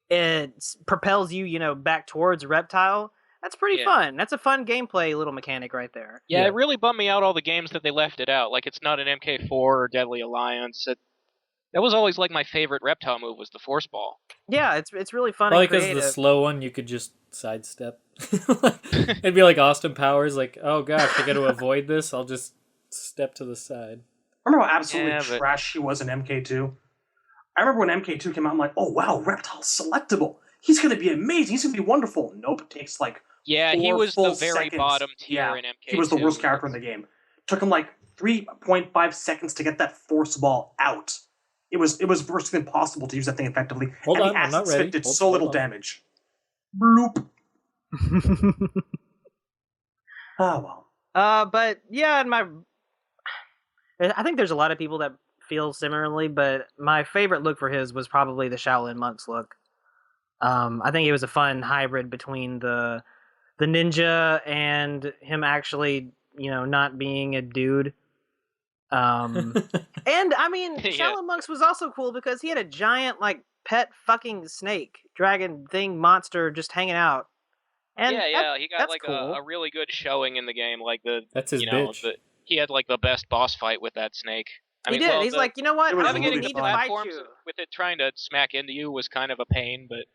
it propels you, back towards Reptile. That's pretty fun. That's a fun gameplay little mechanic right there. Yeah, it really bummed me out all the games that they left it out. Like, it's not an MK4 or Deadly Alliance. That was always like my favorite Reptile move was the Force Ball. Yeah, it's really fun. Probably because the slow one you could just sidestep. It'd be like Austin Powers, like, oh gosh, I got to avoid this. I'll just step to the side. Remember how absolutely trash he was in MK2? I remember when MK2 came out, I'm like, oh wow, Reptile's selectable. He's going to be amazing. He's going to be wonderful. Nope, it takes like he was the very seconds. bottom tier in MK2. He was the worst character in the game. Took him like 3.5 seconds to get that force ball out. It was virtually impossible to use that thing effectively. Hold and on, the I'm not ready. did so little damage. Bloop. Oh well. But yeah, I think there's a lot of people that feel similarly, but my favorite look for his was probably the Shaolin Monk's look. I think it was a fun hybrid between the ninja and him actually, not being a dude. And I mean, Shaolin Monks was also cool because he had a giant like pet fucking snake dragon thing monster just hanging out. And he got like cool. a really good showing in the game. Like that's his bitch. He had like the best boss fight with that snake. He did. He's like, you know what? I don't navigating need the to fight platforms you. with it trying to smack into you was kind of a pain, but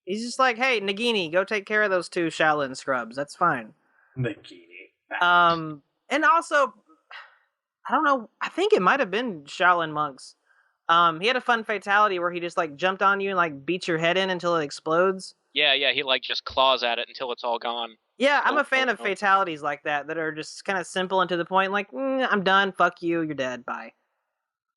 he's just like, hey, Nagini, go take care of those two Shaolin scrubs. That's fine. Nagini. And also, I don't know. I think it might have been Shaolin Monks. He had a fun fatality where he just like jumped on you and like beats your head in until it explodes. Yeah, he like just claws at it until it's all gone. Yeah, I'm a fan of fatalities like that are just kind of simple and to the point. Like, I'm done. Fuck you. You're dead. Bye.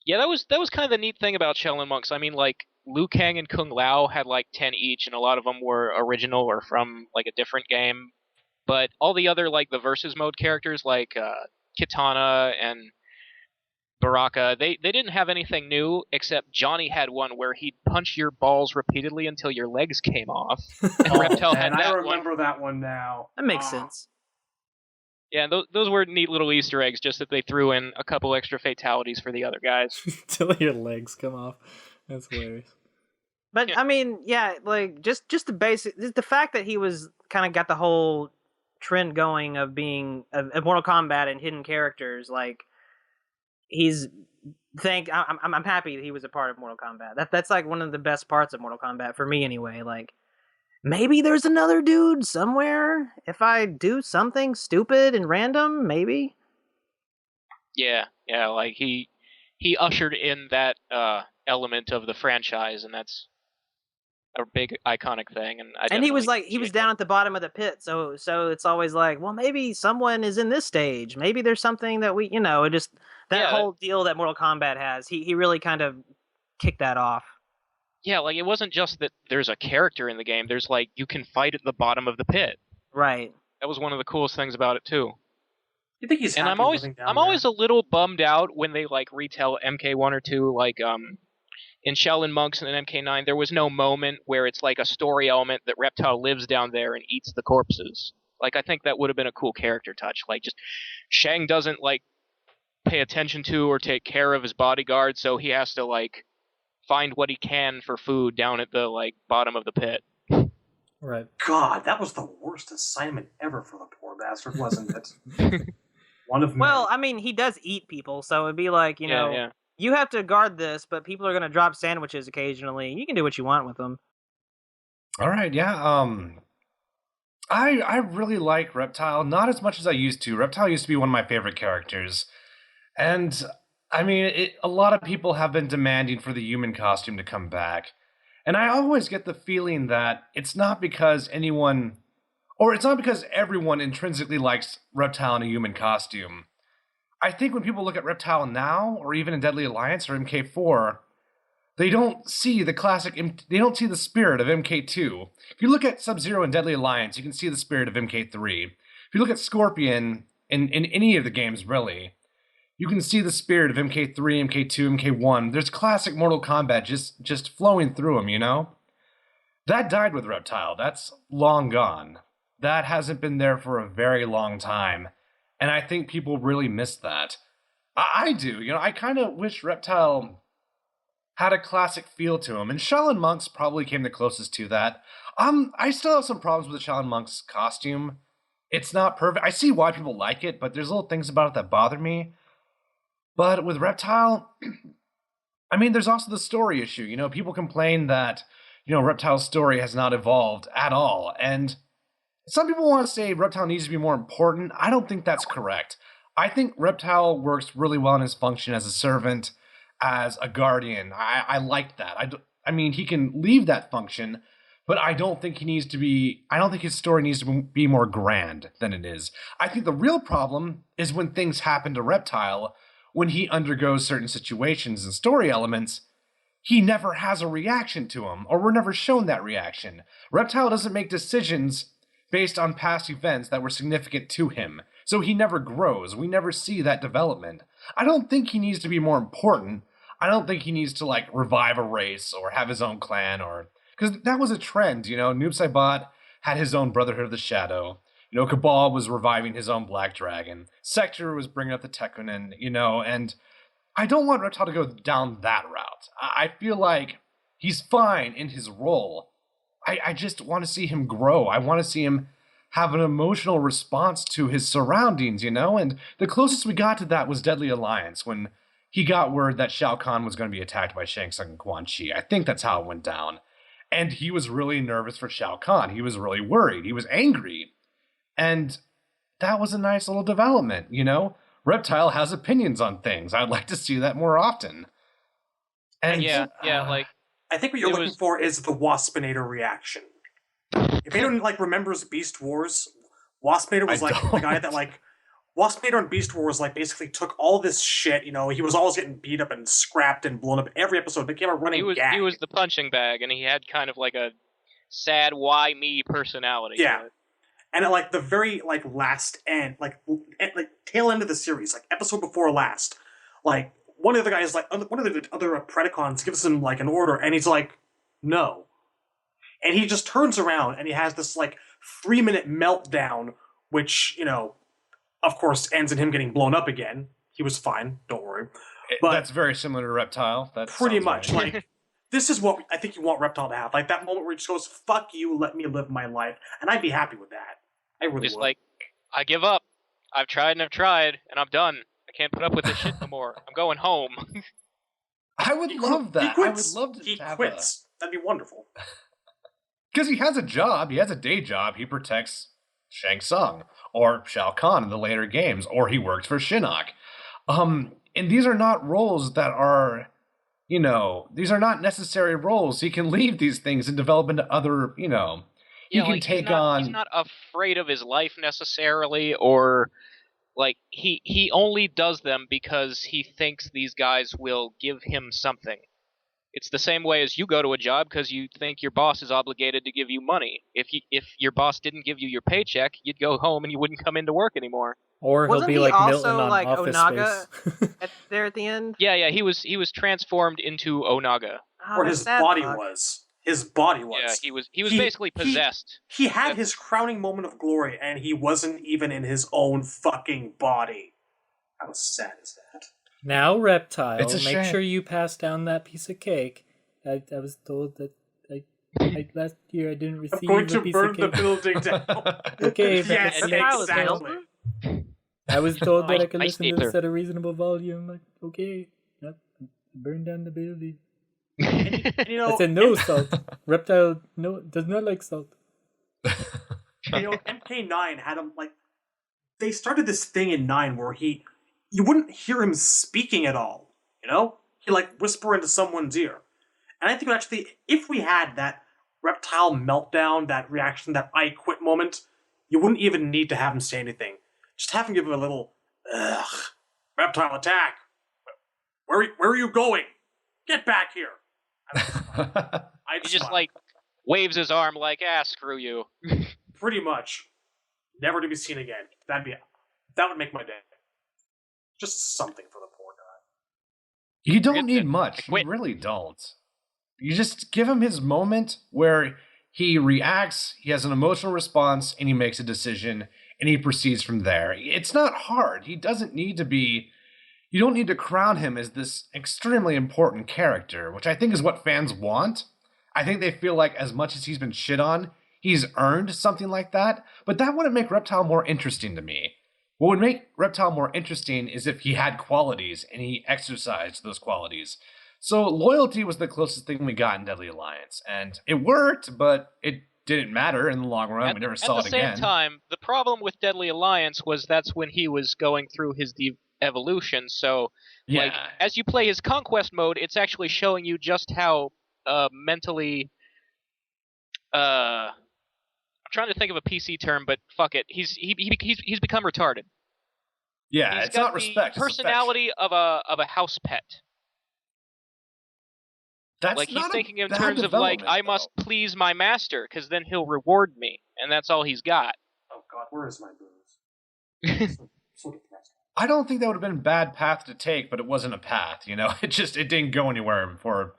Yeah, that was kind of the neat thing about Shaolin Monks. I mean, like Liu Kang and Kung Lao had like 10 each, and a lot of them were original or from like a different game. But all the other, like, the versus mode characters, like Kitana and Baraka, they didn't have anything new, except Johnny had one where he'd punch your balls repeatedly until your legs came off. And Reptile had that I one. remember that one now. That makes sense. Yeah, those were neat little Easter eggs, just that they threw in a couple extra fatalities for the other guys. Till your legs come off. That's hilarious. But Yeah. I mean, yeah, like just the basic, the fact that he was kind of got the whole trend going of being of Mortal Kombat and hidden characters, like I'm happy that he was a part of Mortal Kombat. That's like one of the best parts of Mortal Kombat for me anyway. Like maybe there's another dude somewhere if I do something stupid and random, maybe. Yeah, like he ushered in that element of the franchise, and that's a big iconic thing. And he was like he was down at the bottom of the pit, so it's always like, well, maybe someone is in this stage. Maybe there's something that we, it just whole deal that Mortal Kombat has. He really kind of kicked that off. Yeah, like it wasn't just that there's a character in the game. There's like you can fight at the bottom of the pit. Right. That was one of the coolest things about it too. You think he's happy living down I'm always a little bummed out when they like retell MK1 or 2, like in Shaolin Monks and MK9, there was no moment where it's like a story element that Reptile lives down there and eats the corpses. Like, I think that would have been a cool character touch. Like, just Shang doesn't like pay attention to or take care of his bodyguard, so he has to like find what he can for food down at the like bottom of the pit. Right. God, that was the worst assignment ever for the poor bastard, wasn't it? One of Well, many. I mean, he does eat people, so it'd be like, Yeah. you have to guard this, but people are going to drop sandwiches occasionally. You can do what you want with them. All right, yeah. I really like Reptile, not as much as I used to. Reptile used to be one of my favorite characters. And, I mean, a lot of people have been demanding for the human costume to come back. And I always get the feeling that it's not because anyone, or it's not because everyone intrinsically likes Reptile in a human costume. I think when people look at Reptile now, or even in Deadly Alliance or MK4, they don't see the classic, they don't see the spirit of MK2. If you look at Sub-Zero in Deadly Alliance, you can see the spirit of MK3. If you look at Scorpion in any of the games, really, you can see the spirit of MK3, MK2, MK1. There's classic Mortal Kombat just flowing through them, That died with Reptile. That's long gone. That hasn't been there for a very long time. And I think people really miss that. I do. I kind of wish Reptile had a classic feel to him. And Shaolin Monks probably came the closest to that. I still have some problems with the Shaolin Monks costume. It's not perfect. I see why people like it, but there's little things about it that bother me. But with Reptile, I mean, there's also the story issue. People complain that, Reptile's story has not evolved at all. And some people want to say Reptile needs to be more important. I don't think that's correct. I think Reptile works really well in his function as a servant, as a guardian. I like that. I mean, he can leave that function, but I don't think I don't think his story needs to be more grand than it is. I think the real problem is when things happen to Reptile, when he undergoes certain situations and story elements, he never has a reaction to them, or we're never shown that reaction. Reptile doesn't make decisions based on past events that were significant to him, so he never grows. We never see that development. I don't think he needs to be more important. I don't think he needs to, like, revive a race or have his own clan, or... Because that was a trend, Noob Saibot had his own Brotherhood of the Shadow. Cabal was reviving his own Black Dragon. Sector was bringing up the Tekkunen, and I don't want Reptile to go down that route. I feel like he's fine in his role. I just want to see him grow. I want to see him have an emotional response to his surroundings, and the closest we got to that was Deadly Alliance, when he got word that Shao Kahn was going to be attacked by Shang Tsung and Quan Chi. I think that's how it went down. And he was really nervous for Shao Kahn. He was really worried. He was angry. And that was a nice little development, Reptile has opinions on things. I'd like to see that more often. And like... I think what you're looking for is the Waspinator reaction. If anyone, remembers Beast Wars, Waspinator was, the guy that, Waspinator in Beast Wars, basically took all this shit, he was always getting beat up and scrapped and blown up. Every episode became a running gag. He was the punching bag, and he had kind of, a sad, why me personality. Yeah. And at like the very like last end, like tail end of the series, like episode before last, like one of the guys, like one of the other Predacons gives him like an order, and he's like, no. And he just turns around and he has this like 3-minute meltdown, which, you know, of course ends in him getting blown up again. He was fine, don't worry. But that's very similar to Reptile. That pretty much right. like this is what I think you want Reptile to have. Like that moment where he just goes, fuck you, let me live my life. And I'd be happy with that. I really Just would. like, I give up. I've tried and I'm done. I can't put up with this shit no more. I'm going home. I would love that. He I would quits. love to He have quits. That'd be wonderful. Because he has a job. He has a day job. He protects Shang Tsung or Shao Kahn in the later games, or he works for Shinnok. And these are not roles that are, you know, these are not necessary roles. He can leave these things and develop into other, you know, he can take on. He's not afraid of his life necessarily, or like he only does them because he thinks these guys will give him something. It's the same way as you go to a job because you think your boss is obligated to give you money. If your boss didn't give you your paycheck, you'd go home and you wouldn't come into work anymore. Or he'll Wasn't be he like also Milton on like Office Onaga Space. there at the end? Yeah, he was transformed into Onaga. Or his body was. His body was. Yeah, he was basically possessed. He had his crowning moment of glory, and he wasn't even in his own fucking body. How sad is that? Now, Reptile, It's a make shame. sure you pass down that piece of cake. I was told that last year I didn't receive I'm going a to piece burn of the cake. building down. Okay, Yes, but exactly. I was told that I could Ice listen to Needler. this at a reasonable volume. Like, okay, yep, burn down the building. And, you know, I said no salt. Reptile does not like salt. you know, MK9 had him like they started this thing in 9 where you wouldn't hear him speaking at all. You know, he like whisper into someone's ear, and I think actually, if we had that Reptile meltdown, that reaction, that I quit moment, you wouldn't even need to have him say anything. Just have him give him a little, ugh, Reptile attack. Where are you going? Get back here. He just like waves his arm like, screw you. Pretty much, never to be seen again. That would make my day. Just something for the poor guy. You don't need much. You really don't. You just give him his moment where he reacts, he has an emotional response, and he makes a decision, and he proceeds from there. It's not hard. He doesn't need to be. You don't need to crown him as this extremely important character, which I think is what fans want. I think they feel like as much as he's been shit on, he's earned something like that, but that wouldn't make Reptile more interesting to me. What would make Reptile more interesting is if he had qualities and he exercised those qualities. So loyalty was the closest thing we got in Deadly Alliance, and it worked, but it didn't matter in the long run. We never saw it again. At the same time, the problem with Deadly Alliance was that's when he was going through his evolution, so like as you play his conquest mode, it's actually showing you just how mentally I'm trying to think of a PC term, but fuck it. He's become retarded. Yeah, He's it's got not respect. The personality of a house pet. That's like not he's thinking in bad terms of like I though. must please my master because then he'll reward me, and that's all he's got. Oh God, where is my booze? So depressing. I don't think that would have been a bad path to take, but it wasn't a path, you know? It didn't go anywhere for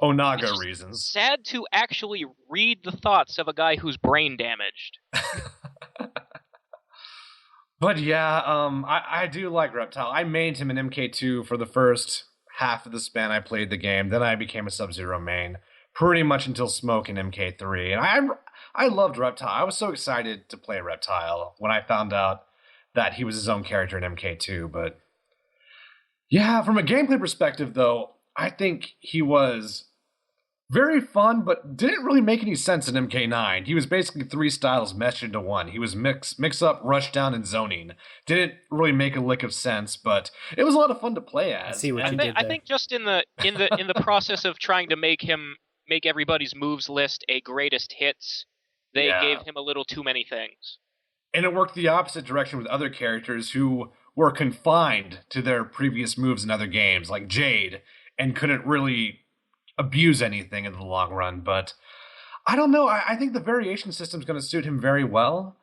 Onaga reasons. Sad to actually read the thoughts of a guy who's brain damaged. But yeah, I do like Reptile. I mained him in MK2 for the first half of the span I played the game. Then I became a Sub-Zero main, pretty much until Smoke in MK3. And I loved Reptile. I was so excited to play Reptile when I found out that he was his own character in MK2. But yeah, from a gameplay perspective, though, I think he was very fun, but didn't really make any sense in MK9. He was basically 3 styles meshed into one. He was mix up, rush down, and zoning. Didn't really make a lick of sense, but it was a lot of fun to play as. I see what you did there. I think just in the process of trying to make everybody's moves list a greatest hits, they gave him a little too many things. And it worked the opposite direction with other characters who were confined to their previous moves in other games, like Jade, and couldn't really abuse anything in the long run. But I don't know. I think the variation system is going to suit him very well.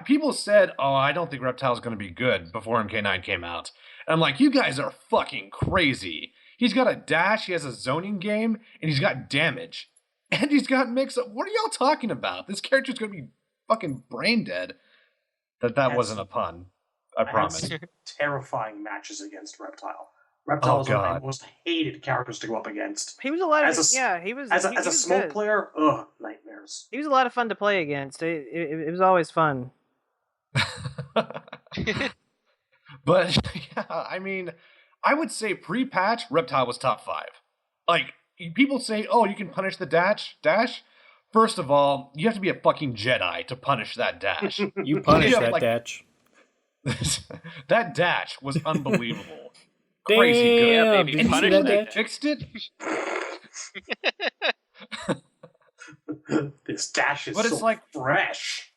people said, "Oh, I don't think Reptile's going to be good" before MK9 came out. And I'm like, you guys are fucking crazy. He's got a dash, he has a zoning game, and he's got damage, and he's got mix-up. What are y'all talking about? This character's going to be fucking brain dead. That wasn't a pun. I promise. Terrifying matches against Reptile. Reptile was one of my most hated characters to go up against. He was a lot of he was as a smoke good. player. Nightmares. He was a lot of fun to play against. It was always fun. But yeah, I mean, I would say pre-patch Reptile was top 5. Like, people say, "Oh, you can punish the dash." First of all, you have to be a fucking Jedi to punish that dash. You punish that dash. That dash was unbelievable. Damn, crazy good. Yeah, baby. Did you see that dash? Fixed it. This dash is But it's so like fresh.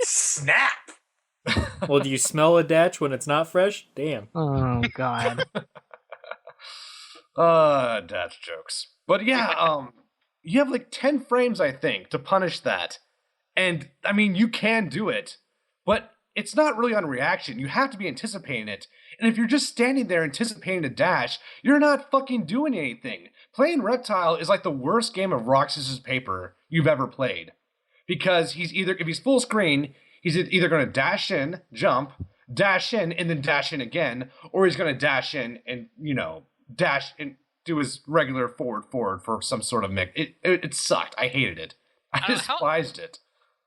Snap. Well, do you smell a dash when it's not fresh? Damn. Oh God. Dash jokes. But yeah, you have like 10 frames, I think, to punish that. And I mean, you can do it, but it's not really on reaction. You have to be anticipating it. And if you're just standing there anticipating a dash, you're not fucking doing anything. Playing Reptile is like the worst game of rock, scissors, paper you've ever played. Because if he's full screen, he's either going to dash in, jump, dash in, and then dash in again, or he's going to dash in and, dash and do his regular forward for some sort of mix. It sucked. I hated it. I despised it.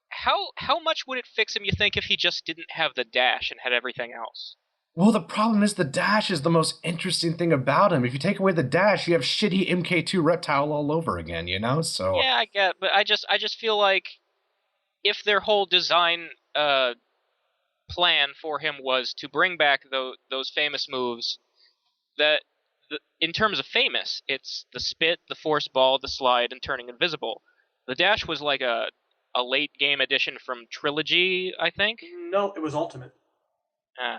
How much would it fix him, you think, if he just didn't have the dash and had everything else? Well, the problem is the dash is the most interesting thing about him. If you take away the dash, you have shitty MK2 Reptile all over again, So yeah, I get, but I just feel like if their whole design plan for him was to bring back those famous moves, that in terms of famous, it's the spit, the force ball, the slide, and turning invisible. The dash was like a late game addition from Trilogy, I think. No, it was Ultimate.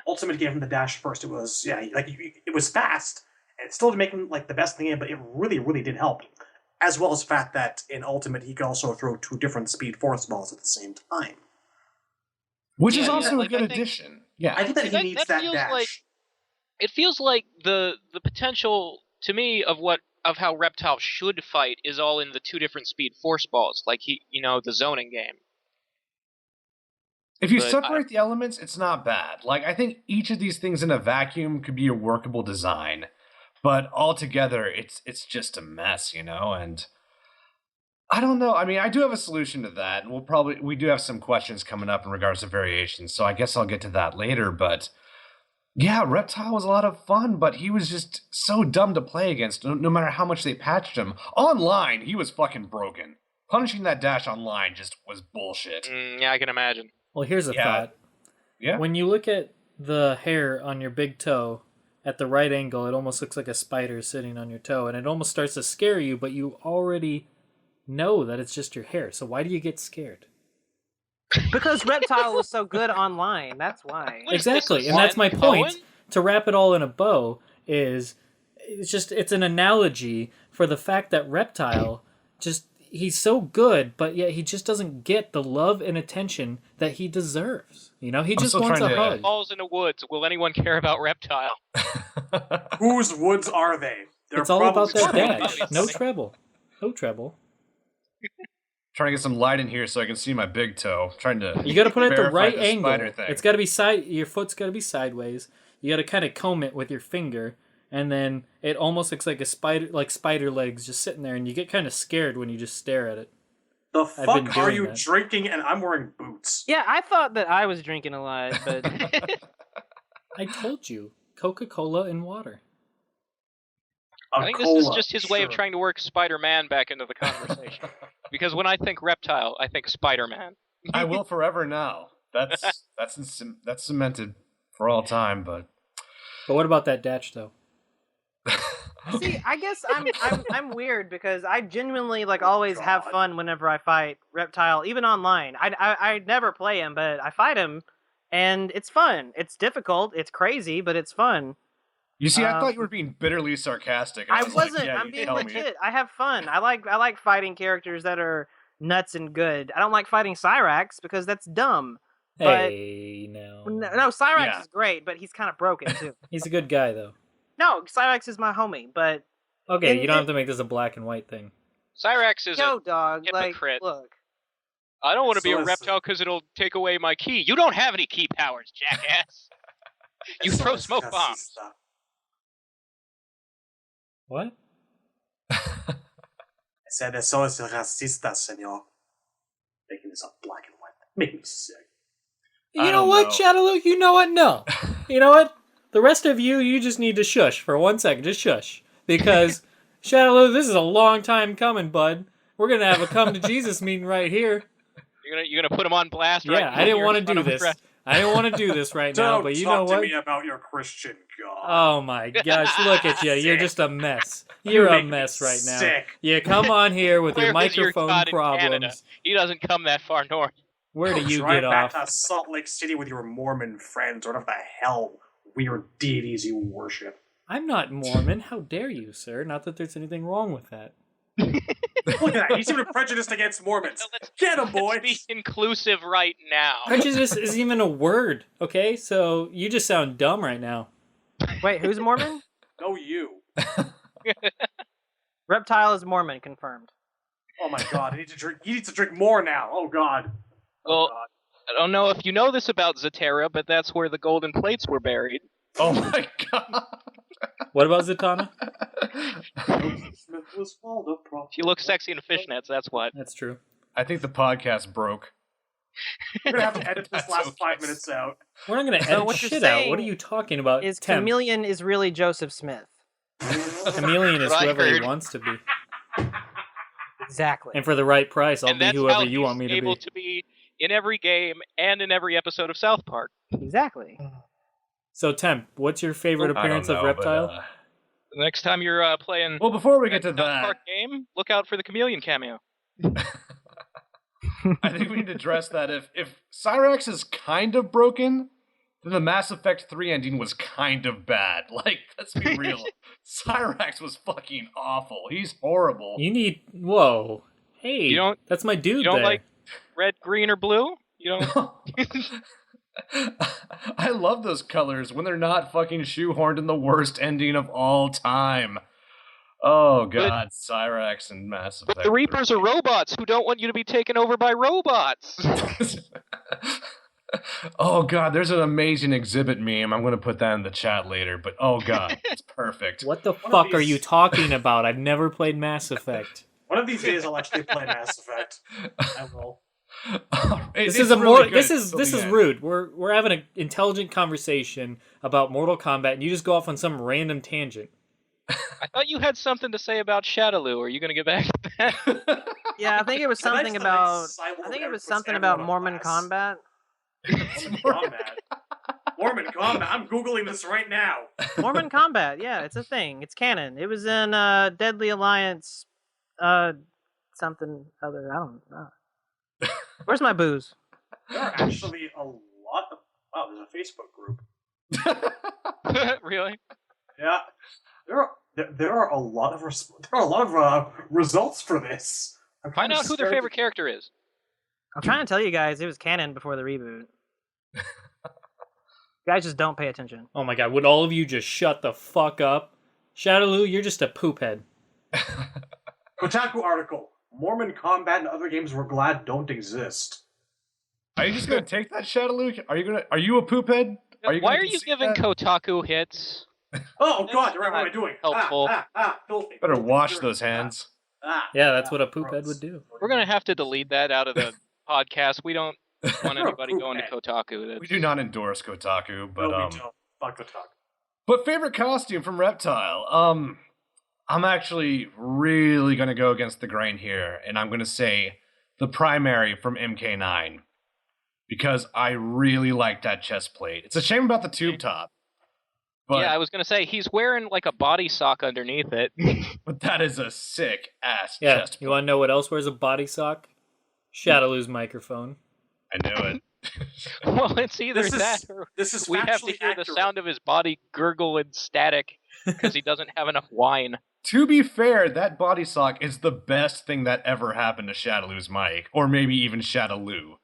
Ultimate gave him the dash first. It was it was fast, and it still didn't make him like the best thing in, but it really, really did help. As well as the fact that in Ultimate he could also throw 2 different speed force balls at the same time, which is also a good addition. Yeah, I think that he needs that dash. It feels like the potential to me of how Reptile should fight is all in the 2 different speed force balls, like the zoning game. If you separate the elements, it's not bad. Like, I think each of these things in a vacuum could be a workable design, but altogether, it's just a mess, And I don't know. I mean, I do have a solution to that. We do have some questions coming up in regards to variations, so I guess I'll get to that later. But yeah, Reptile was a lot of fun, but he was just so dumb to play against. No matter how much they patched him online, he was fucking broken. Punishing that dash online just was bullshit. Yeah, I can imagine. Well, here's a thought. Yeah. When you look at the hair on your big toe at the right angle, it almost looks like a spider sitting on your toe, and it almost starts to scare you, but you already know that it's just your hair. So why do you get scared? Because Reptile was so good online. That's why. Exactly, and that's my point. To wrap it all in a bow it's an analogy for the fact that Reptile he's so good, but yet he just doesn't get the love and attention that he deserves. He just wants a hug. Falls in the woods. Will anyone care about Reptile? Whose woods are they? It's all about that dash. No treble. Trying to get some light in here so I can see my big toe. You got to put it at the right angle. It's got to be your foot's got to be sideways. You got to kind of comb it with your finger. And then it almost looks like spider legs just sitting there, and you get kind of scared when you just stare at it. The fuck are you drinking? And I'm wearing boots. Yeah, I thought that I was drinking a lot, but I told you, Coca-Cola and water. I think this is just his way of trying to work Spider-Man back into the conversation. Because when I think Reptile, I think Spider-Man. I will forever now. That's cemented for all time. But what about that dash though? See, I guess I'm weird because I genuinely always have fun whenever I fight Reptile, even online. I never play him, but I fight him, and it's fun. It's difficult. It's crazy, but it's fun. You see, I thought you were being bitterly sarcastic. I wasn't. I'm being legit. I have fun. I like fighting characters that are nuts and good. I don't like fighting Cyrax because that's dumb. Hey, no. No, Cyrax is great, but he's kind of broken too. He's a good guy, though. No, Cyrax is my homie, but okay, you don't have to make this a black and white thing. Cyrax is a dog. hypocrite. Like, look. I don't want to be a reptile because it'll take away my key. You don't have any key powers, jackass. You throw smoke bombs. What? I said eso es racista, senor. Making this a black and white. Make me sick. You know what, Shadowloo? You know what? No. You know what? The rest of you just need to shush for 1 second. Just shush. Because, Shadowloo, this is a long time coming, bud. We're going to have a come to Jesus meeting right here. You're gonna put him on blast right now? Yeah, I didn't want to do this. I didn't want to do this right now, but you know what? Don't talk to me about your Christian God. Oh my gosh, look at you. You're just a mess. You're a mess right now. Sick. You come on here with your Where is your microphone God in Canada? problems. He doesn't come that far north. Where do you Drive get back off? to Salt Lake City with your Mormon friends, or whatever the hell weird deities you worship. I'm not Mormon. How dare you, sir? Not that there's anything wrong with that. Look at that. He's even prejudiced against Mormons. Get him, boys. Let's be inclusive right now. Prejudice isn't even a word, okay? So you just sound dumb right now. Wait, who's Mormon? No, you. Reptile is Mormon, confirmed. Oh my God! I need to drink. He needs to drink more now. Oh God. Well, I don't know if you know this about Zaterra, but that's where the golden plates were buried. Oh my God. What about Zatanna? She looks sexy in fishnets, that's what. That's true. I think the podcast broke. We're gonna have to edit this last 5 minutes out. We're not going to edit shit out. What are you talking about? Is Chameleon is really Joseph Smith. Chameleon is whoever he wants to be. Exactly. And for the right price, I'll be whoever you want me to be. Able to be in every game and in every episode of South Park. Exactly. So, Temp, what's your favorite appearance of Reptile? The next time you're playing well, before we get to South that Park game, look out for the Chameleon cameo. I think we need to address that. If Cyrax is kind of broken, then the Mass Effect 3 ending was kind of bad. Like, let's be real. Cyrax was fucking awful. He's horrible. You need... Whoa. Hey, that's my dude. You don't like red, green, or blue? You don't... I love those colors when they're not fucking shoehorned in the worst ending of all time. Oh God, Cyrax and Mass Effect. But the Reapers are robots who don't want you to be taken over by robots. Oh God, there's an amazing exhibit meme. I'm going to put that in the chat later. But oh God, it's perfect. What the fuck are you talking about? I've never played Mass Effect. One of these days, I'll actually play Mass Effect. I will. This is rude. We're having an intelligent conversation about Mortal Kombat, and you just go off on some random tangent. I thought you had something to say about Shadowloo. Are you going to get back to that? Yeah, I think it was something about. I think it was something about Mormon Kombat. Mormon Kombat. I'm googling this right now. Mormon Kombat. Yeah, it's a thing. It's canon. It was in Deadly Alliance. Something other. I don't know. Where's my booze? There are actually a lot of... Wow, there's a Facebook group. Really? Yeah. There are a lot of results for this. Find out who their favorite character is. I'm trying to tell you guys, it was canon before the reboot. You guys just don't pay attention. Oh my God, would all of you just shut the fuck up? Shadowloo, you're just a poophead. Kotaku article. Mormon Kombat and other games we're glad don't exist. Are you just gonna take that, Shadowloo? Are you a poophead? Why are you giving Kotaku hits? Oh God, what am I doing? Helpful. Filthy. Better wash those hands. Yeah, that's what a poophead would do. We're gonna have to delete that out of the podcast. We don't want anybody going to Kotaku. We do not endorse Kotaku, but no, we don't. Fuck Kotaku. But favorite costume from Reptile? I'm actually really going to go against the grain here, and I'm going to say the primary from MK9, because I really like that chest plate. It's a shame about the tube top. But, yeah, I was going to say, he's wearing like a body sock underneath it. But that is a sick-ass Yeah, chest plate. you want to know what else wears a body sock? Shadowloo's microphone. I knew it. Well, it's either that or we have to hear the sound of his body gurgle and static because he doesn't have enough wine. to be fair, that body sock is the best thing that ever happened to Shadowloo's mic, or maybe even Shadowloo.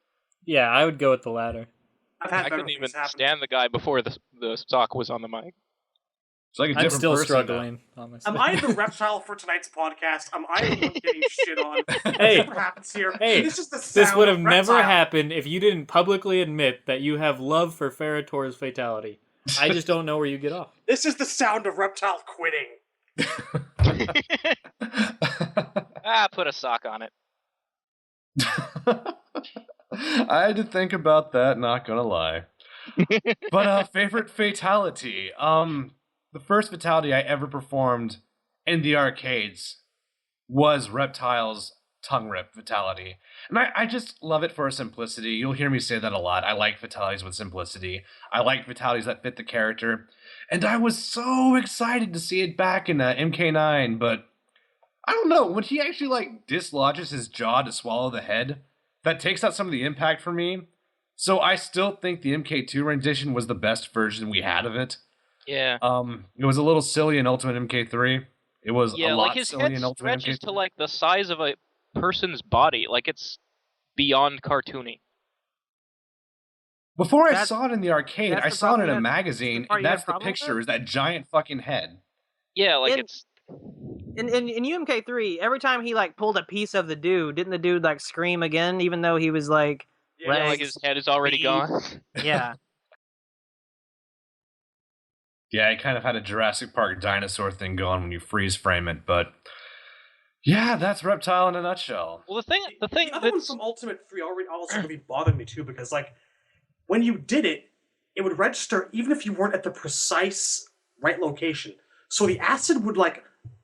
Yeah, I would go with the latter. I couldn't even stand the guy before the sock was on the mic. It's like a I'm different still person struggling, honestly. Am I the reptile for tonight's podcast? Am I the one getting shit on? Hey, Whatever happens here. Hey, It's just the this sound would of have never reptile. happened if you didn't publicly admit that you have love for Ferrator's fatality. I just don't know where you get off. This is the sound of reptile quitting. Put a sock on it. I had to think about that, not gonna lie. But favorite fatality. The first fatality I ever performed in the arcades was Reptile's tongue rip fatality. And I just love it for simplicity. You'll hear me say that a lot. I like fatalities with simplicity. I like fatalities that fit the character. And I was so excited to see it back in MK9, but I don't know, when he actually dislodges his jaw to swallow the head, that takes out some of the impact for me. So I still think the MK2 rendition was the best version we had of it. Yeah. It was a little silly in Ultimate MK3. It was a lot his silly head in Ultimate stretches MK3. to the size of a person's body. It's beyond cartoony. Before I saw it in the arcade, I saw it in a magazine, part and you that's had the problem picture, with? is that giant fucking head. Yeah, it's... In UMK3, every time he pulled a piece of the dude, didn't the dude scream again, even though he was his head is already gone. Yeah. Yeah, it kind of had a Jurassic Park dinosaur thing going when you freeze frame it, but yeah, that's Reptile in a nutshell. Well, the thing other one from Ultimate 3 also really bothered me too, because when you did it, it would register even if you weren't at the precise right location. So the acid would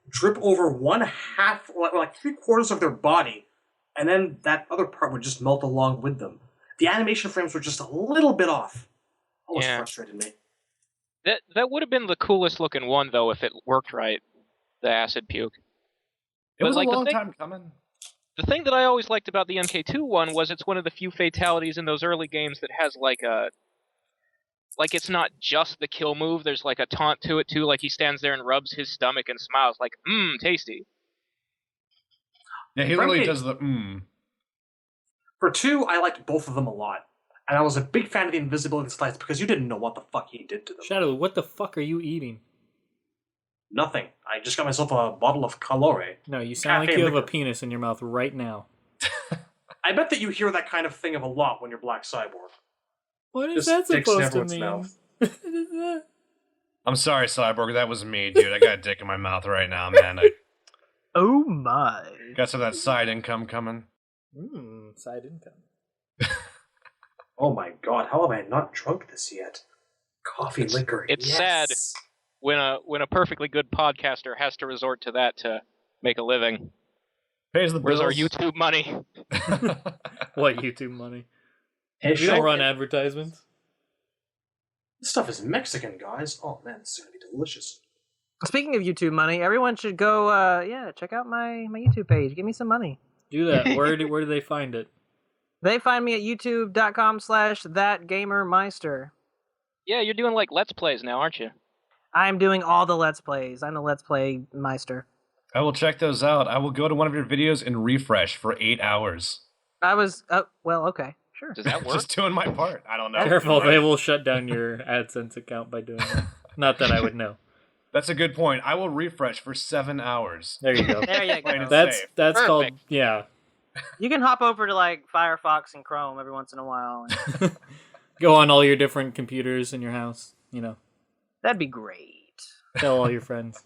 drip over one half, or 3/4 of their body, and then that other part would just melt along with them. The animation frames were just a little bit off. Almost frustrated me. That would have been the coolest looking one, though, if it worked right. The acid puke. It was a long time coming. The thing that I always liked about the MK2 one was it's one of the few fatalities in those early games that has it's not just the kill move, there's a taunt to it too, he stands there and rubs his stomach and smiles tasty. Yeah, he literally does the For 2, I liked both of them a lot. And I was a big fan of the invisibility slides because you didn't know what the fuck he did to them. Shadow, what the fuck are you eating? Nothing. I just got myself a bottle of Calore. No, you sound like you have a penis in your mouth right now. I bet that you hear that kind of thing of a lot when you're Black Cyborg. What is that supposed to mean? What is that? I'm sorry, Cyborg, that was me, dude. I got a dick in my mouth right now, man. Oh my. Got some of that side income coming. Side income. Oh my god, how have I not drunk this yet? Coffee, liquor, It's sad when a perfectly good podcaster has to resort to that to make a living. Pays the bills. Where's our YouTube money? What YouTube money? Hey, We don't run advertisements. This stuff is Mexican, guys. Oh man, this is gonna be delicious. Speaking of YouTube money, everyone should go check out my YouTube page. Give me some money. Do that. Where do they find it? They find me at youtube.com/thatgamermeister. Yeah, you're doing Let's Plays now, aren't you? I'm doing all the Let's Plays. I'm the Let's Play Meister. I will check those out. I will go to one of your videos and refresh for 8 hours. I was, well, okay, sure. Does that work? Just doing my part. I don't know. Careful, they will shut down your AdSense account by doing that. Not that I would know. That's a good point. I will refresh for 7 hours. There you go. There you go. That's Perfect. called, yeah. You can hop over to Firefox and Chrome every once in a while. Go on all your different computers in your house, That'd be great. Tell all your friends.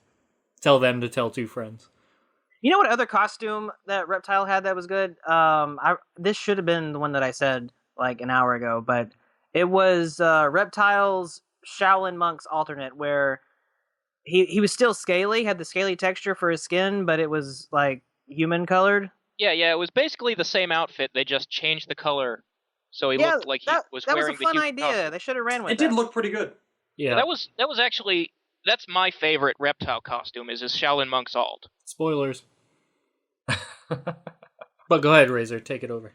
Tell them to tell 2 friends. You know what other costume that Reptile had that was good? This should have been the one that I said an hour ago, but it was Reptile's Shaolin Monk's alternate, where he was still scaly, had the scaly texture for his skin, but it was human colored. Yeah, it was basically the same outfit. They just changed the color, so he looked like he was wearing the That was a fun human idea. costume. They should have ran with it. It did look pretty good. Yeah. That was actually that's my favorite Reptile costume is his Shaolin Monk's alt. Spoilers. But go ahead, Razor. Take it over.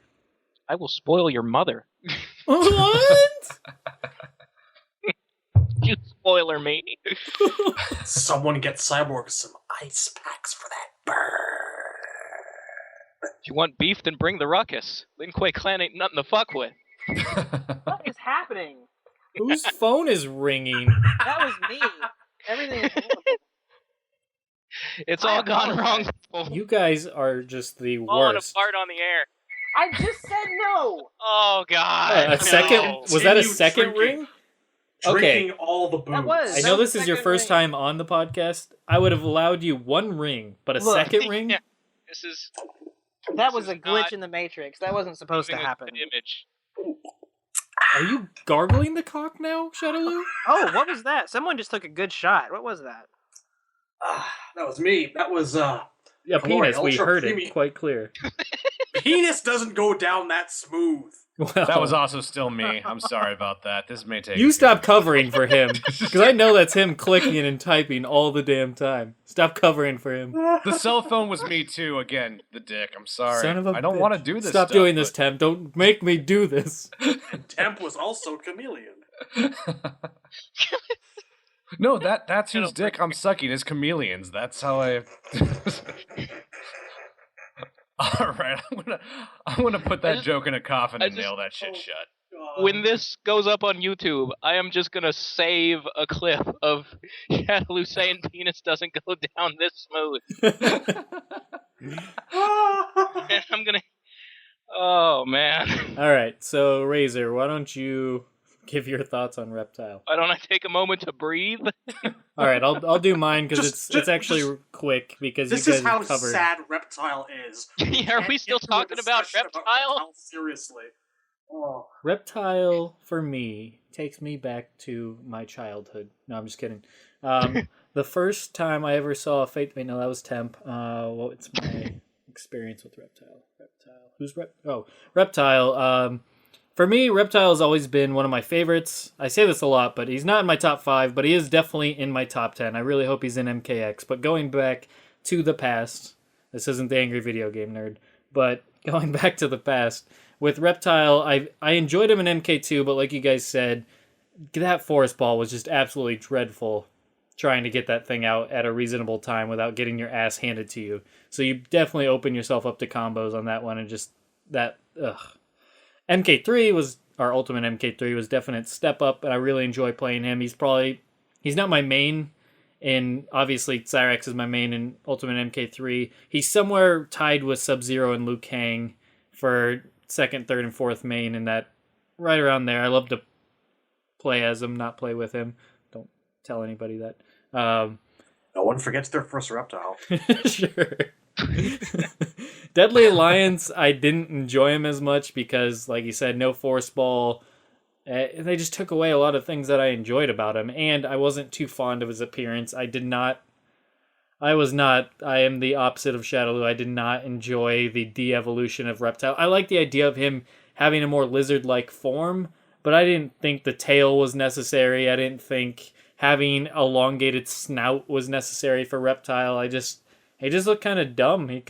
I will spoil your mother. What? You spoiler me. Someone get Cyborg some ice packs for that bird. If you want beef, then bring the ruckus. Lin Kuei Clan ain't nothing to fuck with. What is happening? Whose phone is ringing? That was me. Everything is horrible. It's all gone wrong. You guys are just the Falling worst. apart on the air. I just said no. Oh God! A second? No. Was that a Continue second drinking. ring? Drinking all the booze. That was- I know this is your first time on the podcast. I would have allowed you one ring, but a Look. second ring? Yeah. This is That was a is glitch not in the Matrix. That wasn't supposed to using a happen. good image. Are you gargling the cock now, Shadowloo? Oh, what was that? Someone just took a good shot. What was that? That was me. That was Yeah, Glory, penis. We ultra heard creamy. it quite clear. penis doesn't go down that smooth. Well, That was also still me. I'm sorry about that. This may take. You stop covering for him, because I know that's him clicking and typing all the damn time. Stop covering for him. The cell phone was me too. Again, the dick. I'm sorry. Son of a I don't bitch. want to do this. Stop stuff, doing this, but- Temp. Don't make me do this. Temp was also chameleon. No, that's whose dick I'm sucking is chameleons. That's how I. All right, I'm gonna put that joke in a coffin and nail that shit shut. When this goes up on YouTube, I am just gonna save a clip of Shadowloo saying penis doesn't go down this smooth. And I'm gonna. Oh man. All right, so Razor, why don't you give your thoughts on Reptile? Why don't I take a moment to breathe? All right, I'll do mine because Just- it's actually just- quick because This you is guys how covered. sad Reptile is. Yeah, are we still Get into a talking about discussion Reptile? Seriously. Oh. Reptile for me takes me back to my childhood. No, I'm just kidding. The first time I ever saw a Fate. Wait, no, that was Temp. What's my experience with Reptile? Who's Reptile. For me, Reptile has always been one of my favorites. I say this a lot, but he's not in my top 5, but he is definitely in my top 10. I really hope he's in MKX. But going back to the past, this isn't the Angry Video Game Nerd, but going back to the past, with Reptile, I enjoyed him in MK2, but like you guys said, that forest ball was just absolutely dreadful trying to get that thing out at a reasonable time without getting your ass handed to you. So you definitely open yourself up to combos on that one, and just that, ugh. MK3 was, our Ultimate MK3 was definite step up, and I really enjoy playing him. He's not my main, and obviously Cyrax is my main in Ultimate MK3. He's somewhere tied with Sub-Zero and Liu Kang for second, third, and fourth main, and that right around there. I love to play as him, not play with him. Don't tell anybody that. No one forgets their first Reptile. Sure. Deadly Alliance, I didn't enjoy him as much because, like you said, no force ball. They just took away a lot of things that I enjoyed about him, and I wasn't too fond of his appearance. I am the opposite of Shadowloo. I did not enjoy the de-evolution of Reptile. I like the idea of him having a more lizard-like form, but I didn't think the tail was necessary. I didn't think having elongated snout was necessary for Reptile. He just looked kind of dumb. He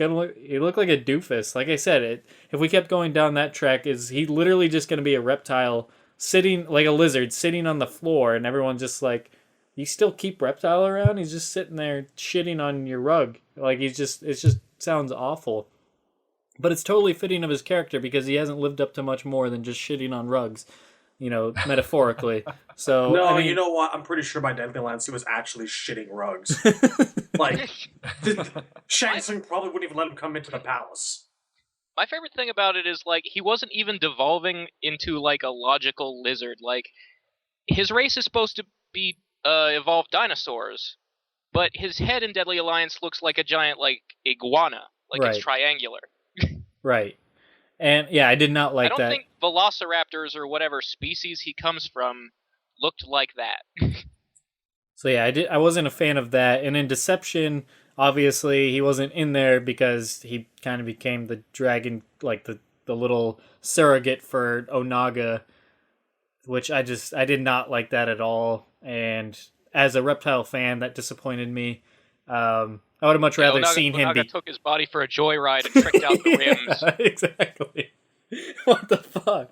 looked like a doofus. Like I said, if we kept going down that track, is he literally just going to be a reptile sitting like a lizard sitting on the floor, and everyone's just like, you still keep Reptile around? He's just sitting there shitting on your rug. Like it just sounds awful. But it's totally fitting of his character because he hasn't lived up to much more than just shitting on rugs, metaphorically. So No, I mean, you know what? I'm pretty sure by Deadly Alliance he was actually shitting rugs. Like, Shang Tsung probably wouldn't even let him come into the palace. My favorite thing about it is, like, he wasn't even devolving into, like, a logical lizard. Like, his race is supposed to be evolved dinosaurs, but his head in Deadly Alliance looks like a giant, like, iguana. Like, Right. it's triangular. right. And yeah, I did not like I don't that. think velociraptors or whatever species he comes from looked like that. So yeah, I wasn't a fan of that. And in Deception, obviously he wasn't in there because he kind of became the dragon, like the little surrogate for Onaga, which I did not like that at all. And as a Reptile fan, that disappointed me. I would have much rather seen him Onaga be... took his body for a joyride and tricked out the rims. Yeah, exactly. What the fuck?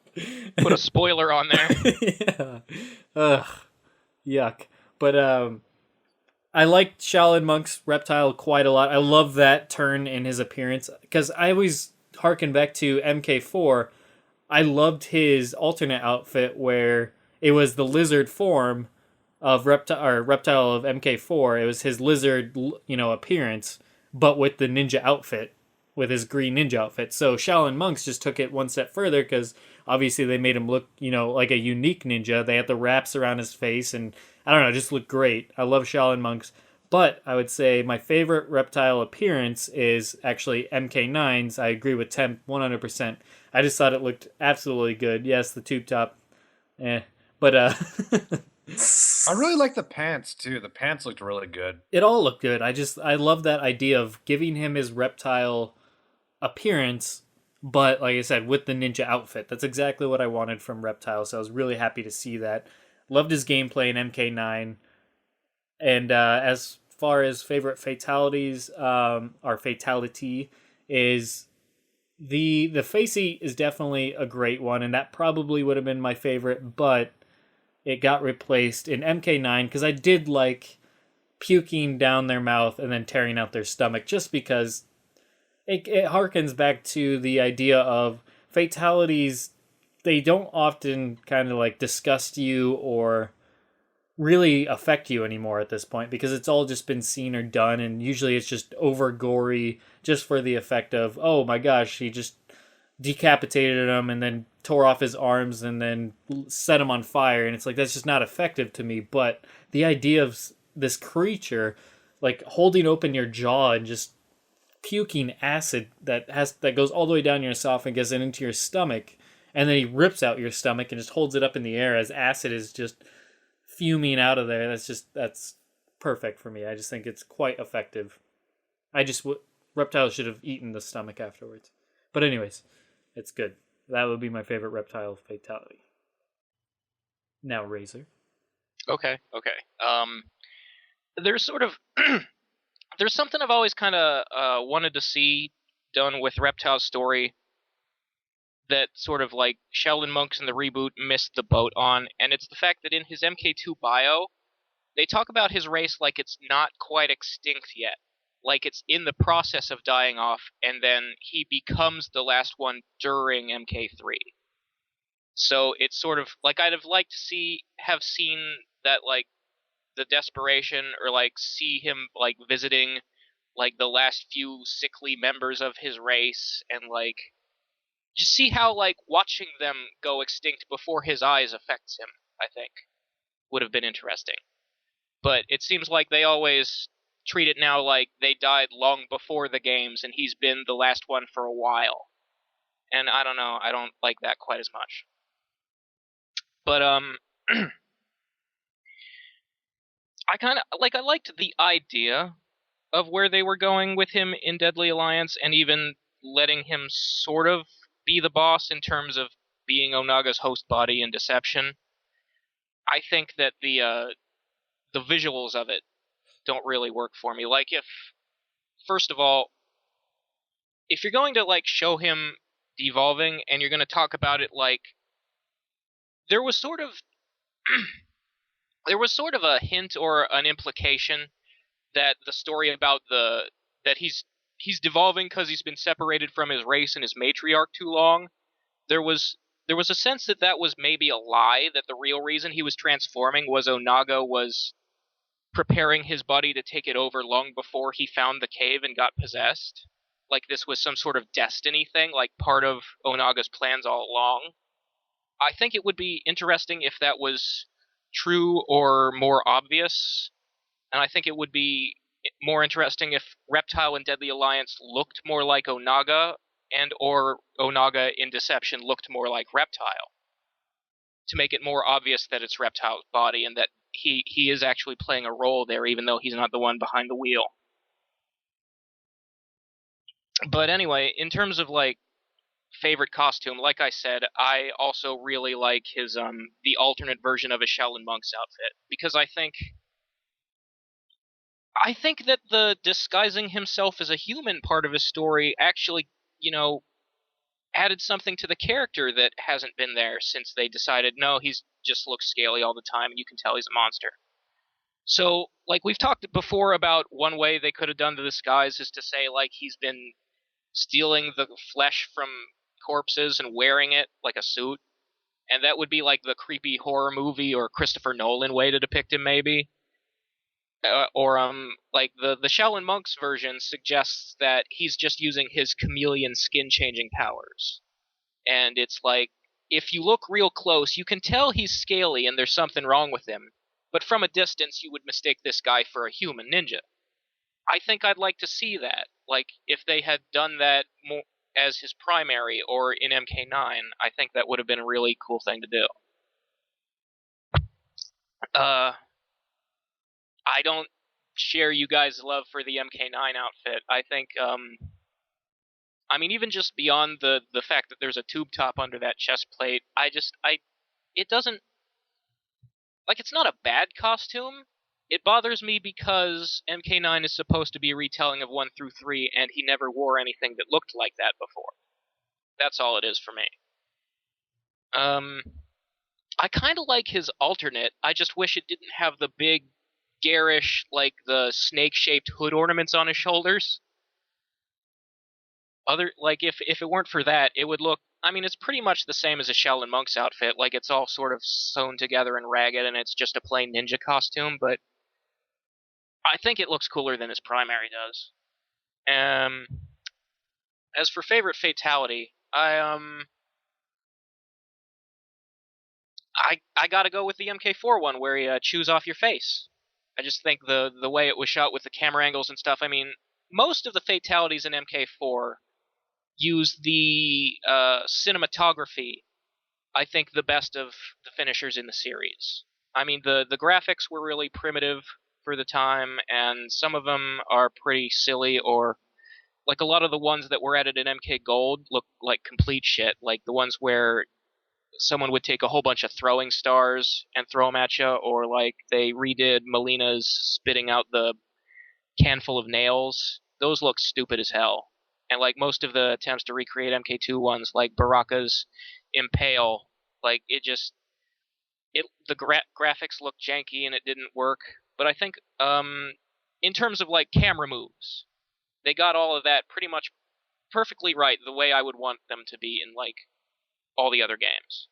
Put a spoiler on there. Yeah. Ugh. Yuck. But I liked Shaolin Monk's Reptile quite a lot. I love that turn in his appearance because I always harken back to MK4. I loved his alternate outfit where it was the lizard form of Reptile of MK4. It was his lizard, appearance, but with the ninja outfit, with his green ninja outfit. So Shaolin Monks just took it one step further because obviously they made him look, like a unique ninja. They had the wraps around his face, and I don't know, just looked great. I love Shaolin Monks. But I would say my favorite Reptile appearance is actually MK9's. I agree with Temp 100%. I just thought it looked absolutely good. Yes, the tube top, but I really like the pants too. The pants looked really good. it all looked good. I love that idea of giving him his reptile appearance, but like I said, with the ninja outfit. That's exactly what I wanted from Reptile. So I was really happy to see that. Loved his gameplay in MK9. And as far as favorite fatalities, or fatality is the Facey is definitely a great one, and that probably would have been my favorite, but it got replaced in MK9 because I did like puking down their mouth and then tearing out their stomach, just because it harkens back to the idea of fatalities. They don't often kind of like disgust you or really affect you anymore at this point because it's all just been seen or done, and usually it's just over gory just for the effect of, oh my gosh, he just decapitated him and then tore off his arms and then set him on fire, and it's like that's just not effective to me. But the idea of this creature like holding open your jaw and just puking acid that goes all the way down your esophagus and into your stomach, and then he rips out your stomach and just holds it up in the air as acid is just fuming out of there. That's perfect for me. I just think it's quite effective. Reptile should have eaten the stomach afterwards. But anyways, it's good. That would be my favorite Reptile fatality. Now, Razor. Okay. There's sort of there's something I've always kind of wanted to see done with Reptile's story that sort of like Shaolin Monks in the reboot missed the boat on, and it's the fact that in his MK2 bio, they talk about his race like it's not quite extinct yet. Like it's in the process of dying off, and then he becomes the last one during MK3. So it's sort of like I'd have liked to have seen that, like the desperation, or like see him like visiting like the last few sickly members of his race, and like just see how like watching them go extinct before his eyes affects him. I think would have been interesting. But it seems like they always treat it now like they died long before the games and he's been the last one for a while. And I don't know, I don't like that quite as much. But I liked the idea of where they were going with him in Deadly Alliance, and even letting him sort of be the boss in terms of being Onaga's host body in Deception. I think that the visuals of it don't really work for me. Like, first of all, if you're going to like show him devolving and you're going to talk about it, like there was sort of a hint or an implication that the story about that he's devolving because he's been separated from his race and his matriarch too long. There was a sense that that was maybe a lie, that the real reason he was transforming was Onaga was preparing his body to take it over long before he found the cave and got possessed. Like this was some sort of destiny thing, like part of Onaga's plans all along. I think it would be interesting if that was true or more obvious, and I think it would be more interesting if Reptile and Deadly Alliance looked more like Onaga, and or Onaga in Deception looked more like Reptile, to make it more obvious that it's Reptile's body and that he is actually playing a role there, even though he's not the one behind the wheel. But anyway, in terms of like favorite costume, like I said, I also really like his the alternate version of his Shaolin Monk's outfit, because I think that the disguising himself as a human part of his story actually, added something to the character that hasn't been there since they decided, no, he's just looks scaly all the time and you can tell he's a monster. So, like, we've talked before about one way they could have done the disguise is to say, like, he's been stealing the flesh from corpses and wearing it like a suit. And that would be like the creepy horror movie or Christopher Nolan way to depict him, maybe. Like the Shaolin Monks version suggests that he's just using his chameleon skin-changing powers. And it's like, if you look real close, you can tell he's scaly and there's something wrong with him. But from a distance, you would mistake this guy for a human ninja. I think I'd like to see that. Like, if they had done that more as his primary or in MK9, I think that would have been a really cool thing to do. I don't share you guys' love for the MK9 outfit. I think, I mean, even just beyond the fact that there's a tube top under that chest plate, it doesn't, like, it's not a bad costume. It bothers me because MK9 is supposed to be a retelling of 1 through 3, and he never wore anything that looked like that before. That's all it is for me. I kind of like his alternate. I just wish it didn't have the big, garish, like the snake-shaped hood ornaments on his shoulders. If it weren't for that, it would look. I mean, it's pretty much the same as a Shaolin Monk's outfit. Like, it's all sort of sewn together and ragged, and it's just a plain ninja costume. But I think it looks cooler than his primary does. As for favorite fatality, I gotta go with the MK4 one where he chews off your face. I just think the way it was shot with the camera angles and stuff. I mean, most of the fatalities in MK4 use the cinematography. I think the best of the finishers in the series. I mean, the graphics were really primitive for the time, and some of them are pretty silly, or like a lot of the ones that were added in MK Gold look like complete shit. Like the ones where someone would take a whole bunch of throwing stars and throw them at you, or like they redid Melina's spitting out the canful of nails. Those look stupid as hell. And like most of the attempts to recreate MK2 ones, like Baraka's Impale, like the graphics looked janky and it didn't work. But I think in terms of like camera moves, they got all of that pretty much perfectly right, the way I would want them to be in like all the other games.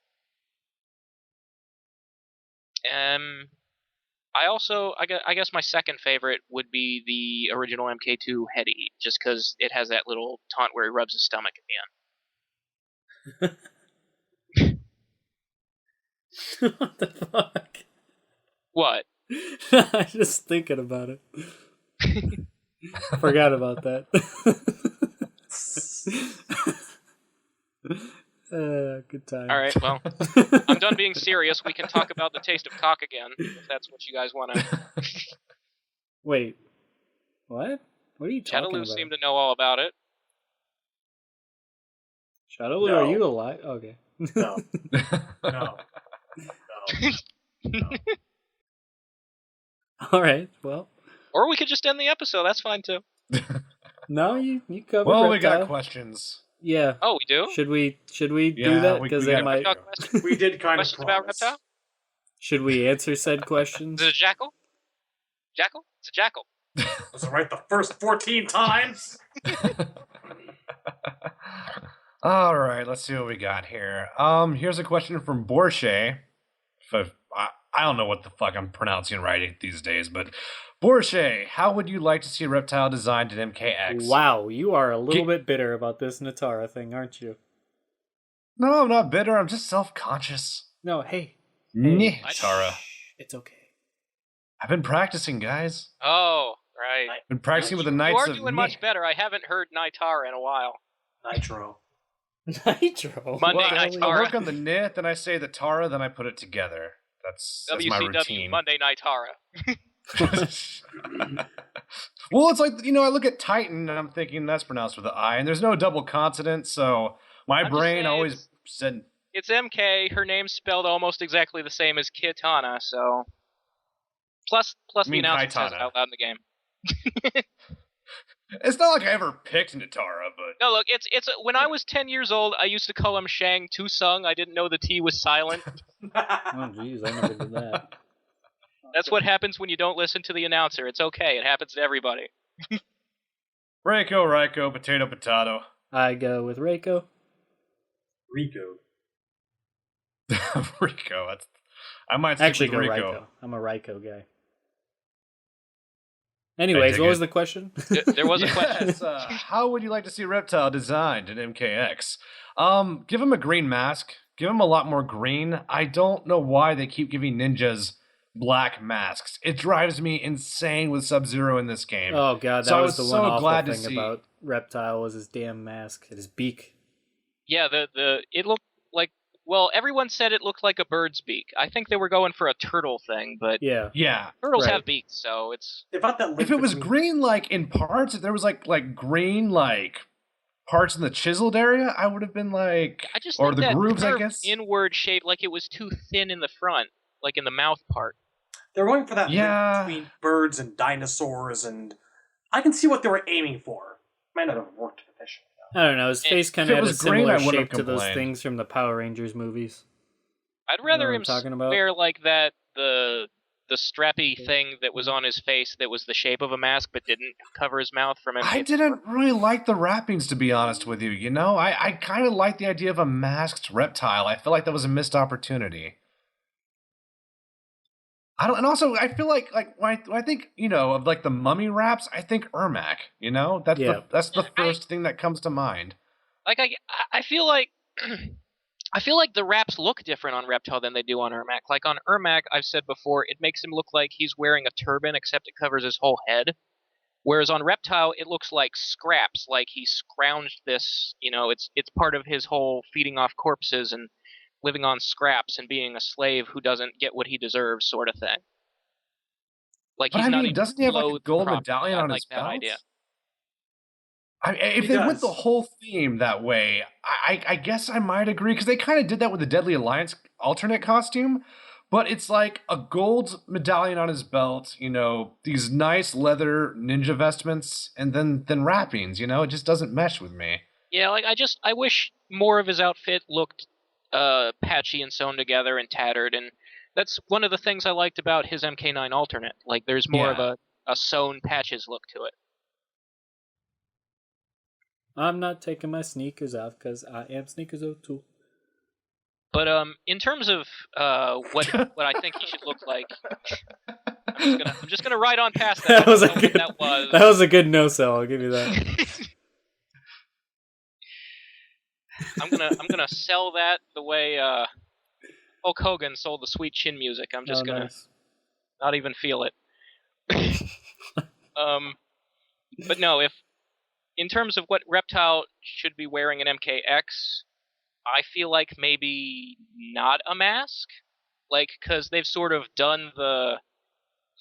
I guess my second favorite would be the original MK2 Hetty, just because it has that little taunt where he rubs his stomach at the end. What the fuck? What? I'm just thinking about it. Forgot about that. Good time. All right, well, I'm done being serious. We can talk about the taste of cock again, if that's what you guys want to. Wait, what? What are you talking about? Shadaloo seemed to know all about it. Shadaloo, No. are you alive? Okay. No. No. All right. Well. Or we could just end the episode. That's fine too. No, you covered. Well, Reptile. we got questions. Yeah. Oh, we do? Should we Yeah, do that? we Because got it might. We did kind of Questions about promise. Reptile? Should we answer said questions? Is it a jackal? Jackal? It's a jackal. Was it right the first 14 times? All right, let's see what we got here. Here's a question from Borsche. I don't know what the fuck I'm pronouncing right these days, but Borsche, how would you like to see Reptile designed in MKX? Wow, you are a little bit bitter about this Natara thing, aren't you? No, I'm not bitter. I'm just self-conscious. No, hey. Natara. It's okay. I've been practicing, guys. Oh, right. Been practicing with the You Knights are of doing much better. I haven't heard Naitara in a while. Nitro. Nitro. Monday Well, Night I Tara. work on the Nith, then I say the Tara, then I put it together. That's my WCW routine. Monday Naitara. Well, it's like, I look at Titan and I'm thinking that's pronounced with an I, and there's no double consonant, so my I'm just brain saying always said. It's MK. Her name's spelled almost exactly the same as Kitana, so. Plus the mean announcer says it Kitana. out loud in the game. It's not like I ever picked Natara, but No, look, it's when I was 10 years old, I used to call him Shang Tu Sung. I didn't know the T was silent. Oh, jeez, I never did that. That's what happens when you don't listen to the announcer. It's okay. It happens to everybody. Reiko, potato. I go with Reiko. Rico. Rico. I might stick Actually with go Rico. Reiko. I'm a Reiko guy. Anyways, what was the question? There was a question. Yes, how would you like to see Reptile designed in MKX? Give him a green mask. Give him a lot more green. I don't know why they keep giving ninjas black masks. It drives me insane with Sub-Zero in this game. Oh god, that So I was the was one so awful glad to thing see- about Reptile was his damn mask, his beak. Yeah, it looked like, well, everyone said it looked like a bird's beak. I think they were going for a turtle thing, but Yeah. Yeah. turtles Right. have beaks, so it's... They thought that link If it was between- green, like, in parts, if there was, like green, like, parts in the chiseled area, I would have been like... I just or think the that grooves, I curved guess? inward shape, like it was too thin in the front, like in the mouth part. they're going for that Yeah. link between birds and dinosaurs, and I can see what they were aiming for. Might not have worked efficiently. I don't know, his face kind If of it had a was green, similar I wouldn't shape have to those complained. things from the Power Rangers movies. I'd rather what him I'm talking about? wear like that, the strappy thing that was on his face that was the shape of a mask but didn't cover his mouth from MK4. I didn't really like the wrappings, to be honest with you. You know, I kind of like the idea of a masked reptile. I feel like that was a missed opportunity. And also I feel like when I think, you know, of like the mummy wraps, I think Ermac. You know, that's Yeah. that's the first thing that comes to mind. Like I feel like I feel like the wraps look different on Reptile than they do on Ermac. Like on Ermac, I've said before, it makes him look like he's wearing a turban except it covers his whole head. Whereas on Reptile, it looks like scraps, like he scrounged this, you know, it's part of his whole feeding off corpses and living on scraps and being a slave who doesn't get what he deserves sort of thing. Like But he's I not mean, even doesn't he have like a clothed gold properly. medallion I on like his that belt? idea. If He they went does. the whole theme that way, I guess I might agree, because they kind of did that with the Deadly Alliance alternate costume, but it's like a gold medallion on his belt, you know, these nice leather ninja vestments, and then wrappings, you know, it just doesn't mesh with me. Yeah, like I wish more of his outfit looked patchy and sewn together and tattered, and that's one of the things I liked about his MK9 alternate. Like there's more of a sewn patches look to it. I'm not taking my sneakers off because I am sneakers too. But in terms of what I think he should look like, I'm just gonna ride on past that. That was I a don't know good. what That was a good no sell. I'll give you that. I'm gonna sell that the way Hulk Hogan sold the Sweet Chin music. I'm just gonna Nice. not even feel it. But no, if in terms of what Reptile should be wearing in MKX, I feel like maybe not a mask, like because they've sort of done the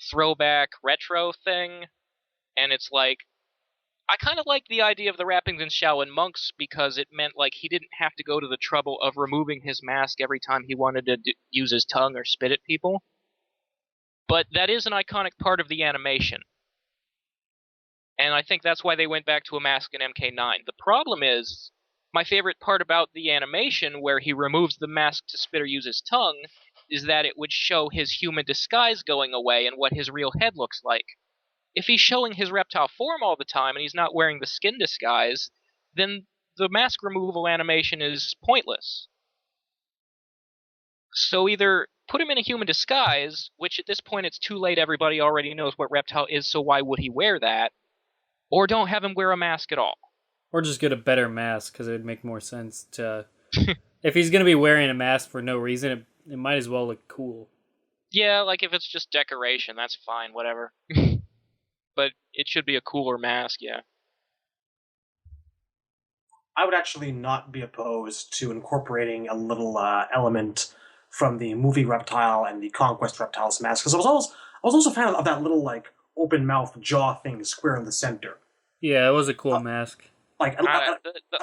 throwback retro thing, and it's like I kind of like the idea of the wrappings in Shaolin monks because it meant like he didn't have to go to the trouble of removing his mask every time he wanted to use his tongue or spit at people. But that is an iconic part of the animation. And I think that's why they went back to a mask in MK9. The problem is, my favorite part about the animation where he removes the mask to spit or use his tongue is that it would show his human disguise going away and what his real head looks like. If he's showing his reptile form all the time and he's not wearing the skin disguise, then the mask removal animation is pointless. So either put him in a human disguise, which at this point it's too late, everybody already knows what Reptile is, so why would he wear that? Or don't have him wear a mask at all. Or just get a better mask because it would make more sense to. If he's gonna be wearing a mask for no reason, it might as well look cool. Yeah, like if it's just decoration, that's fine, whatever. But it should be a cooler mask, yeah. I would actually not be opposed to incorporating a little element from the movie Reptile and the Conquest Reptiles mask, because I was also a fan of that little like open mouth jaw thing square in the center. Yeah, it was a cool mask. Like The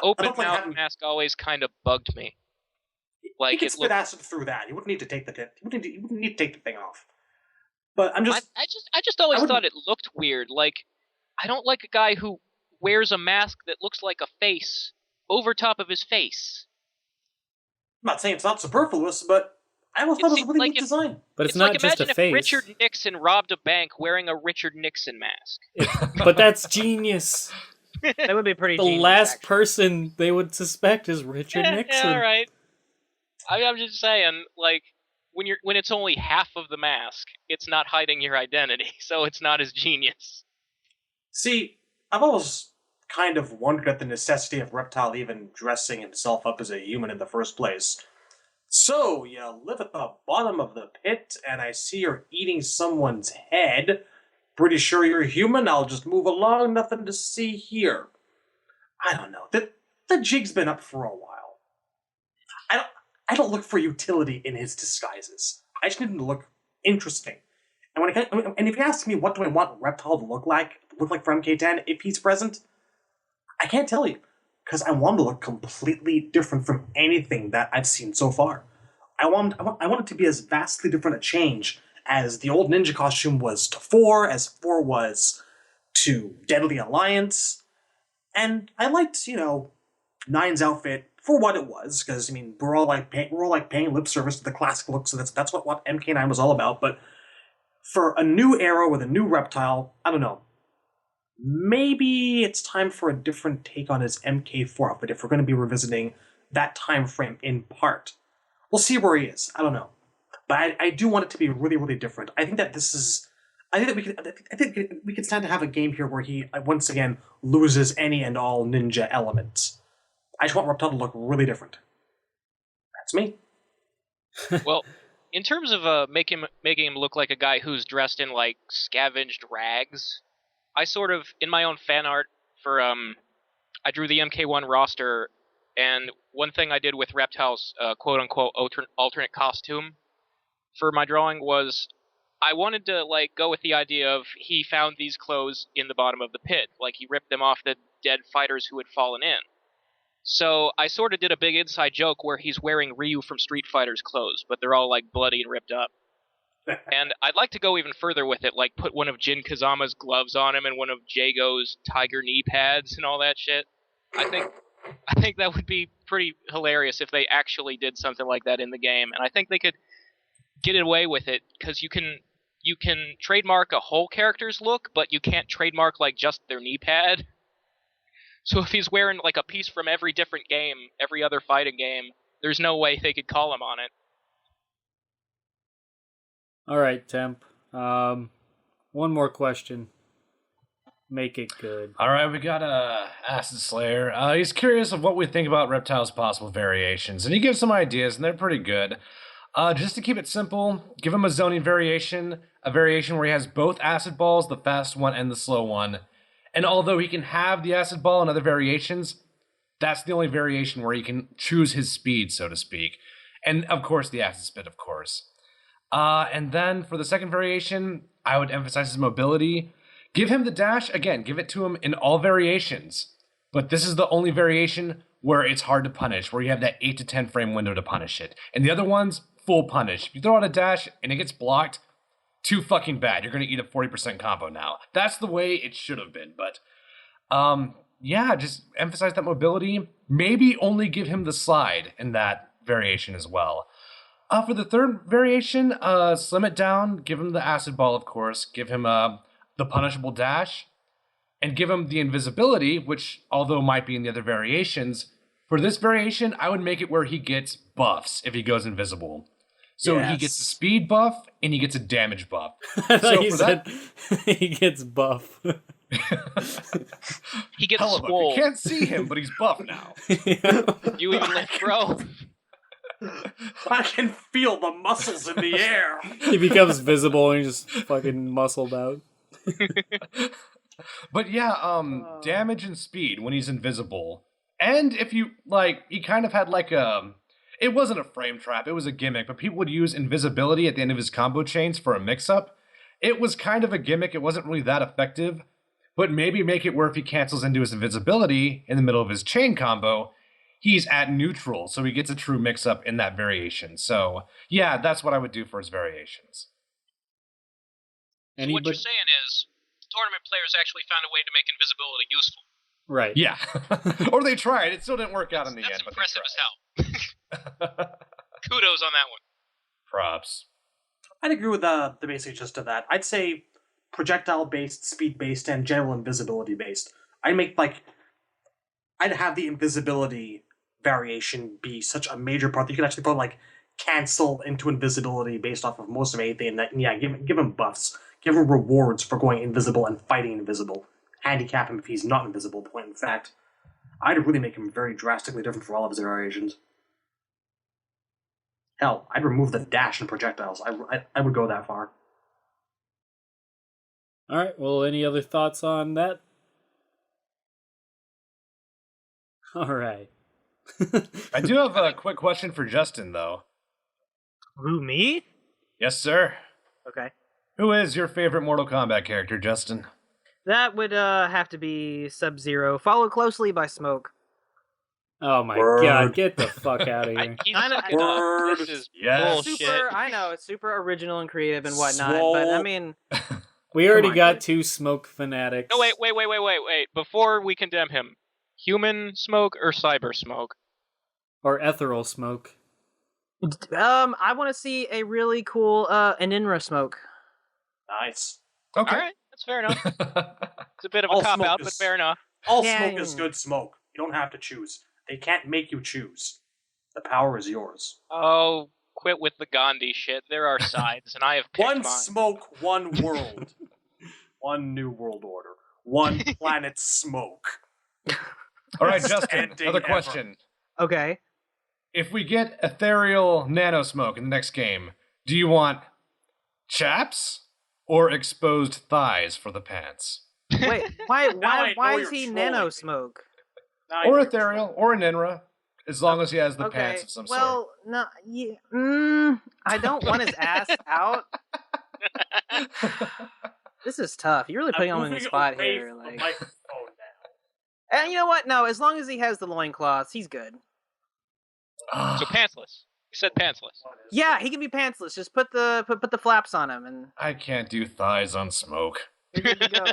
open don't like mouth having- mask always kind of bugged me. Like he could it spit looked. acid through that. You wouldn't need to take the you wouldn't need to take the thing off. But I'm just I just always wouldn't- thought it looked weird. Like I don't like a guy who wears a mask that looks like a face over top of his face. I'm not saying it's not superfluous, but I always thought it was a really neat design. But it's not like, just a face. Imagine if Richard Nixon robbed a bank wearing a Richard Nixon mask. But that's genius. That would be pretty The genius, last actually. person they would suspect is Richard Nixon. Yeah, all right. I'm just saying, like, when it's only half of the mask, it's not hiding your identity, so it's not as genius. See, I've always kind of wondered at the necessity of Reptile even dressing himself up as a human in the first place. So, you live at the bottom of the pit, and I see you're eating someone's head. Pretty sure you're human? I'll just move along, nothing to see here. I don't know. The jig's been up for a while. I don't look for utility in his disguises. I just need him to look interesting. And if you ask me what do I want Reptile to look like for MK10 if he's present, I can't tell you, because I want him to look completely different from anything that I've seen so far. I want it to be as vastly different a change as the old ninja costume was to 4, as 4 was to Deadly Alliance, and I liked, 9's outfit for what it was, because we're all paying lip service to the classic look, so that's what MK9 was all about. But for a new era with a new Reptile, I don't know. Maybe it's time for a different take on his MK4 outfit if we're going to be revisiting that time frame in part. We'll see where he is. I don't know, but I do want it to be really, really different. I think that we can stand to have a game here where he once again loses any and all ninja elements. I just want Reptile to look really different. That's me. Well, in terms of making him look like a guy who's dressed in like scavenged rags, I sort of, in my own fan art for I drew the MK1 roster, and one thing I did with Reptile's quote unquote alternate costume for my drawing was I wanted to like go with the idea of he found these clothes in the bottom of the pit, like he ripped them off the dead fighters who had fallen in. So I sort of did a big inside joke where he's wearing Ryu from Street Fighter's clothes, but they're all like bloody and ripped up. And I'd like to go even further with it, like put one of Jin Kazama's gloves on him and one of Jago's tiger knee pads and all that shit. I think that would be pretty hilarious if they actually did something like that in the game, and I think they could get away with it because you can trademark a whole character's look, but you can't trademark like just their knee pad. So if he's wearing like a piece from every different game, every other fighting game, there's no way they could call him on it. All right, Temp. One more question. Make it good. All right, we got Acid Slayer. He's curious of what we think about Reptile's possible variations, and he gives some ideas, and they're pretty good. Just to keep it simple, give him a zoning variation, a variation where he has both acid balls, the fast one and the slow one. And although he can have the acid ball and other variations, that's the only variation where he can choose his speed, so to speak. And of course, the acid spit, of course. And then for the second variation, I would emphasize his mobility. Give him the dash, again, give it to him in all variations. But this is the only variation where it's hard to punish, where you have that 8 to 10 frame window to punish it. And the other ones, full punish. If you throw out a dash and it gets blocked, too fucking bad. You're going to eat a 40% combo now. That's the way it should have been. But, yeah, just emphasize that mobility. Maybe only give him the slide in that variation as well. For the third variation, slim it down. Give him the acid ball, of course. Give him the punishable dash. And give him the invisibility, which, although might be in the other variations, for this variation, I would make it where he gets buffs if he goes invisible. So He gets a speed buff, and he gets a damage buff. I thought you said he gets buff. He gets swole. You can't see him, but he's buff now. You even lift, bro. I can feel the muscles in the air. He becomes visible and he's just fucking muscled out. But yeah, damage and speed when he's invisible. And if you, he kind of had it wasn't a frame trap, it was a gimmick, but people would use invisibility at the end of his combo chains for a mix-up. It was kind of a gimmick, it wasn't really that effective, but maybe make it where if he cancels into his invisibility in the middle of his chain combo, he's at neutral, so he gets a true mix-up in that variation. So, yeah, that's what I would do for his variations. So what you're saying is, tournament players actually found a way to make invisibility useful. Right. Yeah. Or they tried. It still didn't work out in the end. That's impressive as hell. Kudos on that one. Props. I'd agree with the basic gist of that. I'd say projectile-based, speed-based, and general invisibility-based. I'd have the invisibility variation be such a major part that you can actually put, like, cancel into invisibility based off of most of anything. And that, yeah, give him buffs. Give him rewards for going invisible and fighting invisible. Handicap him if he's not invisible, when in fact, I'd really make him very drastically different from all of his variations. Hell, I'd remove the dash in projectiles. I would go that far. All right. Well, any other thoughts on that? All right. I do have a quick question for Justin, though. Who, me? Yes, sir. Okay. Who is your favorite Mortal Kombat character, Justin? That would have to be Sub-Zero, followed closely by Smoke. Oh my Word. god, get the fuck out of here. He's Kinda- fucking up. Word. This is Yes. bullshit. I know, it's super original and creative and whatnot, Swole. but I mean... We already on, got dude. 2 smoke fanatics. No, wait. Before we condemn him, human smoke or cyber smoke? Or ethereal smoke. I want to see a really cool Aninra Smoke. Nice. Okay. All right, that's fair enough. It's a bit of All a cop smoke out, but is- fair enough. All Yeah. smoke is good smoke. You don't have to choose. They can't make you choose. The power is yours. Oh, quit with the Gandhi shit. There are sides, and I have picked One mine. smoke, one world. One new world order. One planet smoke. All right, Justin, Ending another ever. question. Okay. If we get ethereal nanosmoke in the next game, do you want chaps or exposed thighs for the pants? Wait, why I why know is he you're Nano trolling me. Smoke? Now Or you're ethereal, or an Inra, as long as he has the Okay. pants of some Well, no, yeah, I don't want his ass out. sort. This is tough. You're really putting him on the spot here. The Like, microphone now. and you know what? No, as long as he has the loincloths, he's good. So pantsless. You said pantsless. Yeah, he can be pantsless. Just put the flaps on him, and I can't do thighs on smoke. you're good to go.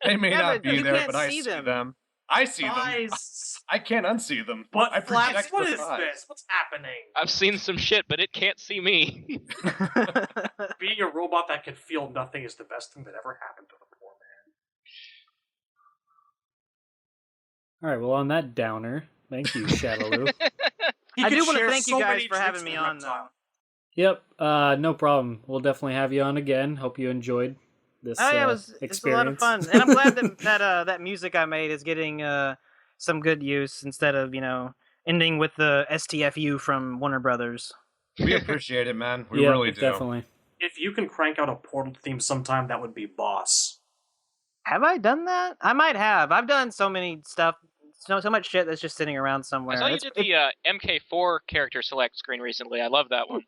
They may Yeah, not but be you there, can't but I see see them. them. I see them. Thighs. I can't unsee them. But I flaps, project what the is thighs. this? What's happening? I've seen some shit, but it can't see me. Being a robot that can feel nothing is the best thing that ever happened to the poor man. All right, well, on that downer, thank you, Shadowloo. He I could do want to share thank you so guys many for having tricks me with on, Reptile. Yep, no problem. We'll definitely have you on again. Hope you enjoyed this Oh yeah, it's a lot of experience. fun, and I'm glad that music I made is getting some good use instead of ending with the STFU from Warner Brothers. We appreciate it, man. We Yep, really do. definitely. If you can crank out a Portal theme sometime, that would be boss. Have I done that? I might have. I've done so many stuff, so much shit that's just sitting around somewhere. I saw you did the MK4 character select screen recently. I love that one.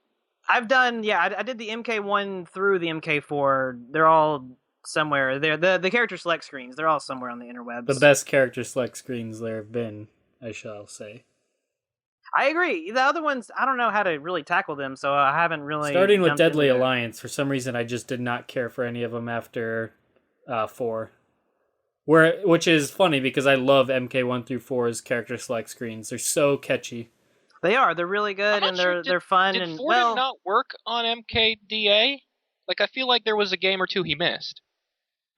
I've done, yeah. I did the MK1 through the MK4. They're all somewhere. They're the character select screens. They're all somewhere on the interwebs. The best character select screens there have been, I shall say. I agree. The other ones, I don't know how to really tackle them, so I haven't really. Starting with jumped Deadly into it. Alliance, for some reason I just did not care for any of them after 4. Which is funny because I love MK1 through 4's character select screens. They're so catchy. They are. They're really good, I'm and not sure, they're fun. Did And Ford well, not work on MKDA? Like, I feel like there was a game or two he missed.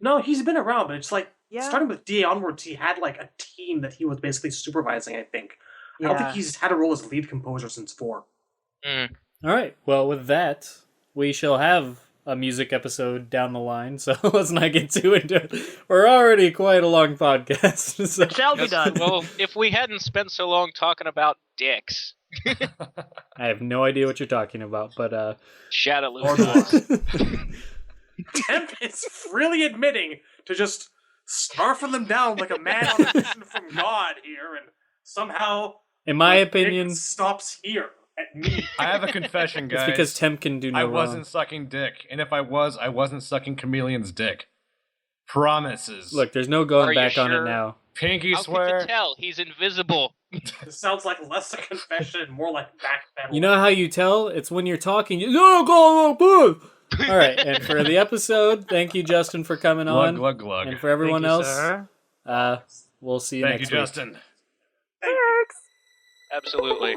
No, he's been around, but it's like, yeah, starting with DA onwards, he had like a team that he was basically supervising, I think. I don't yeah. think he's had a role as lead composer since 4. Mm. All right. Well, with that, we shall have a music episode down the line. So let's not get too into it. We're already quite a long podcast. So. It shall be done. Well, if we hadn't spent so long talking about dicks. I have no idea what you're talking about, but Shadow Or Temp is really admitting to just snarfing them down like a man on a mission from God here, and somehow in my the opinion, dick stops here at me. I have a confession, guys. it's because Temp can do no I wrong. wasn't sucking dick, and if I wasn't sucking Chameleon's dick. Promises. Look, there's no going Are you back on it sure? now. Pinky How swear. could you tell? He's invisible. This sounds like less a confession and more like backpedaling. You know how you tell? It's when you're talking. All right, and for the episode, thank you, Justin, for coming Glug, on. glug, glug. And for everyone Thank you, else, sir. we'll see you Thank you, next week. Justin. Absolutely.